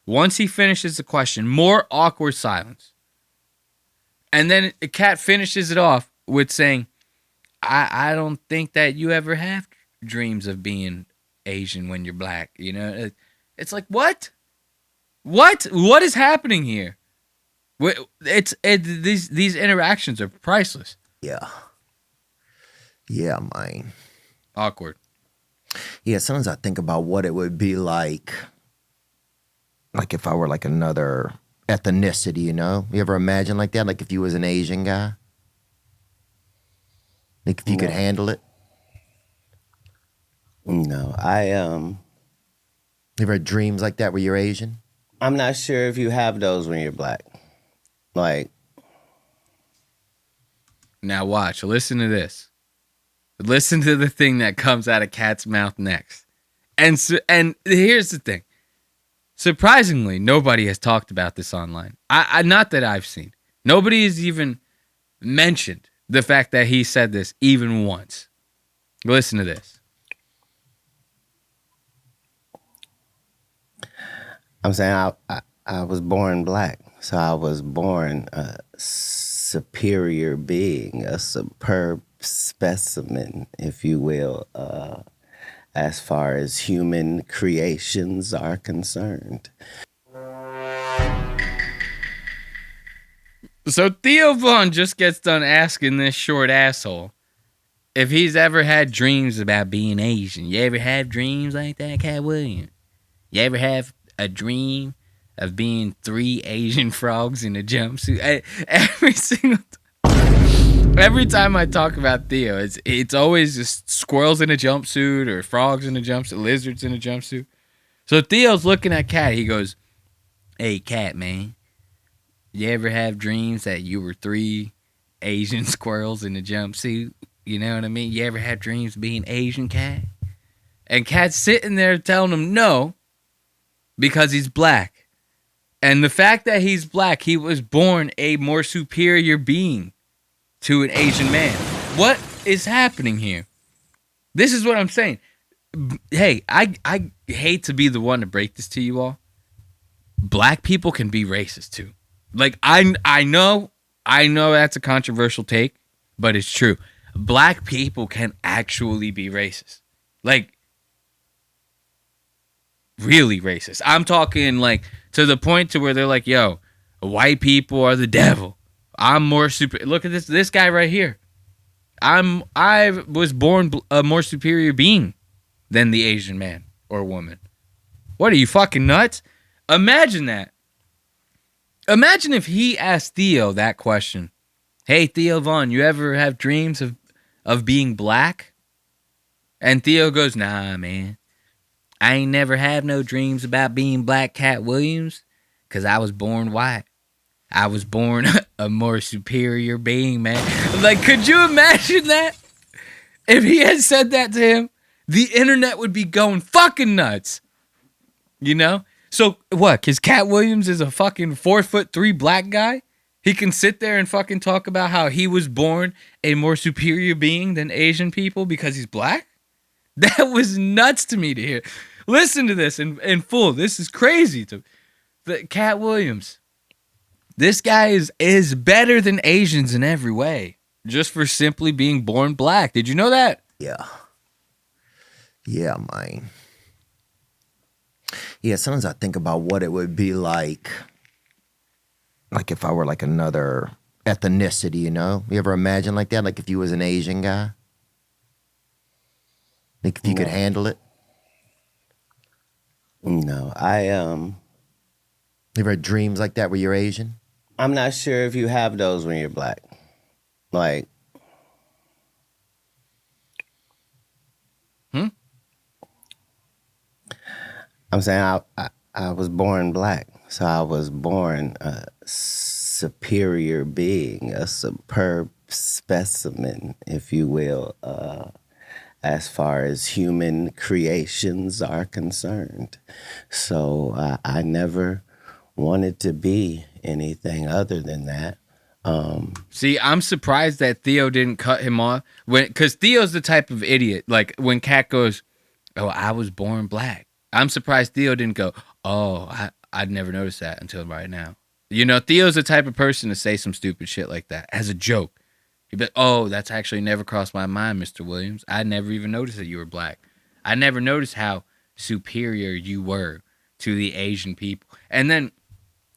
Once he finishes the question, more awkward silence. And then Katt finishes it off with saying, I don't think that you ever have dreams of being Asian when you're black. You know, it's like, what? What is happening here? These interactions are priceless. Yeah. Yeah, man. Awkward. Yeah, sometimes I think about what it would be like if I were like another ethnicity, you know? You ever imagine like that? Like if you was an Asian guy? Like if you could handle it? No, You ever had dreams like that where you're Asian? I'm not sure if you have those when you're black. Like. Now watch. Listen to this. Listen to the thing that comes out of Katt's mouth next. And here's the thing. Surprisingly, nobody has talked about this online. Not that I've seen. Nobody has even mentioned the fact that he said this even once. Listen to this. I'm saying I was born black. So I was born a superior being, a superb specimen, if you will, as far as human creations are concerned. So Theo Von just gets done asking this short asshole if he's ever had dreams about being Asian. You ever have dreams like that, Katt Williams? You ever have a dream of being 3 Asian frogs in a jumpsuit? Every time I talk about Theo, it's always just squirrels in a jumpsuit or frogs in a jumpsuit, lizards in a jumpsuit. So Theo's looking at Katt. He goes, "Hey, Katt, man, you ever have dreams that you were 3 Asian squirrels in a jumpsuit? You know what I mean? You ever have dreams of being Asian, Katt?" And Katt's sitting there telling him no, because he's black. And the fact that he's black, he was born a more superior being to an Asian man. What is happening here? This is what I'm saying. Hey, I hate to be the one to break this to you all, black people can be racist too. Like I know that's a controversial take, but it's true. Black people can actually be racist. Like really racist. I'm talking like to the point to where they're like, yo, white people are the devil. I'm more super. Look at this guy right here. I was born a more superior being than the Asian man or woman. What are you, fucking nuts? Imagine that. Imagine if he asked Theo that question. Hey, Theo Vaughn, you ever have dreams of being black? And Theo goes, nah, man. I ain't never have no dreams about being black, Katt Williams, because I was born white. I was born a more superior being, man. Like, could you imagine that? If he had said that to him, the internet would be going fucking nuts. You know? So, what? Because Katt Williams is a fucking 4'3" black guy? He can sit there and fucking talk about how he was born a more superior being than Asian people because he's black? That was nuts to me to hear. Listen to this in full. This is crazy. Katt Williams. This guy is better than Asians in every way, just for simply being born black. Did you know that? Yeah. Yeah, man. Yeah, sometimes I think about what it would be like if I were like another ethnicity, you know? You ever imagine like that? Like if you was an Asian guy? Like if you could handle it? No, You ever had dreams like that where you're Asian? I'm not sure if you have those when you're black. Like, I'm saying I was born black, so I was born a superior being, a superb specimen, if you will, as far as human creations are concerned. So I never wanted to be anything other than that. See, I'm surprised that Theo didn't cut him off because Theo's the type of idiot. Like when Katt goes, "Oh, I was born black." I'm surprised Theo didn't go, "Oh, I'd never noticed that until right now." You know, Theo's the type of person to say some stupid shit like that as a joke. He'd be like, "Oh, that's actually never crossed my mind, Mr. Williams. I never even noticed that you were black. I never noticed how superior you were to the Asian people." And then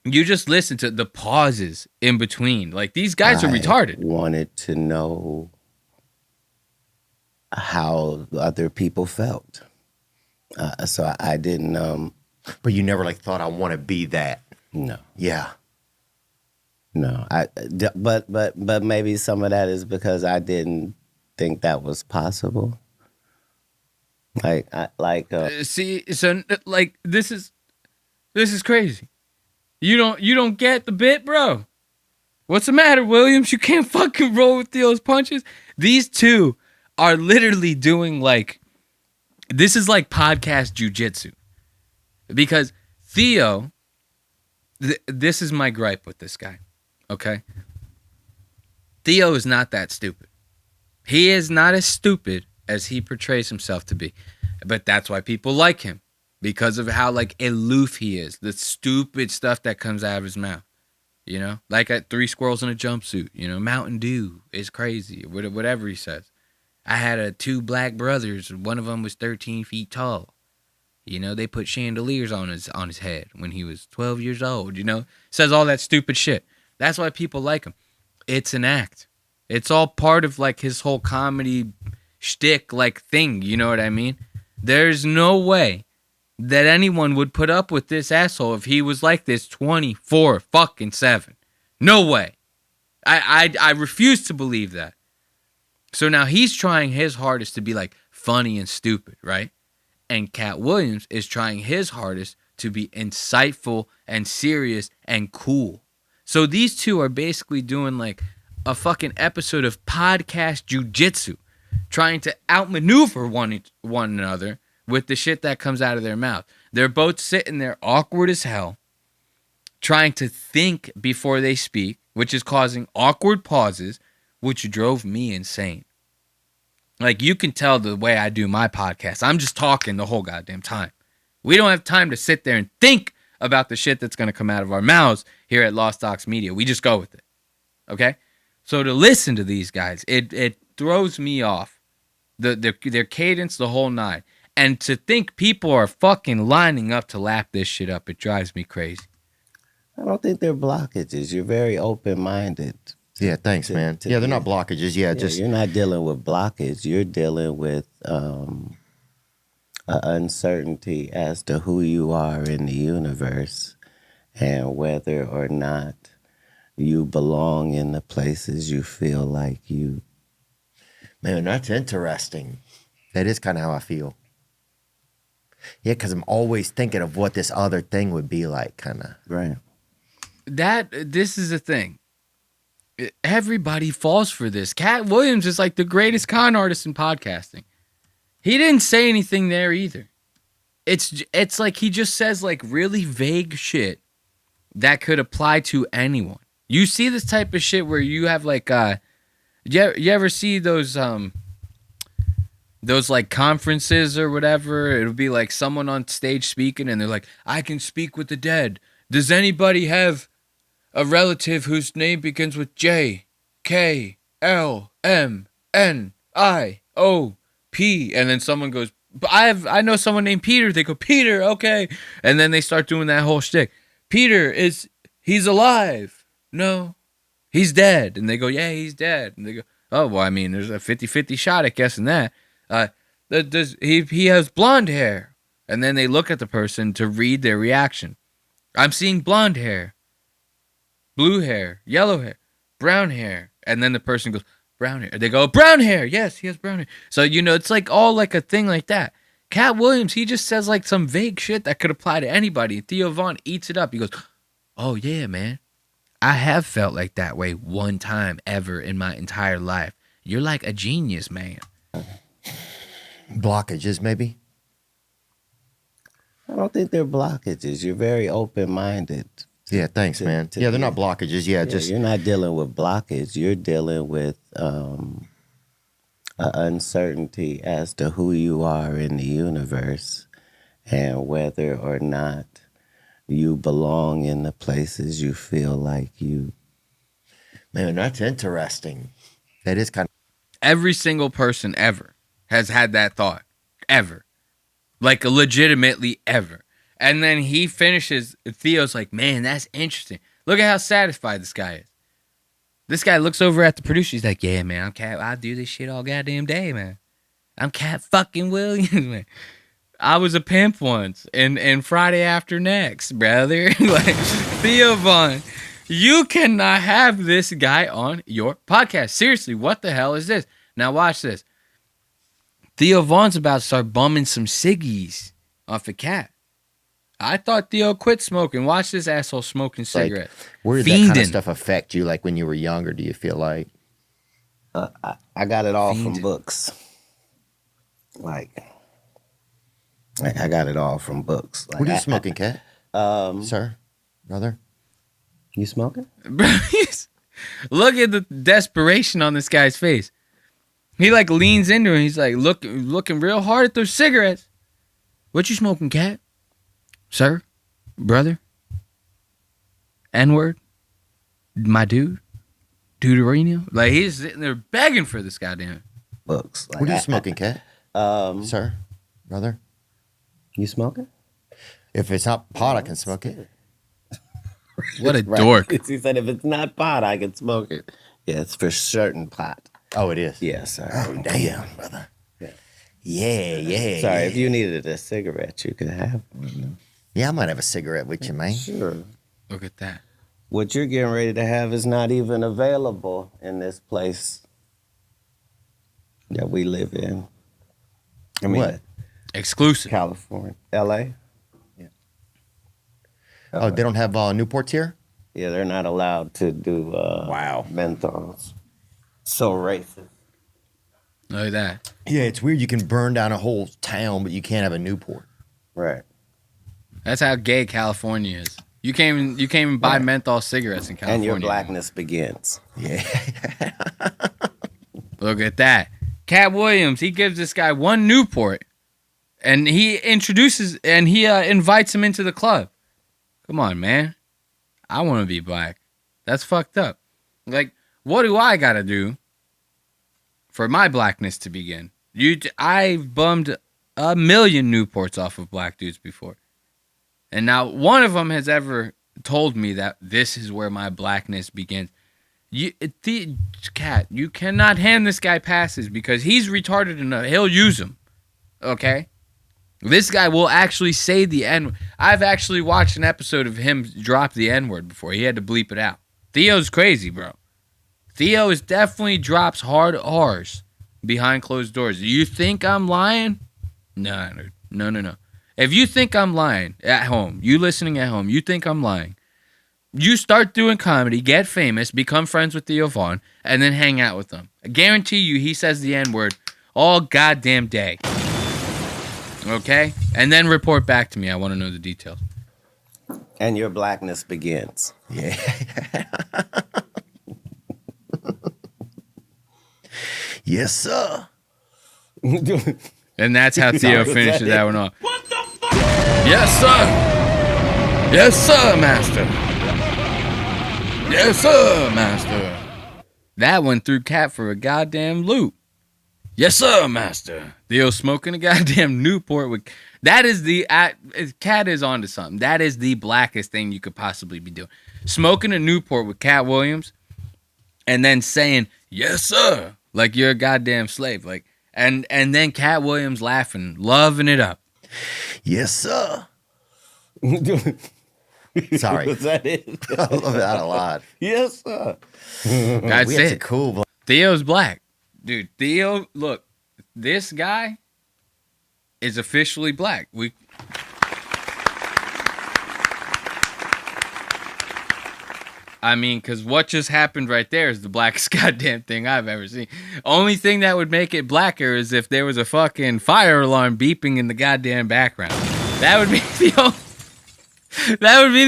you just listen to the pauses in between. Like, these guys are retarded. I wanted to know how other people felt. So I didn't... But you never, thought, I want to be that. No. Yeah. No. But maybe some of that is because I didn't think that was possible. See, so, this is crazy. You don't get the bit, bro. What's the matter, Williams? You can't fucking roll with Theo's punches. These two are literally doing this is like podcast jujitsu. Because Theo, this is my gripe with this guy, okay? Theo is not that stupid. He is not as stupid as he portrays himself to be. But that's why people like him. Because of how aloof he is. The stupid stuff that comes out of his mouth. You know? Like at 3 squirrels in a jumpsuit. You know, Mountain Dew is crazy. Or whatever he says. I had 2 black brothers. One of them was 13 feet tall. You know, they put chandeliers on his head when he was 12 years old. You know? Says all that stupid shit. That's why people like him. It's an act. It's all part of his whole comedy shtick thing. You know what I mean? There's no way that anyone would put up with this asshole if he was like this 24/7. No way. I refuse to believe that. So now he's trying his hardest to be funny and stupid, right? And Katt Williams is trying his hardest to be insightful and serious and cool. So these two are basically doing a fucking episode of podcast jujitsu, trying to outmaneuver one another with the shit that comes out of their mouth. They're both sitting there awkward as hell, trying to think before they speak, which is causing awkward pauses, which drove me insane. You can tell the way I do my podcast. I'm just talking the whole goddamn time. We don't have time to sit there and think about the shit that's going to come out of our mouths here at Lost Aux Media. We just go with it. Okay? So to listen to these guys, it throws me off. Their cadence, the whole nine. And to think people are fucking lining up to lap this shit up, it drives me crazy. I don't think they're blockages. You're very open-minded. Yeah, thanks, man. Yeah, they're not blockages. Yeah, just you're not dealing with blockage. You're dealing with an uncertainty as to who you are in the universe and whether or not you belong in the places you feel like you. Man, that's interesting. That is kind of how I feel. Yeah, because I'm always thinking of what this other thing would be like, kind of. Right. This is the thing. Everybody falls for this. Katt Williams is like the greatest con artist in podcasting. He didn't say anything there either. It's like he just says like really vague shit that could apply to anyone. You see this type of shit where you have like you ever see those like conferences or whatever? It'll be like someone on stage speaking and they're like, I can speak with the dead. Does anybody have a relative whose name begins with J, K, L, M, N, I, O, P? And then someone goes, I know someone named Peter. They go, Peter, okay. And then they start doing that whole shtick. Peter, he's alive. No, he's dead. And they go, yeah, he's dead. And they go, oh, well, I mean, there's a 50-50 shot at guessing that. He has blonde hair. And then they look at the person to read their reaction. I'm seeing blonde hair, blue hair, yellow hair, brown hair. And then the person goes, brown hair. They go, brown hair. Yes, he has brown hair. So, it's like all like a thing like that. Katt Williams, he just says like some vague shit that could apply to anybody. Theo Von eats it up. He goes, oh, yeah, man. I have felt like that way one time ever in my entire life. You're like a genius, man. Blockages, maybe? I don't think they're blockages. You're very open-minded. Yeah, thanks, man. Yeah, they're not blockages. Yeah, just you're not dealing with blockage. You're dealing with an uncertainty as to who you are in the universe and whether or not you belong in the places you feel like you. Man, that's interesting. That is kind of. Every single person ever has had that thought. Ever. Like legitimately ever. And then he finishes, Theo's like, man, that's interesting. Look at how satisfied this guy is. This guy looks over at the producer. He's like, yeah, man, I'm Katt. I do this shit all goddamn day, man. I'm Katt fucking Williams, man. I was a pimp once and Friday After Next, brother. Like, Theo Von, you cannot have this guy on your podcast. Seriously, what the hell is this? Now watch this. Theo Von's about to start bumming some ciggies off of Katt. I thought Theo quit smoking. Watch this asshole smoking cigarettes. Like, where did that kind of stuff affect you, like when you were younger, do you feel like? I got it all from books. Like, I got it all from books. Like, what are you smoking, Katt? Sir? Brother? You smoking? Look at the desperation on this guy's face. He like leans into it. He's like looking real hard at those cigarettes. What you smoking, Katt? Sir? Brother? N-word? My dude? Deuterino? Like, he's sitting there begging for this goddamn books. Like, what are you smoking, Katt? Sir? Brother? You smoking? If it's not pot, I can smoke it. What a dork. He said, if it's not pot, I can smoke it. Yeah, it's for certain pot. Oh, it is? Yes, sir. Oh, damn, brother. Yeah. Sorry, if you needed a cigarette, you could have one. Yeah, I might have a cigarette with you, man. Sure. Look at that. What you're getting ready to have is not even available in this place that we live in. I mean, what? Exclusive. California. L.A.? Yeah. Oh, they don't have Newports here? Yeah, they're not allowed to do menthols. So racist. Look at that. Yeah, it's weird. You can burn down a whole town, but you can't have a Newport. Right. That's how gay California is. You can't even buy menthol cigarettes in California. And your blackness begins. Yeah. Look at that. Katt Williams, he gives this guy one Newport, and he introduces and he invites him into the club. Come on, man. I want to be black. That's fucked up. Like, what do I gotta do for my blackness to begin? I've bummed 1 million Newports off of black dudes before. And now one of them has ever told me that this is where my blackness begins. Katt, you cannot hand this guy passes because he's retarded enough. He'll use them. Okay? This guy will actually say the N-word. I've actually watched an episode of him drop the N-word before. He had to bleep it out. Theo's crazy, bro. Theo definitely drops hard R's behind closed doors. Do you think I'm lying? No. If you think I'm lying at home, you listening at home, you think I'm lying, you start doing comedy, get famous, become friends with Theo Vaughn, and then hang out with him. I guarantee you he says the N-word all goddamn day. Okay? And then report back to me. I want to know the details. And your blackness begins. Yeah. Yes, sir. And that's how Theo finishes that one off. What the fuck? Yes, sir. Yes, sir, master. Yes, sir, master. That one threw Katt for a goddamn loop. Yes, sir, master. Theo smoking a goddamn Newport with. That is the. Katt is onto something. That is the blackest thing you could possibly be doing. Smoking a Newport with Katt Williams and then saying, yes, sir. Like you're a goddamn slave. Like, and then Katt Williams laughing, loving it up. Yes, sir. Sorry. Was that it? I love that a lot. Yes, sir. That's we had it. some cool. Theo's black. Dude, Theo, look, this guy is officially black. I mean, because what just happened right there is the blackest goddamn thing I've ever seen. Only thing that would make it blacker is if there was a fucking fire alarm beeping in the goddamn background. That would be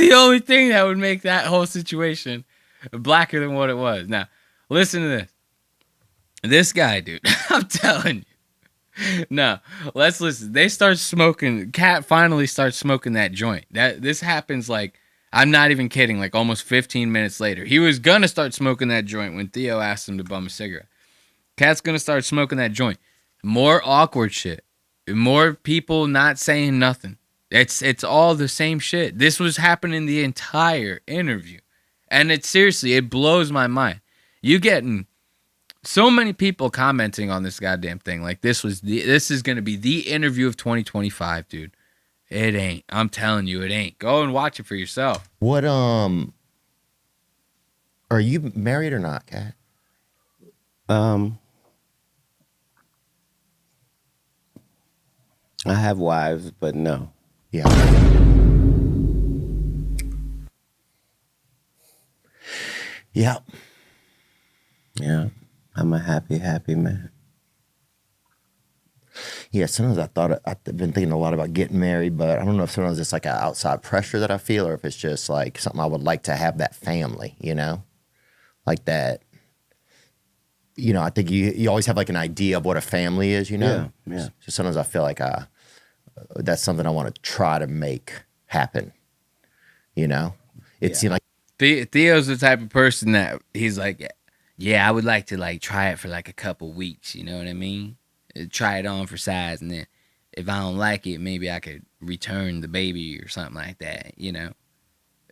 the only thing that would make that whole situation blacker than what it was. Now, listen to this. This guy, dude, I'm telling you. No, let's listen. They start smoking. Katt finally starts smoking that joint. This happens like, I'm not even kidding, like almost 15 minutes later. He was going to start smoking that joint when Theo asked him to bum a cigarette. Katt's going to start smoking that joint. More awkward shit. More people not saying nothing. It's all the same shit. This was happening the entire interview. And it blows my mind. You getting so many people commenting on this goddamn thing. Like this is going to be the interview of 2025, dude. It ain't. I'm telling you, it ain't. Go and watch it for yourself. What are you married or not, Katt? I have wives, but no. Yeah. Yeah. Yeah. I'm a happy man. Yeah, sometimes I've been thinking a lot about getting married, but I don't know if sometimes it's like an outside pressure that I feel or if it's just like something I would like to have that family, you know? Like that, you know, I think you always have like an idea of what a family is, you know? Yeah. So sometimes I feel like that's something I want to try to make happen, you know? It seemed like... Theo's the type of person that he's like, yeah, I would like to like try it for like a couple weeks, you know what I mean? Try it on for size, and then if I don't like it, maybe I could return the baby or something like that, you know?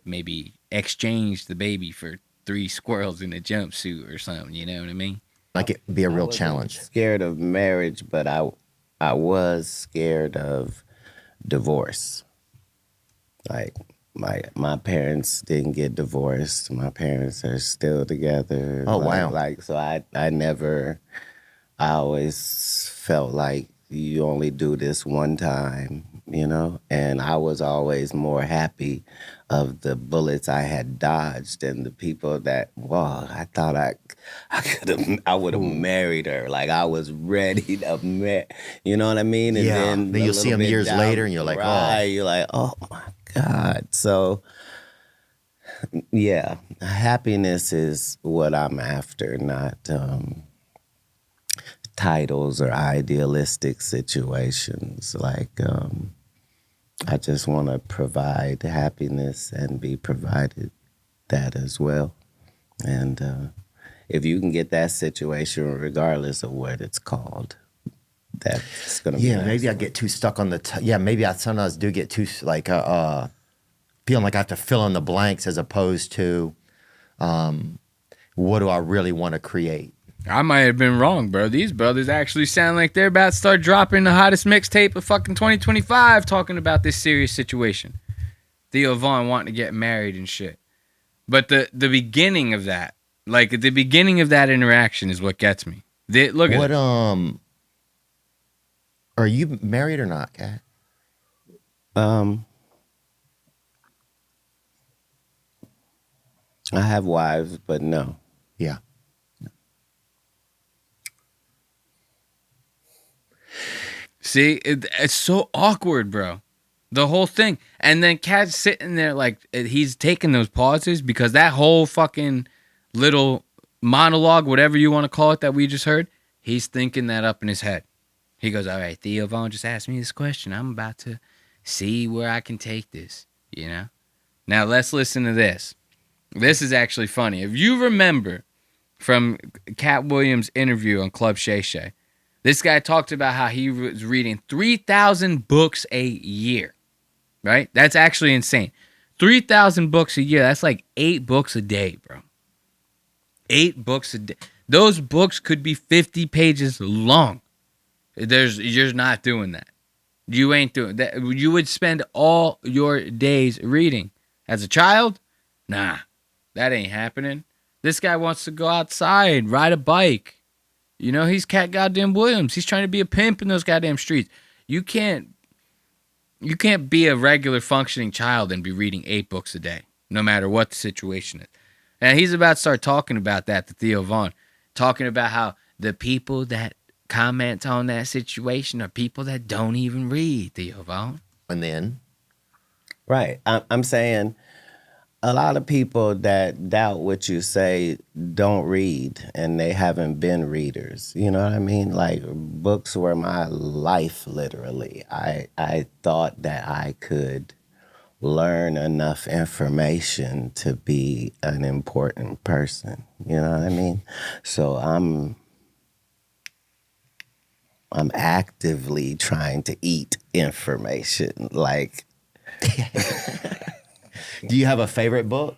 Maybe exchange the baby for 3 squirrels in a jumpsuit or something, you know what I mean? Like it'd be a real challenge. Scared of marriage, but I was scared of divorce. Like my parents didn't get divorced. My parents are still together. Oh, wow. So I always felt like you only do this one time, you know? And I was always more happy of the bullets I had dodged and the people that, wow, I thought I would have married her. Like I was ready to marry, you know what I mean? And then you'll see them years later and you're like, you're like, oh my God. So yeah, happiness is what I'm after, not titles or idealistic situations. Like I just want to provide happiness and be provided that as well. And if you can get that situation, regardless of what it's called, that's gonna be nice. Maybe I get too stuck on maybe I sometimes do get too like feeling like I have to fill in the blanks as opposed to what do I really want to create. I might have been wrong, bro. These brothers actually sound like they're about to start dropping the hottest mixtape of fucking 2025 talking about this serious situation. Theo Von wanting to get married and shit. But the beginning of that, like the beginning of that interaction is what gets me. Look at what, are you married or not, Katt? I have wives, but no. Yeah. See, it's so awkward, bro. The whole thing. And then Katt's sitting there like he's taking those pauses because that whole fucking little monologue, whatever you want to call it that we just heard, he's thinking that up in his head. He goes, all right, Theo Von just asked me this question. I'm about to see where I can take this, you know? Now let's listen to this. This is actually funny. If you remember from Katt Williams' interview on Club Shay Shay, this guy talked about how he was reading 3,000 books a year, right? That's actually insane. 3,000 books a year. That's like 8 books a day, bro. 8 books a day. Those books could be 50 pages long. You're not doing that. You ain't doing that. You would spend all your days reading. As a child, nah, that ain't happening. This guy wants to go outside, ride a bike. You know, he's Katt goddamn Williams. He's trying to be a pimp in those goddamn streets. You can't be a regular functioning child and be reading 8 books a day, no matter what the situation is. And he's about to start talking about that to Theo Von, talking about how the people that comment on that situation are people that don't even read, Theo Von. And then? Right. I'm saying a lot of people that doubt what you say don't read, and they haven't been readers. You know what I mean? Like, books were my life, literally. I thought that I could learn enough information to be an important person. You know what I mean? So I'm actively trying to eat information. Like, do you have a favorite book?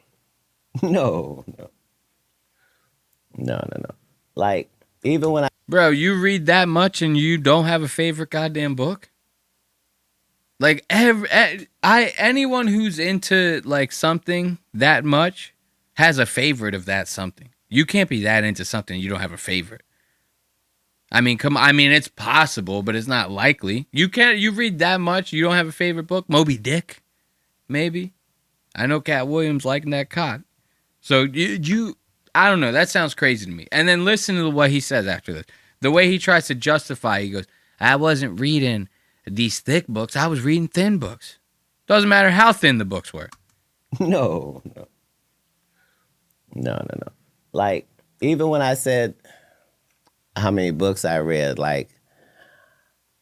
No. Like, even when Bro, you read that much and you don't have a favorite goddamn book? Like, anyone who's into, like, something that much has a favorite of that something. You can't be that into something you don't have a favorite. I mean, come on. I mean, it's possible, but it's not likely. You read that much, you don't have a favorite book? Moby Dick, maybe? I know Katt Williams liking that cock. So I don't know. That sounds crazy to me. And then listen to what he says after this. The way he tries to justify, he goes, I wasn't reading these thick books. I was reading thin books. Doesn't matter how thin the books were. No. Like, even when I said how many books I read, like,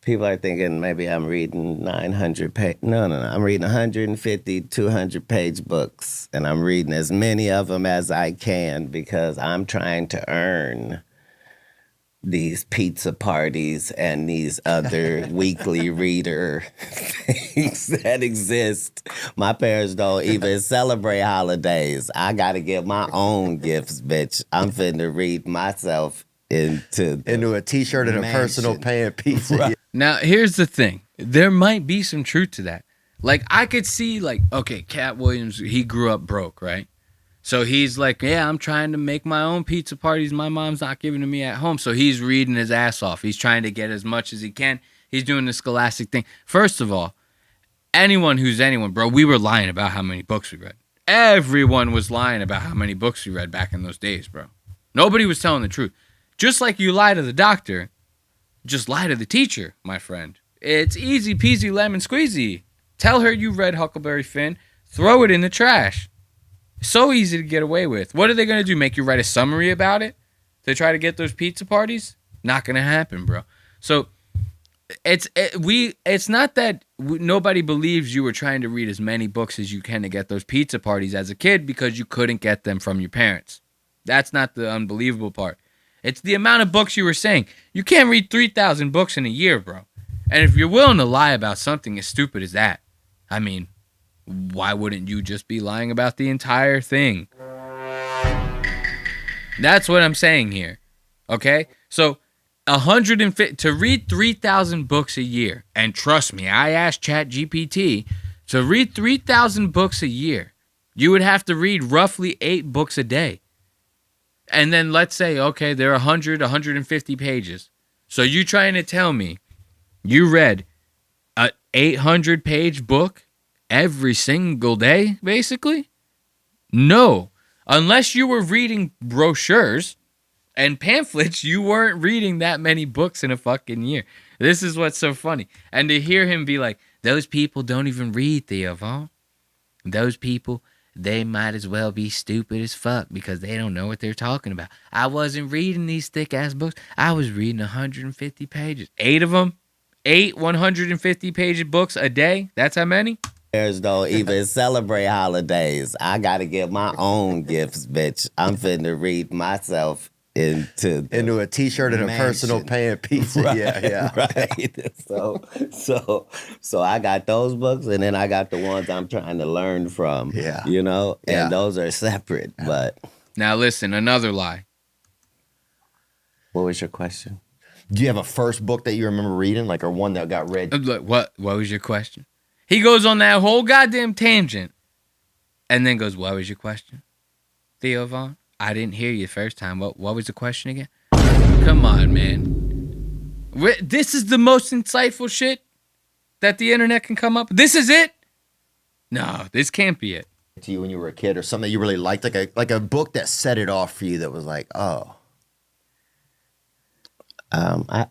people are thinking maybe I'm reading 900 pages. No. I'm reading 150, 200-page books, and I'm reading as many of them as I can because I'm trying to earn these pizza parties and these other weekly reader things that exist. My parents don't even celebrate holidays. I got to get my own gifts, bitch. I'm finna read myself into a t-shirt and a personal pan pizza. Right. Now, here's the thing. There might be some truth to that. Like, I could see, like, okay, Katt Williams, he grew up broke, right? So he's like, yeah, I'm trying to make my own pizza parties. My mom's not giving to me at home. So he's reading his ass off. He's trying to get as much as he can. He's doing the scholastic thing. First of all, anyone who's anyone, bro, we were lying about how many books we read. Everyone was lying about how many books we read back in those days, bro. Nobody was telling the truth. Just like you lie to the doctor, just lie to the teacher, my friend. It's easy peasy lemon squeezy. Tell her you read Huckleberry Finn. Throw it in the trash. So easy to get away with. What are they going to do? Make you write a summary about it? To try to get those pizza parties? Not going to happen, bro. So It's not that nobody believes you were trying to read as many books as you can to get those pizza parties as a kid because you couldn't get them from your parents. That's not the unbelievable part. It's the amount of books you were saying. You can't read 3,000 books in a year, bro. And if you're willing to lie about something as stupid as that, I mean, why wouldn't you just be lying about the entire thing? That's what I'm saying here. Okay? So 150 to read 3,000 books a year, and trust me, I asked ChatGPT to read 3,000 books a year. You would have to read roughly 8 books a day. And then let's say, okay, there are 150 pages. So you trying to tell me you read a 800-page book every single day, basically? No. Unless you were reading brochures and pamphlets, you weren't reading that many books in a fucking year. This is what's so funny. And to hear him be like, those people don't even read, Theo Vaughn. Those people, they might as well be stupid as fuck because they don't know what they're talking about. I wasn't reading these thick-ass books. I was reading 150 pages. 8 of them? 8 150-page books a day? That's how many? There's don't even celebrate holidays. I gotta get my own gifts, bitch. I'm finna read myself into a T-shirt and a personal pan pizza. Right, Yeah. right. So I got those books, and then I got the ones I'm trying to learn from. Yeah. You know, and Yeah. those are separate. But now listen, another lie. What was your question? Do you have a first book that you remember reading, like, or one that got read? Look, what was your question? He goes on that whole goddamn tangent and then goes, what was your question? Theo Vaughn? I didn't hear you the first time. What was the question again? Come on, man. This is the most insightful shit that the internet can come up with? This is it? No, this can't be it. To you when you were a kid, or something that you really liked, like a book that set it off for you that was like, oh. I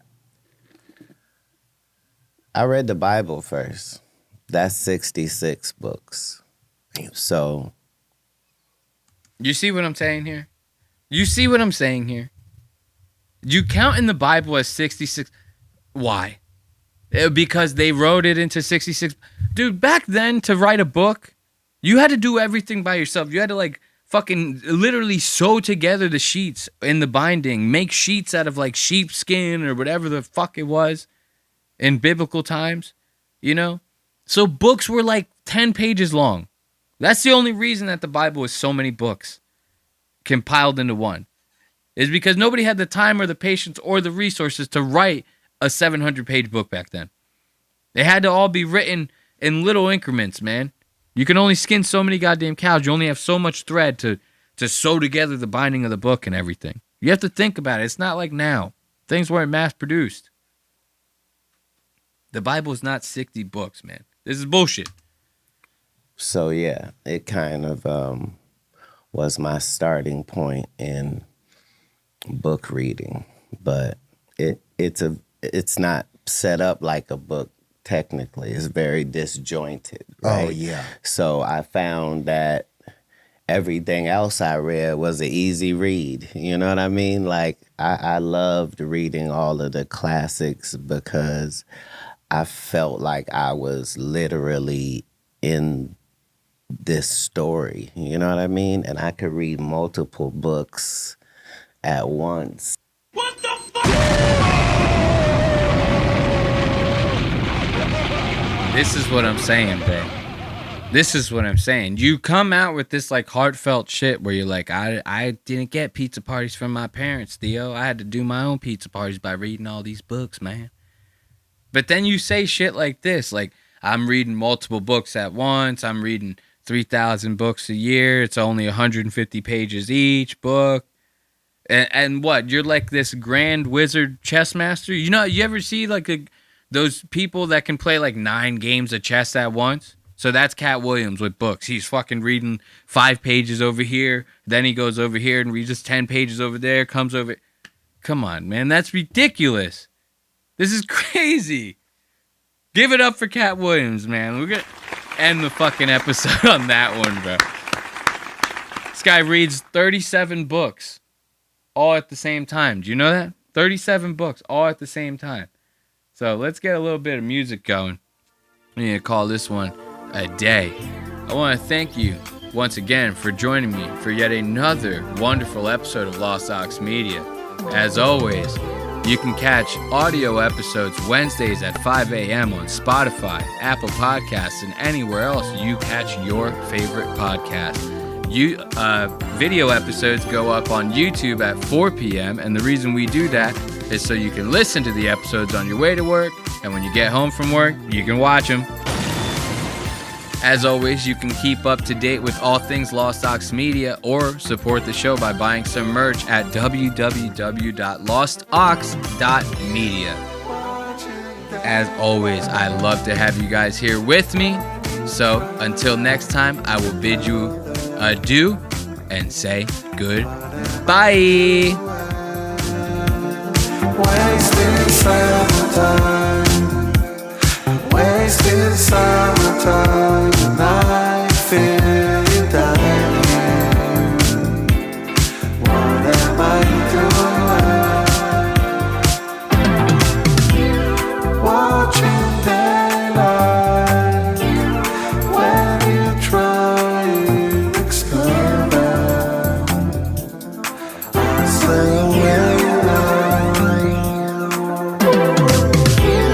read the Bible first. That's 66 books. So You see what I'm saying here? You see what I'm saying here? You count in the Bible as 66. Why? Because they wrote it into 66. Dude, back then to write a book, you had to do everything by yourself. You had to like fucking literally sew together the sheets in the binding, make sheets out of like sheepskin or whatever the fuck it was in biblical times, you know? So books were like 10 pages long. That's the only reason that the Bible is so many books compiled into one, is because nobody had the time or the patience or the resources to write a 700-page book back then. They had to all be written in little increments, man. You can only skin so many goddamn cows. You only have so much thread to sew together the binding of the book and everything. You have to think about it. It's not like now. Things weren't mass-produced. The Bible is not 60 books, man. This is bullshit. So yeah, it kind of was my starting point in book reading, but it's not set up like a book technically. It's very disjointed. Right? Oh yeah. So I found that everything else I read was an easy read. You know what I mean? Like I loved reading all of the classics because I felt like I was literally in this story, you know what I mean? And I could read multiple books at once. What the fuck? This is what I'm saying, babe. This is what I'm saying. You come out with this like heartfelt shit where you're like, I didn't get pizza parties from my parents, Theo. I had to do my own pizza parties by reading all these books, man. But then you say shit like this, like, I'm reading multiple books at once. I'm reading 3,000 books a year. It's only 150 pages each book. And what? You're like this grand wizard chess master? You know, you ever see like those people that can play like 9 games of chess at once? So that's Katt Williams with books. He's fucking reading 5 pages over here. Then he goes over here and reads just 10 pages over there. Comes over. Come on, man. That's ridiculous. This is crazy. Give it up for Katt Williams, man. We're going to end the fucking episode on that one, bro. This guy reads 37 books all at the same time. Do you know that? 37 books all at the same time. So let's get a little bit of music going. We need to call this one a day. I want to thank you once again for joining me for yet another wonderful episode of Lost Aux Media. As always, you can catch audio episodes Wednesdays at 5 a.m. on Spotify, Apple Podcasts, and anywhere else you catch your favorite podcast. Video episodes go up on YouTube at 4 p.m. and the reason we do that is so you can listen to the episodes on your way to work, and when you get home from work, you can watch them. As always, you can keep up to date with all things Lost Aux Media or support the show by buying some merch at www.lostaux.media. As always, I love to have you guys here with me. So until next time, I will bid you adieu and say goodbye. Wasted